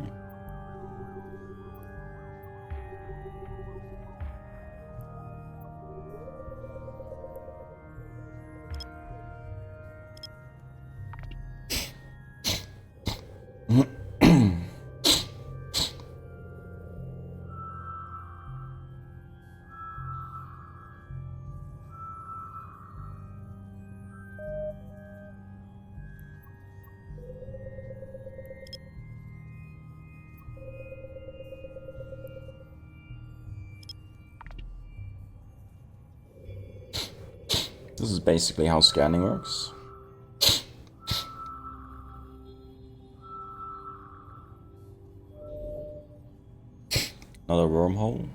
This is basically how scanning works. Another wormhole.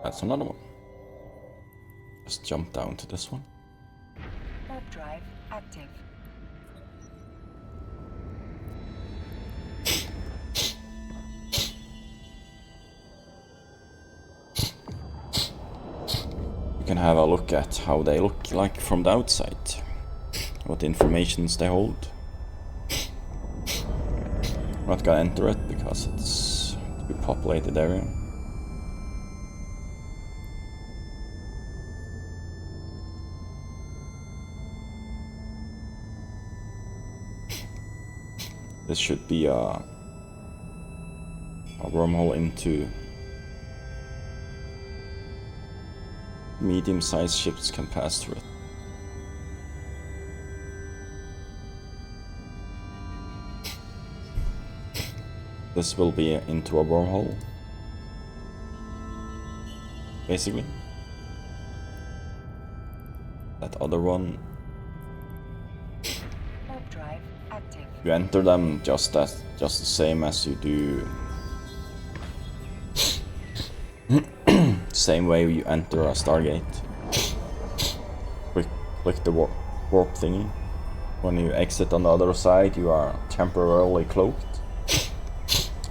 That's another one. Just jump down to this one. Warp drive active. You can have a look at how they look like from the outside. What informations they hold. I'm not gonna enter it because it's a too populated area. This should be a wormhole into medium-sized ships can pass through it. This will be into a wormhole, basically. That other one, Warp drive active. you enter them just the same as you do. Same way you enter a Stargate. Click the warp thingy. When you exit on the other side, you are temporarily cloaked.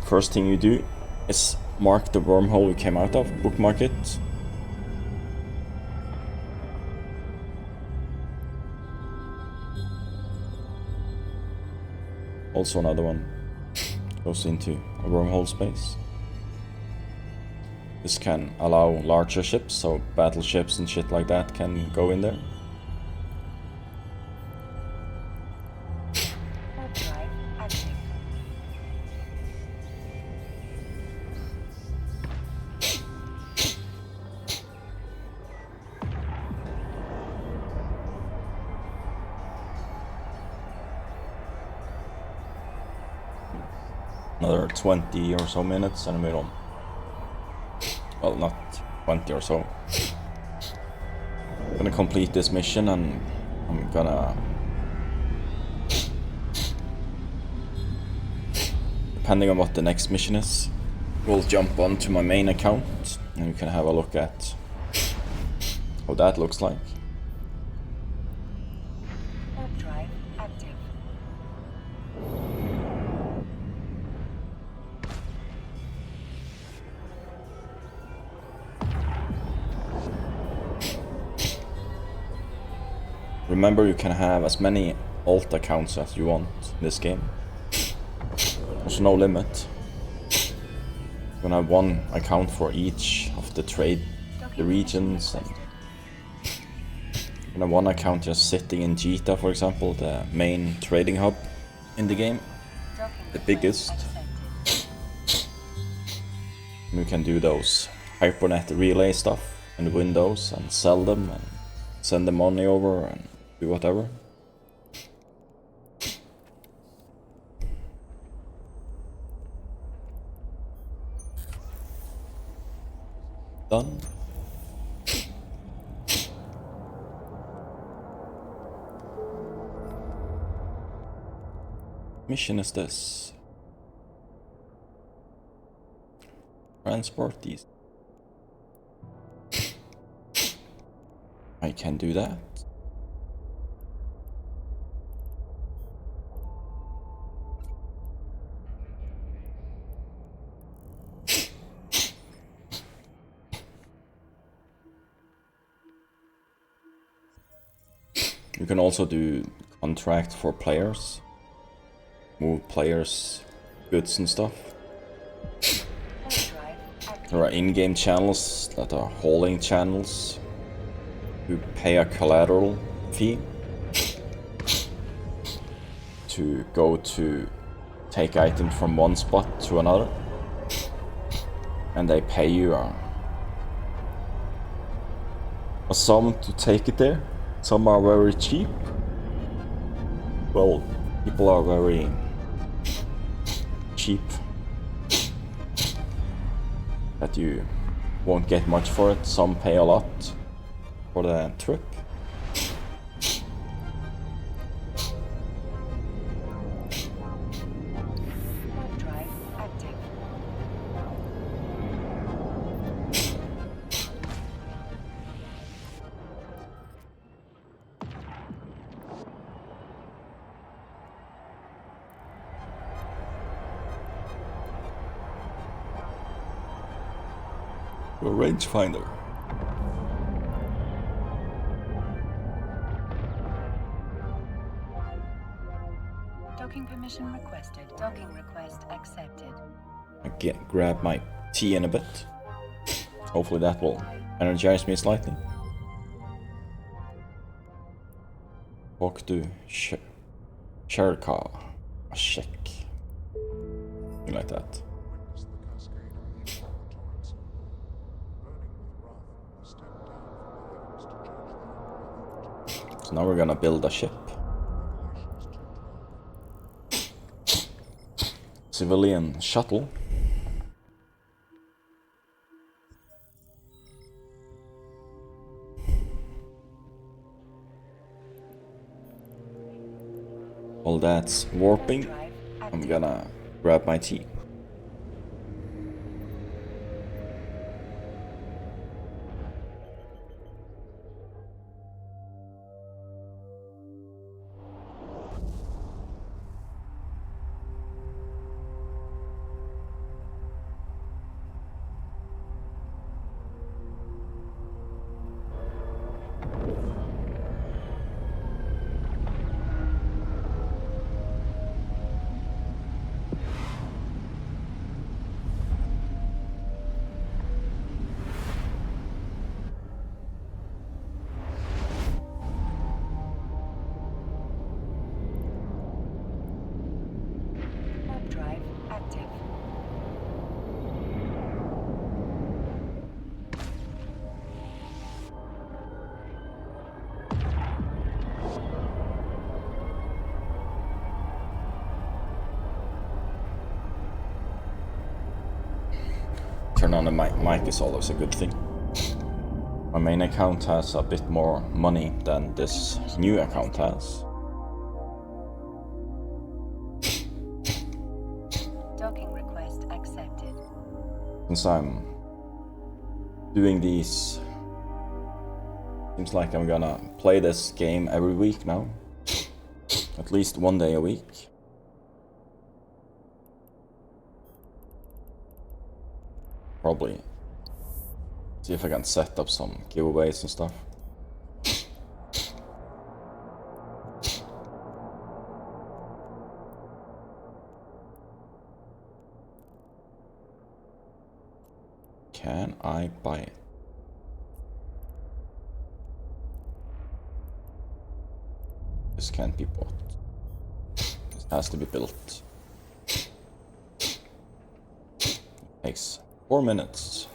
First thing you do is mark the wormhole you came out of, bookmark it. Also another one goes into a wormhole space. This can allow larger ships, so battleships and shit like that can go in there. Warp drive active. Another 20 or so minutes and we're on. Well, not 20 or so. I'm gonna complete this mission and I'm gonna... Depending on what the next mission is, we'll jump onto my main account and you can have a look at how that looks like. Warp drive active. Remember, you can have as many alt accounts as you want in this game. There's no limit. You can have one account for each of the regions, and you can have one account just sitting in Jita, for example, the main trading hub in the game, Docking the request biggest. accepted. And you can do those Hypernet relay stuff in Windows and sell them and send the money over and do whatever. Done. Mission is this. Transport these. I can do that. You can also do contract for players, move players' goods and stuff. Warp drive active. There are in-game channels that are hauling channels. You pay a collateral fee to go to take items from one spot to another, and they pay you a sum to take it there. Some are very cheap. Well, people are very cheap that you won't get much for it. Some pay a lot for the trip. Warp drive active. Your rangefinder. Docking permission requested. Docking request accepted. I grab my tea in a bit. Hopefully that will energize me slightly. Talk to Sherka. Check. something like that. Witnessed the cascade of evil in the torrents. Burning with wrath, he stepped down from the heavens to judge the unworthy. So now we're gonna build a ship. Revelations 2:12. Civilian shuttle. While that's warping, Drive I'm active. gonna grab my tea. Warp drive active. Turn on the mic is always a good thing. My main account has a bit more money than this new account has. Docking request accepted. Since I'm doing these, seems like I'm gonna play this game every week now. At least one day a week. Probably see if I can set up some giveaways and stuff. Can I buy it? This can't be bought. This has to be built. Takes 4 minutes.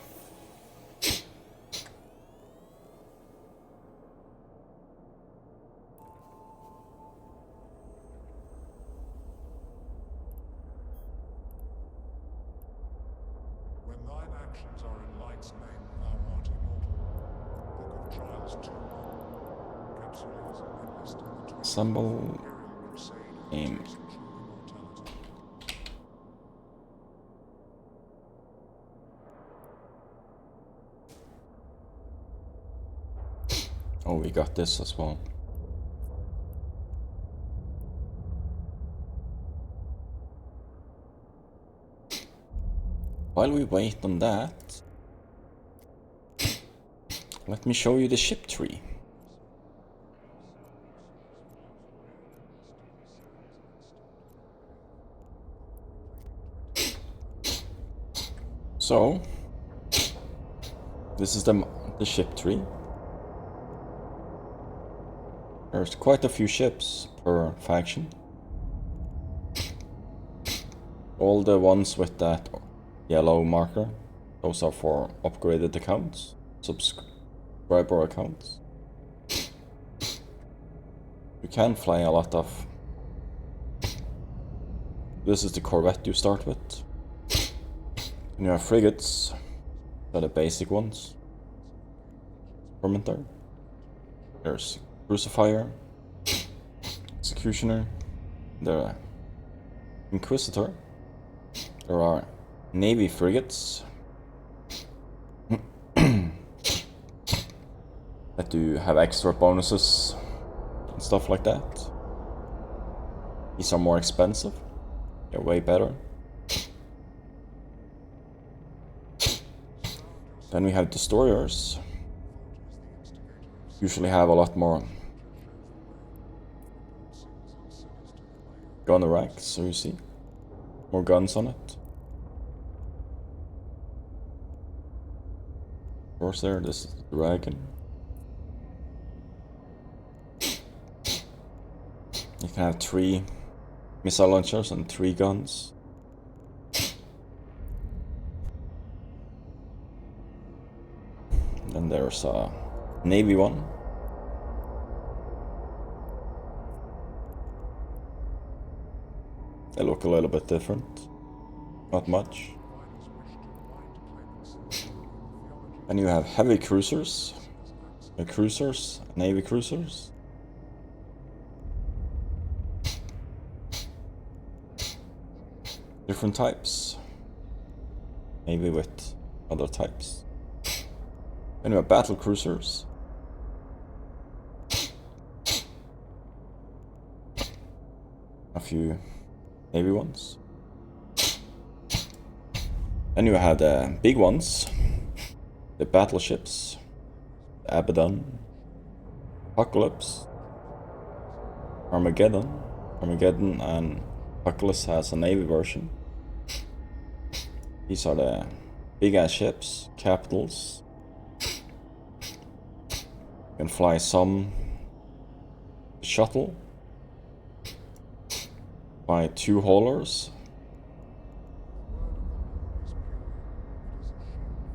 When thine actions are in light's name, thou art immortal. Book of Trials 2. Capsules enlist in the 20th Assemble Imperial Crusade aim. takes true immortality. Oh, we got this as well. While we wait on that, let me show you the ship tree. So, this is the ship tree. There's quite a few ships per faction. All the ones with that yellow marker, those are for upgraded accounts, subscriber accounts. You can fly a lot of... This is the corvette you start with. And you have frigates, they're the basic ones. Tormentor. There's Crucifier, Executioner, the Inquisitor. There are Navy frigates that do have extra bonuses and stuff like that. These are more expensive. They're way better. Then we have destroyers. Usually have a lot more gun racks, so you see more guns on it. Of course, there, this is the dragon. You can have 3 missile launchers and 3 guns. There's a Navy one. They look a little bit different. Not much. And you have heavy cruisers. Navy cruisers. Different types. Maybe with other types. Then you have battle cruisers. A few Navy ones. Then you have the big ones. The battleships. The Abaddon. Apocalypse. Armageddon. Armageddon and Apocalypse has a Navy version. These are the big ass ships, capitals. You can fly some shuttle. Fly 2 haulers.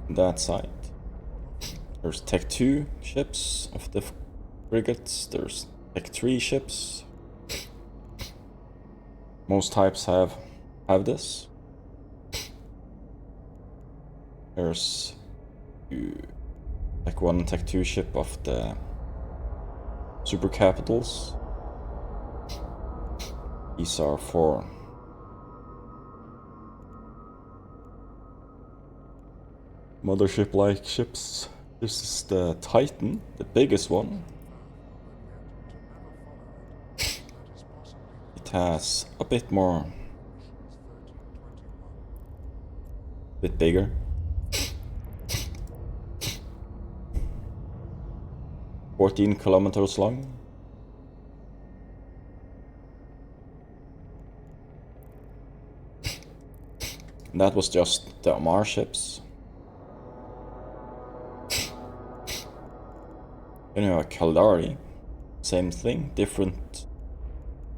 On that side. There's Tech 2 ships of the frigates. There's Tech 3 ships. Most types have this. There's Tech 1 and Tech 2 ship of the super capitals. These are for mothership-like ships. This is the Titan, the biggest one. It has a bit more, bit bigger. "14 kilometers long. And that was just the Omar ships. Then you have Caldari. Same thing, different.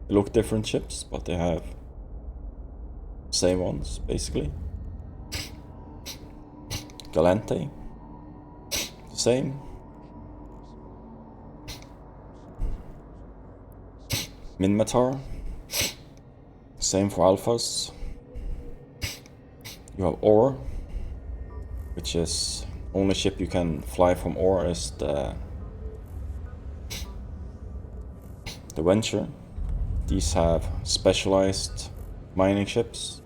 They look different ships, but they have same ones basically. Galante. The same. Minmatar. Same for alphas. You have Ore, which is only ship you can fly from Ore is the Venture. These have specialized mining ships.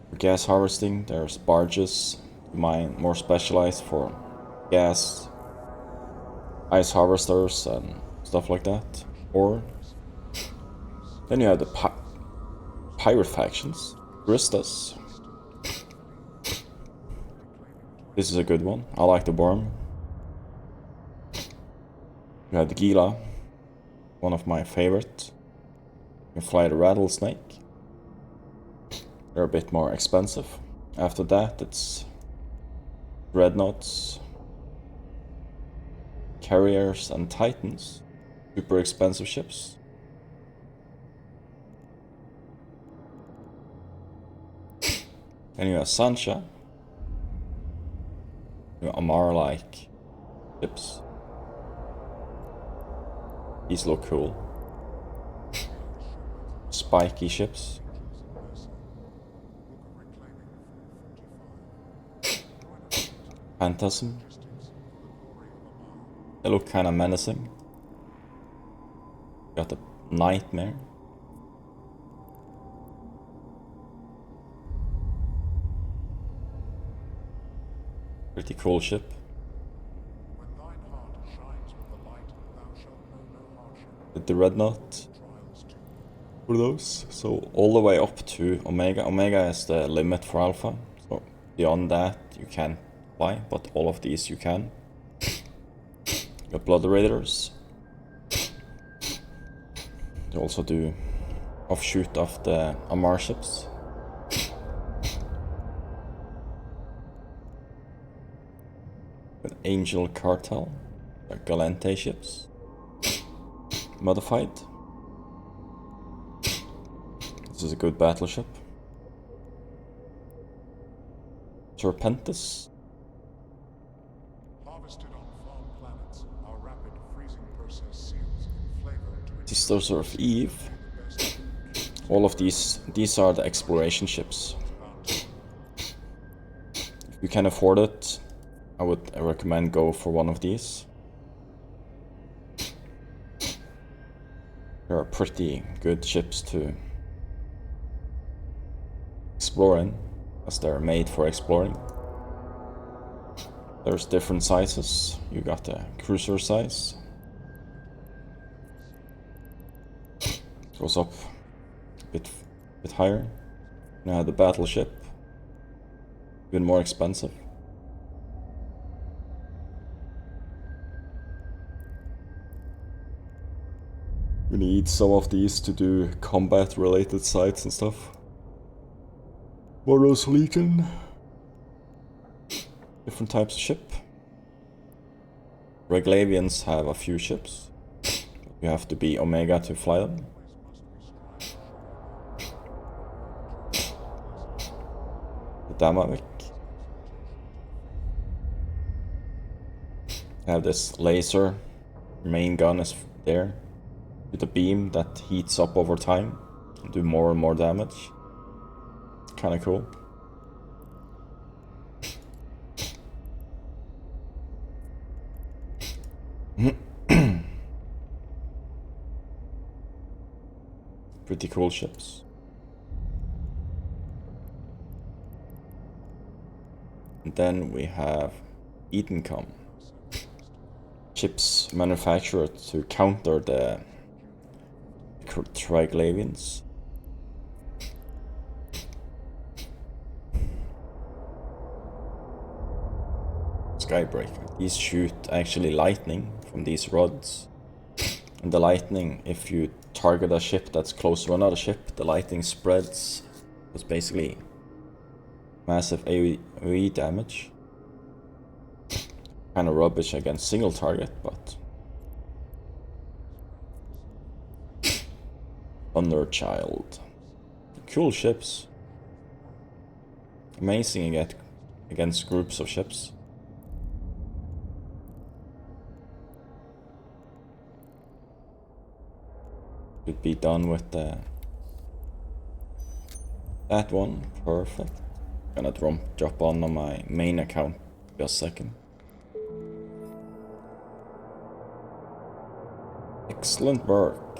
For gas harvesting, there's barges to mine, more specialized for gas, ice harvesters and stuff like that. Or then you have the pirate factions. Ristas. This is a good one. I like the Worm. You have the Gila, one of my favorite. You can fly the Rattlesnake. They're a bit more expensive. After that, it's Dreadnoughts, Carriers, and Titans. Super expensive ships. Then you have Sancha. You have Amar-like ships. These look cool. Spiky ships. Phantasm. They look kinda menacing. Got the Nightmare. Pretty cool ship. When thine heart shines with the light, thou shalt know no hardship. The Dreadnought. Trials too. For those. So all the way up to Omega. Omega is the limit for Alpha. So beyond that you can't fly, but all of these you can. You got Blood Raiders. You also do offshoot of the Amar ships. With Angel Cartel, the Galante ships. Modified. This is a good battleship. Serpentis. Harvested on farm planets, our rapid freezing process seals in flavor to Sisters of Eve. the best food cubes All of these are the exploration ships. bounty. If you can afford it, I would recommend go for one of these. They are pretty good ships to explore in, as they're made for exploring. There's different sizes. You got the cruiser size. Goes up a bit higher. You have the battleship. Even more expensive. You need some of these to do combat related sites and stuff. Boros Legion. Different types of ship. Reglavians have a few ships. You have to be Omega to fly them. The Damavik. Have this laser. Main gun is there. With a beam that heats up over time. And do more and more damage. Kinda cool. Pretty cool ships. And then we have Edencom. Ships manufactured to counter the Triglavians. Skybreaker. These shoot actually lightning from these rods. And the lightning, if you target a ship that's close to another ship, the lightning spreads. It's basically massive AoE damage. Kinda rubbish against single target, but Thunderchild. Cool ships. Amazing against groups of ships. Could be done with that one. Perfect. Gonna drop on my main account just a second. Excellent work.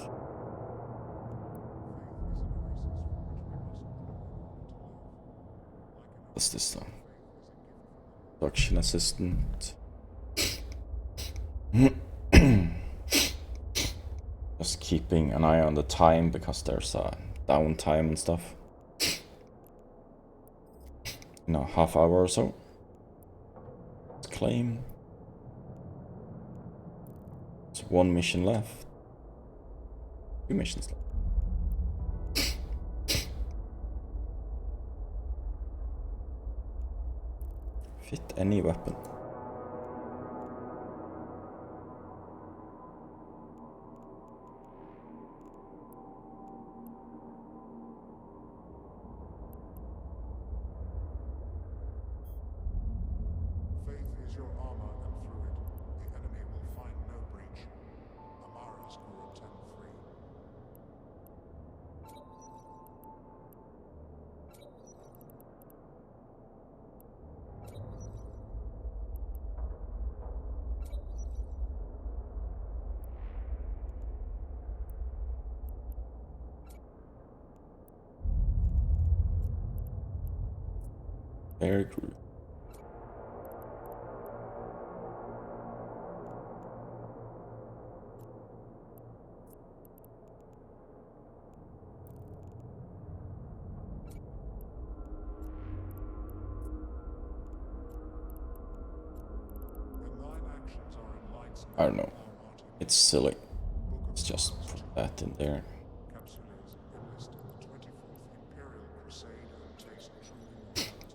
What's this then? Production assistant. Just keeping an eye on the time because there's a downtime and stuff. In a half hour or so. Let's claim. There's one mission left. 2 missions left. Fit any weapon. Faith is your armor, and through it, the enemy will find no breach. Amara's Guru 10-3. Very good. When thine actions are in lights I don't know. thou art in It's silly. Book Let's of just Mars. put that in there. Capsules enlist in the 24th Imperial Crusade and taste true immortality.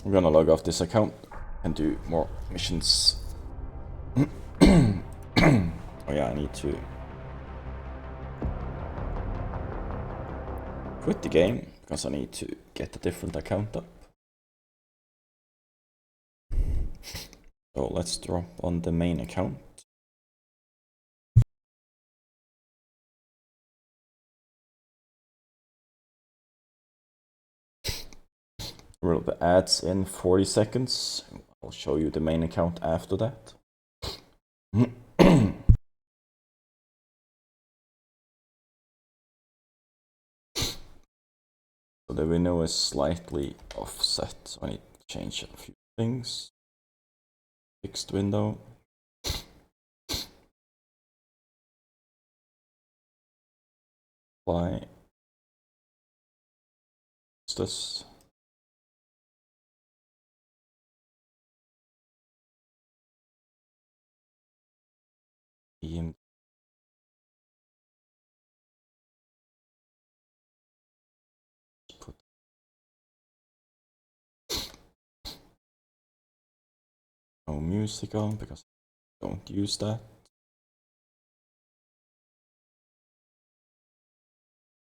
we're gonna log off this account and do more missions. Oh yeah, I need to quit the game because I need to get a different account up. So let's drop on the main account. Roll the ads in 40 seconds. I'll show you the main account after that. So the window is slightly offset, so I need to change a few things. Fixed window. Apply. What's this? Put no music on because I don't use that.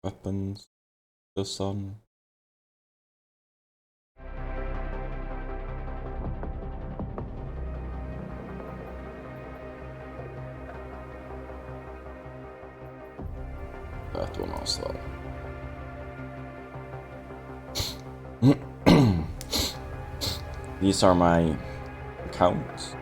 Weapons, this on. That one also. These are my accounts.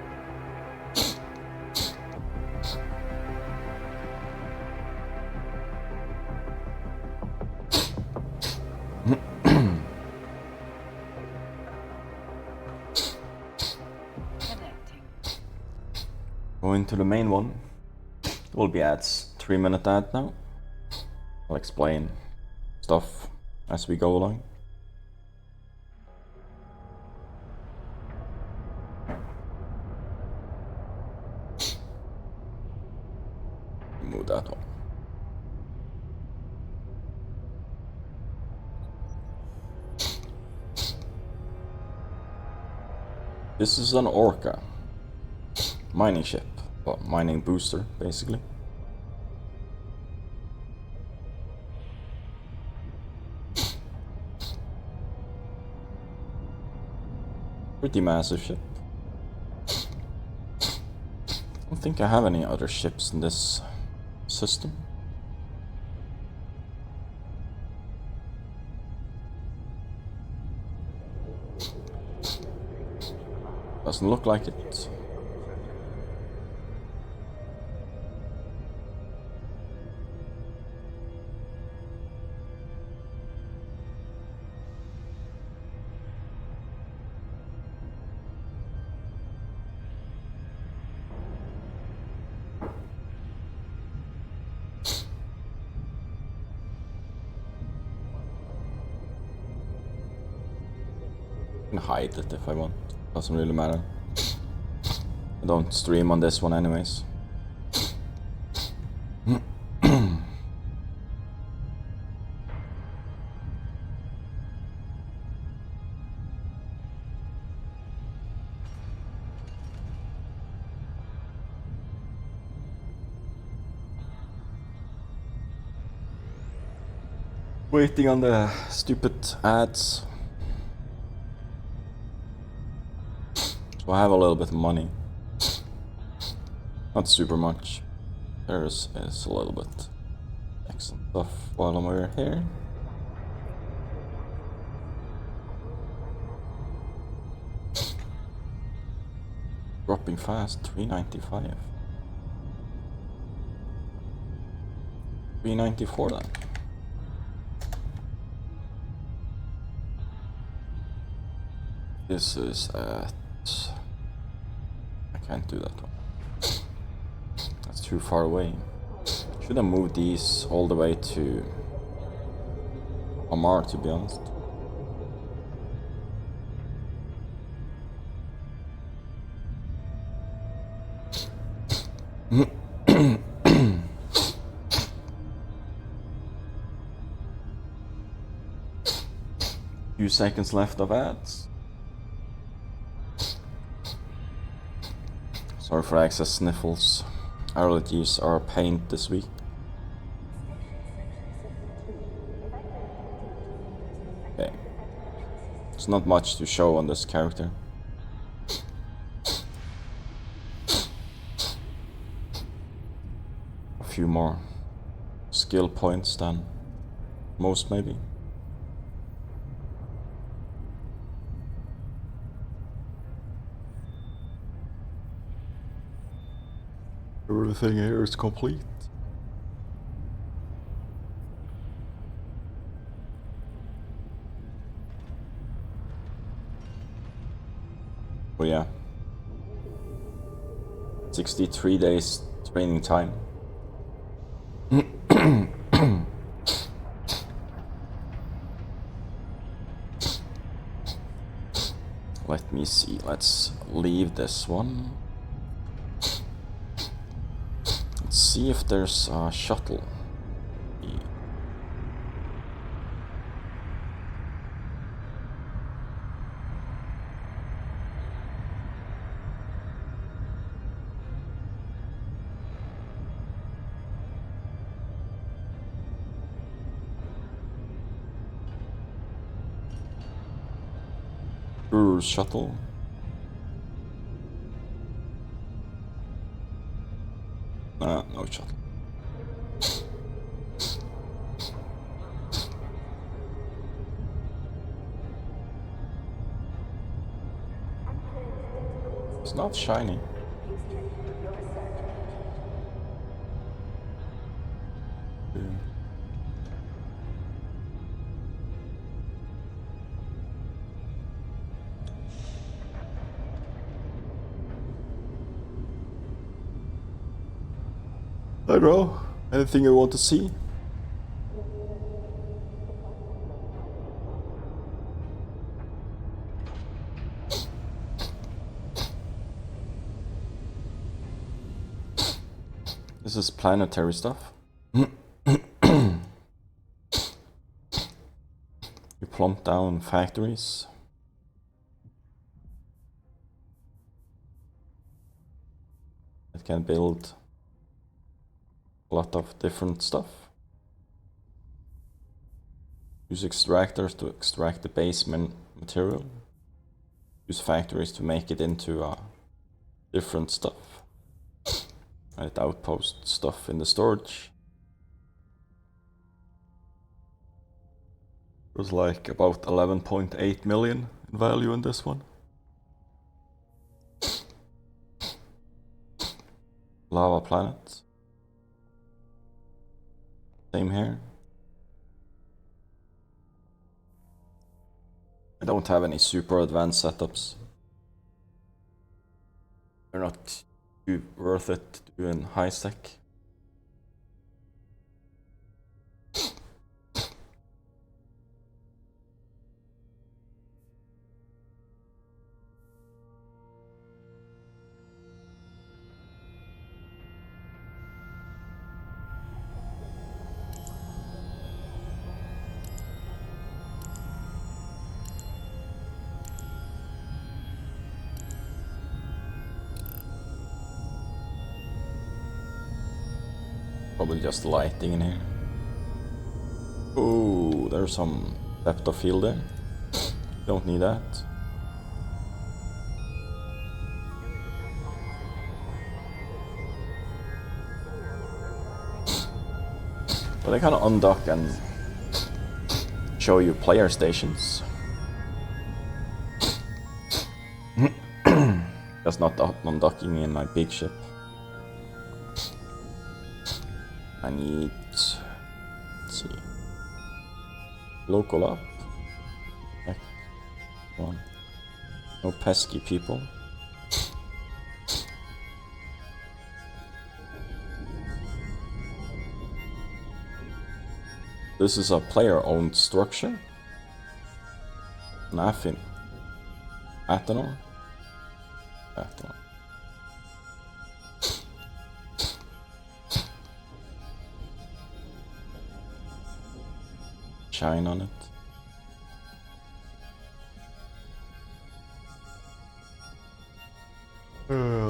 Connecting. Going to the main one. There will be ads. 3-minute ad now. I'll explain stuff as we go along. Move that one. This is an Orca mining ship, well, mining booster basically. Pretty massive ship. I don't think I have any other ships in this system. Doesn't look like it. I can hide it if I want. Doesn't really matter. I don't stream on this one anyways. Waiting on the stupid ads. So I have a little bit of money. Not super much. There's a little bit extra stuff while we're here. Dropping fast, 395. 394 then. This is at... I can't do that one. That's too far away. Should have moved these all the way to Amar, to be honest. Few seconds left of ads. Sorry for excess sniffles. Allergies are a pain this week. Okay. There's not much to show on this character. A few more skill points than most, maybe. Everything here is complete. Oh yeah. 63 days training time. Let me see, let's leave this one. Let's see if there's a shuttle. Shuttle. No shuttle. It's not shiny. I don't know. Anything you want to see? This is planetary stuff. You plump down factories. That can build a lot of different stuff. Use extractors to extract the base material. Use factories to make it into different stuff. And outpost stuff in the storage. It was like about 11.8 million in value in this one. Lava planet. Same here. I don't have any super advanced setups. They're not too worth it to do in high sec. Probably just lighting in here. Oh, there's some depth of field there. Don't need that. But I kind of undock and show you player stations. Just not undocking in my big ship. I need, let's see, local up, back one, no pesky people. This is a player-owned structure. Nothing. Athanor. Athanor. Shine on it.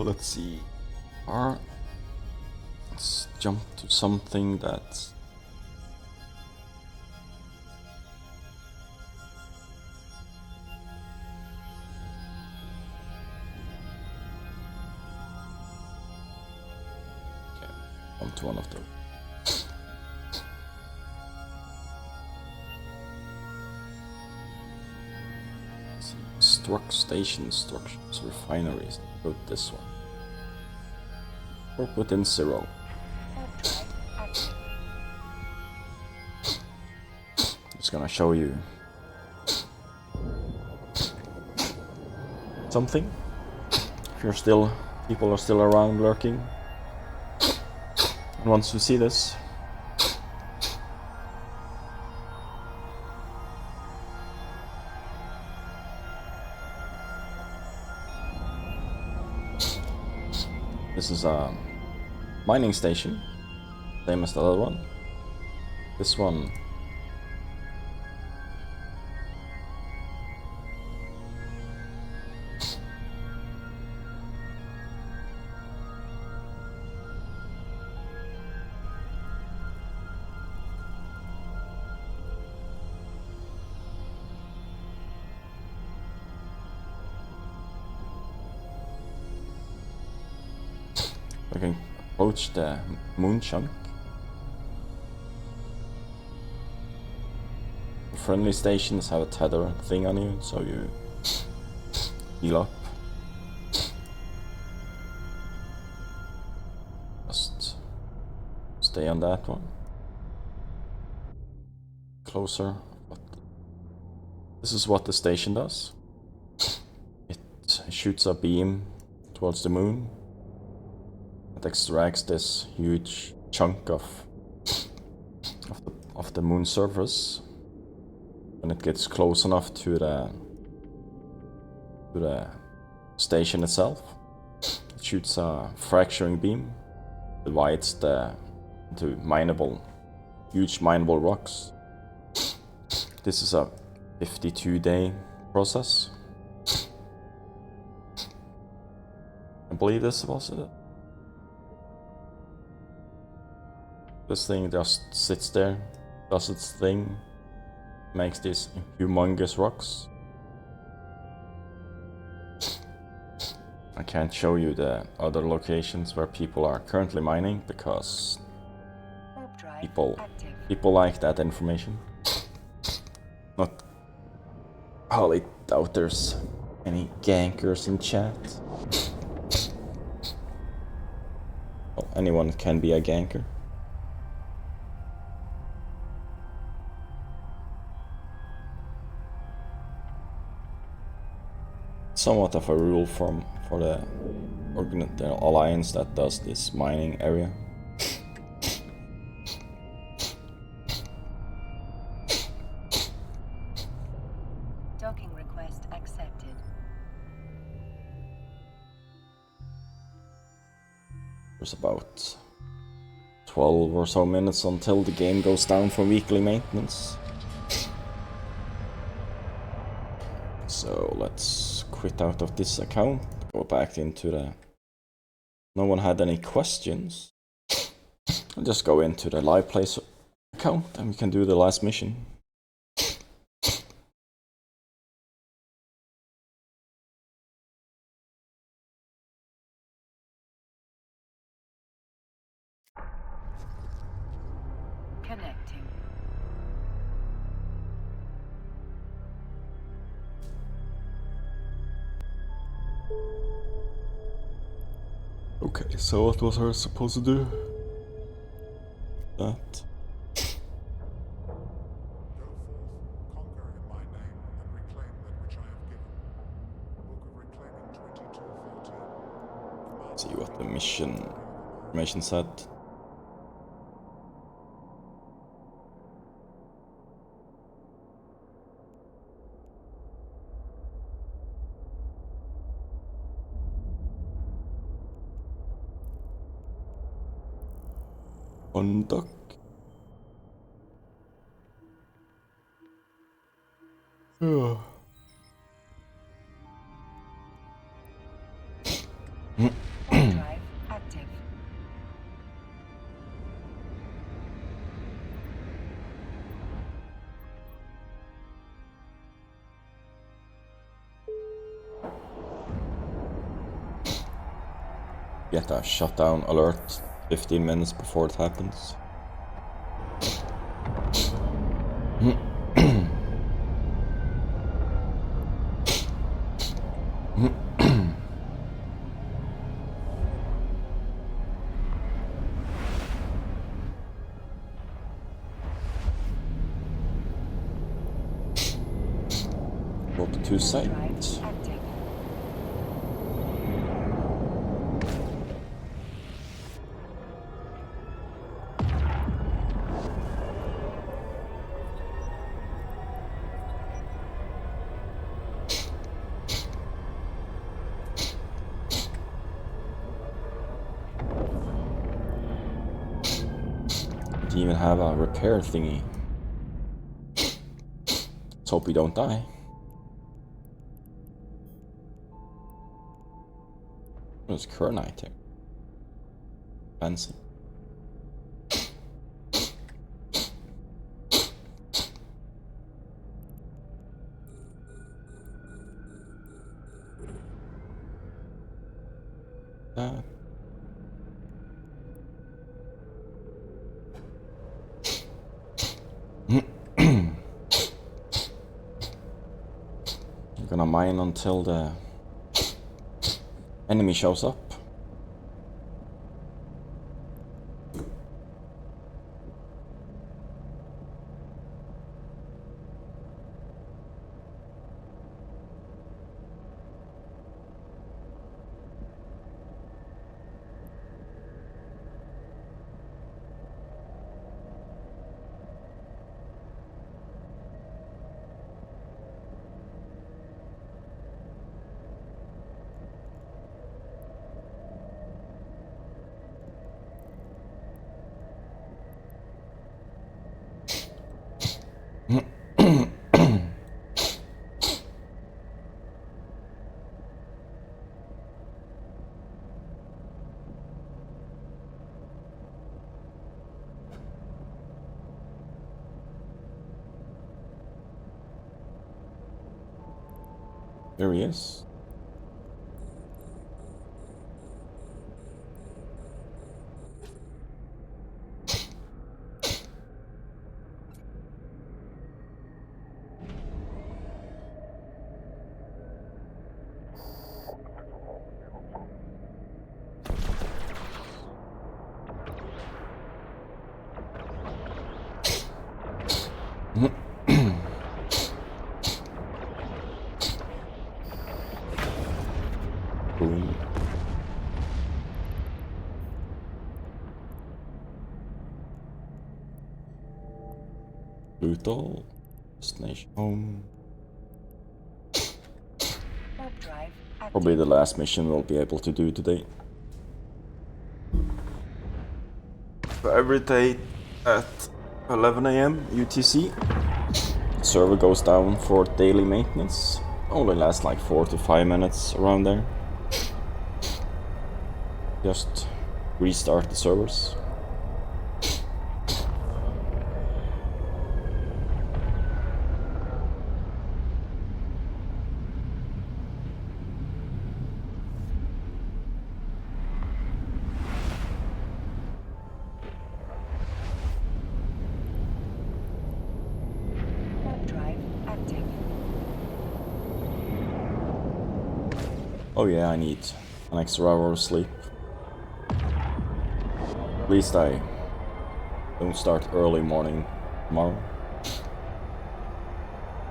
Let's see. Let's jump to something that's... Okay, on to one of those. Struck station structures, refineries. Put this one. Or put in 0. Warp drive active. Just gonna show you something. If you're still, people are still around lurking and wants to see this. This is a mining station, same as the other one. This one we can approach the moon chunk. Friendly stations have a tether thing on you, so you heal up. Just stay on that one. Closer. This is what the station does. It shoots a beam towards the moon. It extracts this huge chunk of the moon surface. When it gets close enough to the station itself, it shoots a fracturing beam, divides into huge mineable rocks. This is a 52-day process. I believe this was it. This thing just sits there, does its thing, makes these humongous rocks. I can't show you the other locations where people are currently mining because Warp drive active. people like that information. Not highly doubt there's any gankers in chat. Well, anyone can be a ganker. Somewhat of a rule for the alliance that does this mining area. Docking request accepted. There's about 12 or so minutes until the game goes down for weekly maintenance. So let's quit out of this account, go back into the... No one had any questions. I'll just go into the live place account and we can do the last mission. Connecting. Okay, so what was I supposed to do? That. Go forth, conquer in my name, and reclaim that which I have given. Book of Reclaiming 2214. See what the mission information said. Undock. Yeah. get a shutdown alert 15 minutes before it happens. Warp to site. Drive active. Do you even have a repair thingy? Let's hope we don't die. What's Kernite here? Fancy. That. I'm gonna mine until the enemy shows up. There he is. Boom. Brutal. Destination home. Warp drive active. Probably the last mission we'll be able to do today. So every day at 11 AM UTC, the server goes down for daily maintenance. Only lasts like 4 to 5 minutes around there. Just restart the servers. Warp drive active. Oh yeah, I need an extra hour of sleep. At least I don't start early morning tomorrow.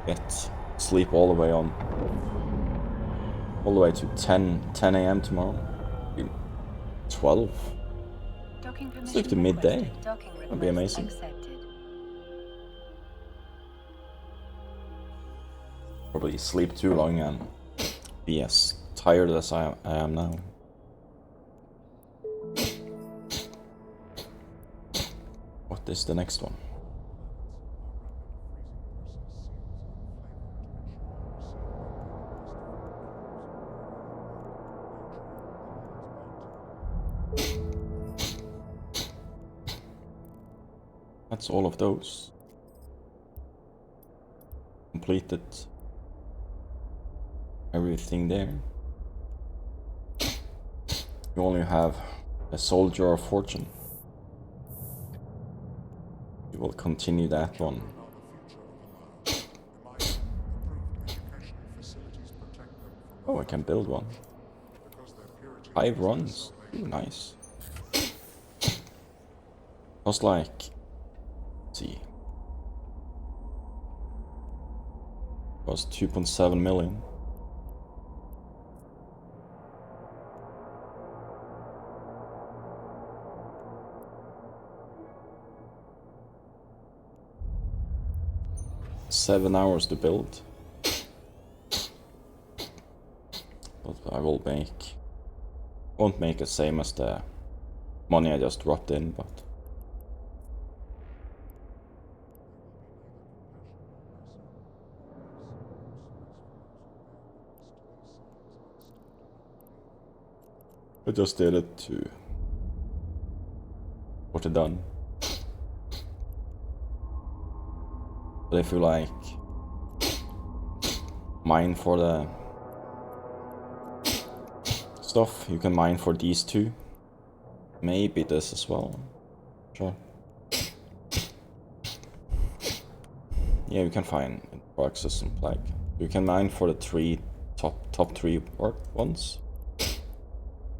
Get sleep all the way on. All the way to 10 AM tomorrow. 12. Docking permission Sleep to midday. requested. Docking That'd be request amazing. accepted. Probably sleep too long and be as tired as I am now. What is the next one? That's all of those. Completed everything there. You only have a Soldier of Fortune. We will continue that one. About the future of the Nile. In my improved educational facilities protect them from Oh, I can build one. because their purity 5 is their runs. salvation. Ooh, nice. Cost like, let's see. Cost 2.7 million. $7 hours to build. But I will make, won't make the same as the money I just dropped in, but I just did it to what it done. But if you like mine for the stuff, you can mine for these two. Maybe this as well. Sure. Yeah, you can find Dark System Plague. You can mine for the top three ones.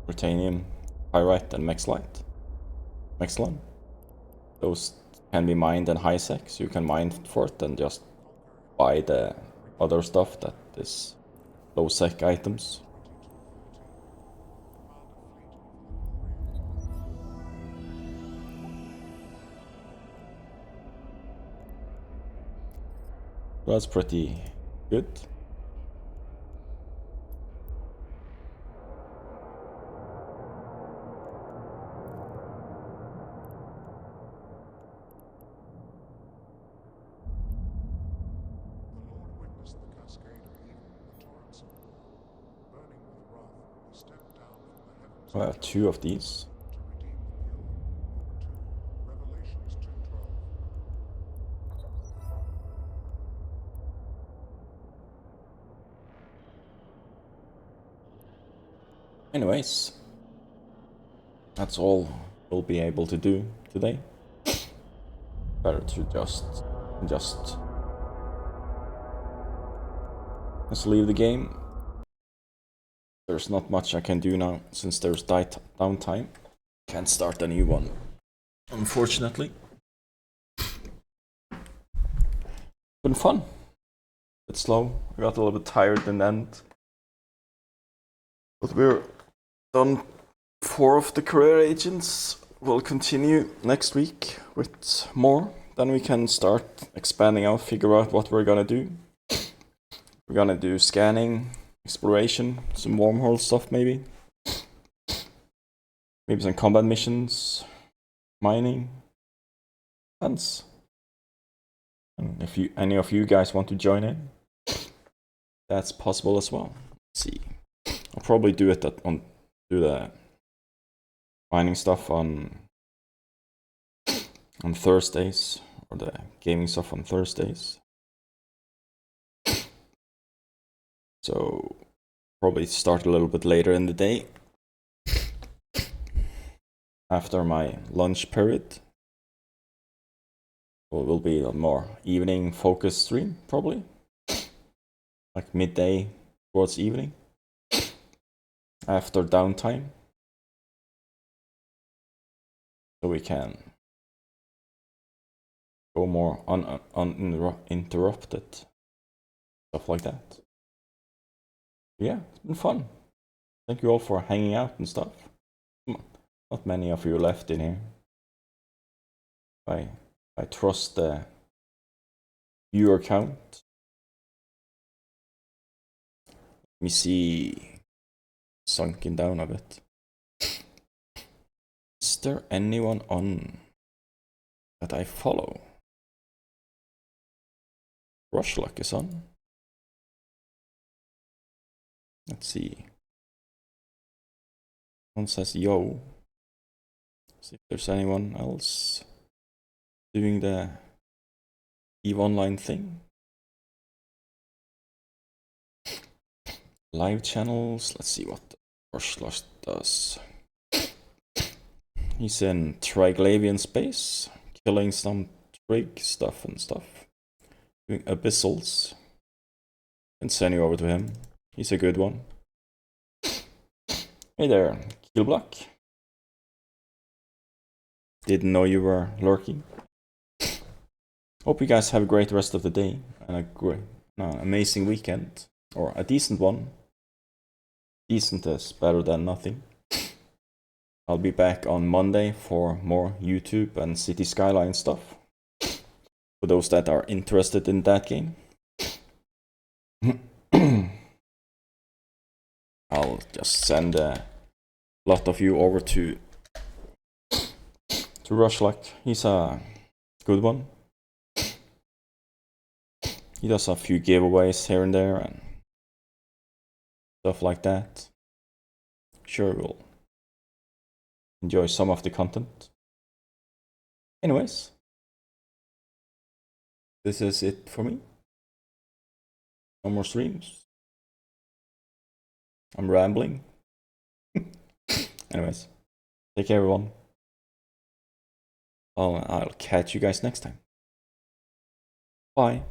Ruthenium, Pyrite, and Mexlon. Those can be mined in high sec, so you can mine for it and just buy the other stuff that is low sec items. That's pretty good. The Lord witnessed the cascade of evil, the torrents of war. Burning with wrath, he stepped down from the heavens I have 2 of these. to redeem the pure. Book 2, Revelations 2:12. Anyways, that's all we'll be able to do today. Better to just let's leave the game. There's not much I can do now since there's downtime. Can't start a new one, unfortunately. Been fun. Bit slow. I got a little bit tired in the end. But we're done 4 of the career agents. We'll continue next week with more. Then we can start expanding out, figure out what we're gonna do. We're gonna do scanning, exploration, some wormhole stuff maybe. Maybe some combat missions, mining. Depends. And if any of you guys want to join in, that's possible as well. Let's see. I'll probably do it do the mining stuff on Thursdays, or the gaming stuff on Thursdays. So probably start a little bit later in the day, after my lunch period. It will be a more evening focused stream, probably like midday towards evening, after downtime, so we can go more uninterrupted, stuff like that. Yeah, it's been fun. Thank you all for hanging out and stuff. Not many of you left in here. I trust the viewer count. Let me see. Sunken down a bit. Is there anyone on that I follow? Rushluck is on. Let's see. One says yo. See if there's anyone else doing the EVE Online thing. Live channels. Let's see what Rushluck does. He's in Triglavian space, killing some Trig stuff and stuff. Doing abyssals. And send you over to him. He's a good one. Hey there, Keelblock. Didn't know you were lurking. Hope you guys have a great rest of the day and a great, amazing weekend. Or a decent one. Decent is better than nothing. I'll be back on Monday for more YouTube and City Skyline stuff. For those that are interested in that game. I'll just send a lot of you over to Rushlock. He's a good one. He does a few giveaways here and there and stuff like that. Sure, we'll enjoy some of the content. Anyways, this is it for me. No more streams. I'm rambling. Anyways, take care, everyone. I'll catch you guys next time. Bye.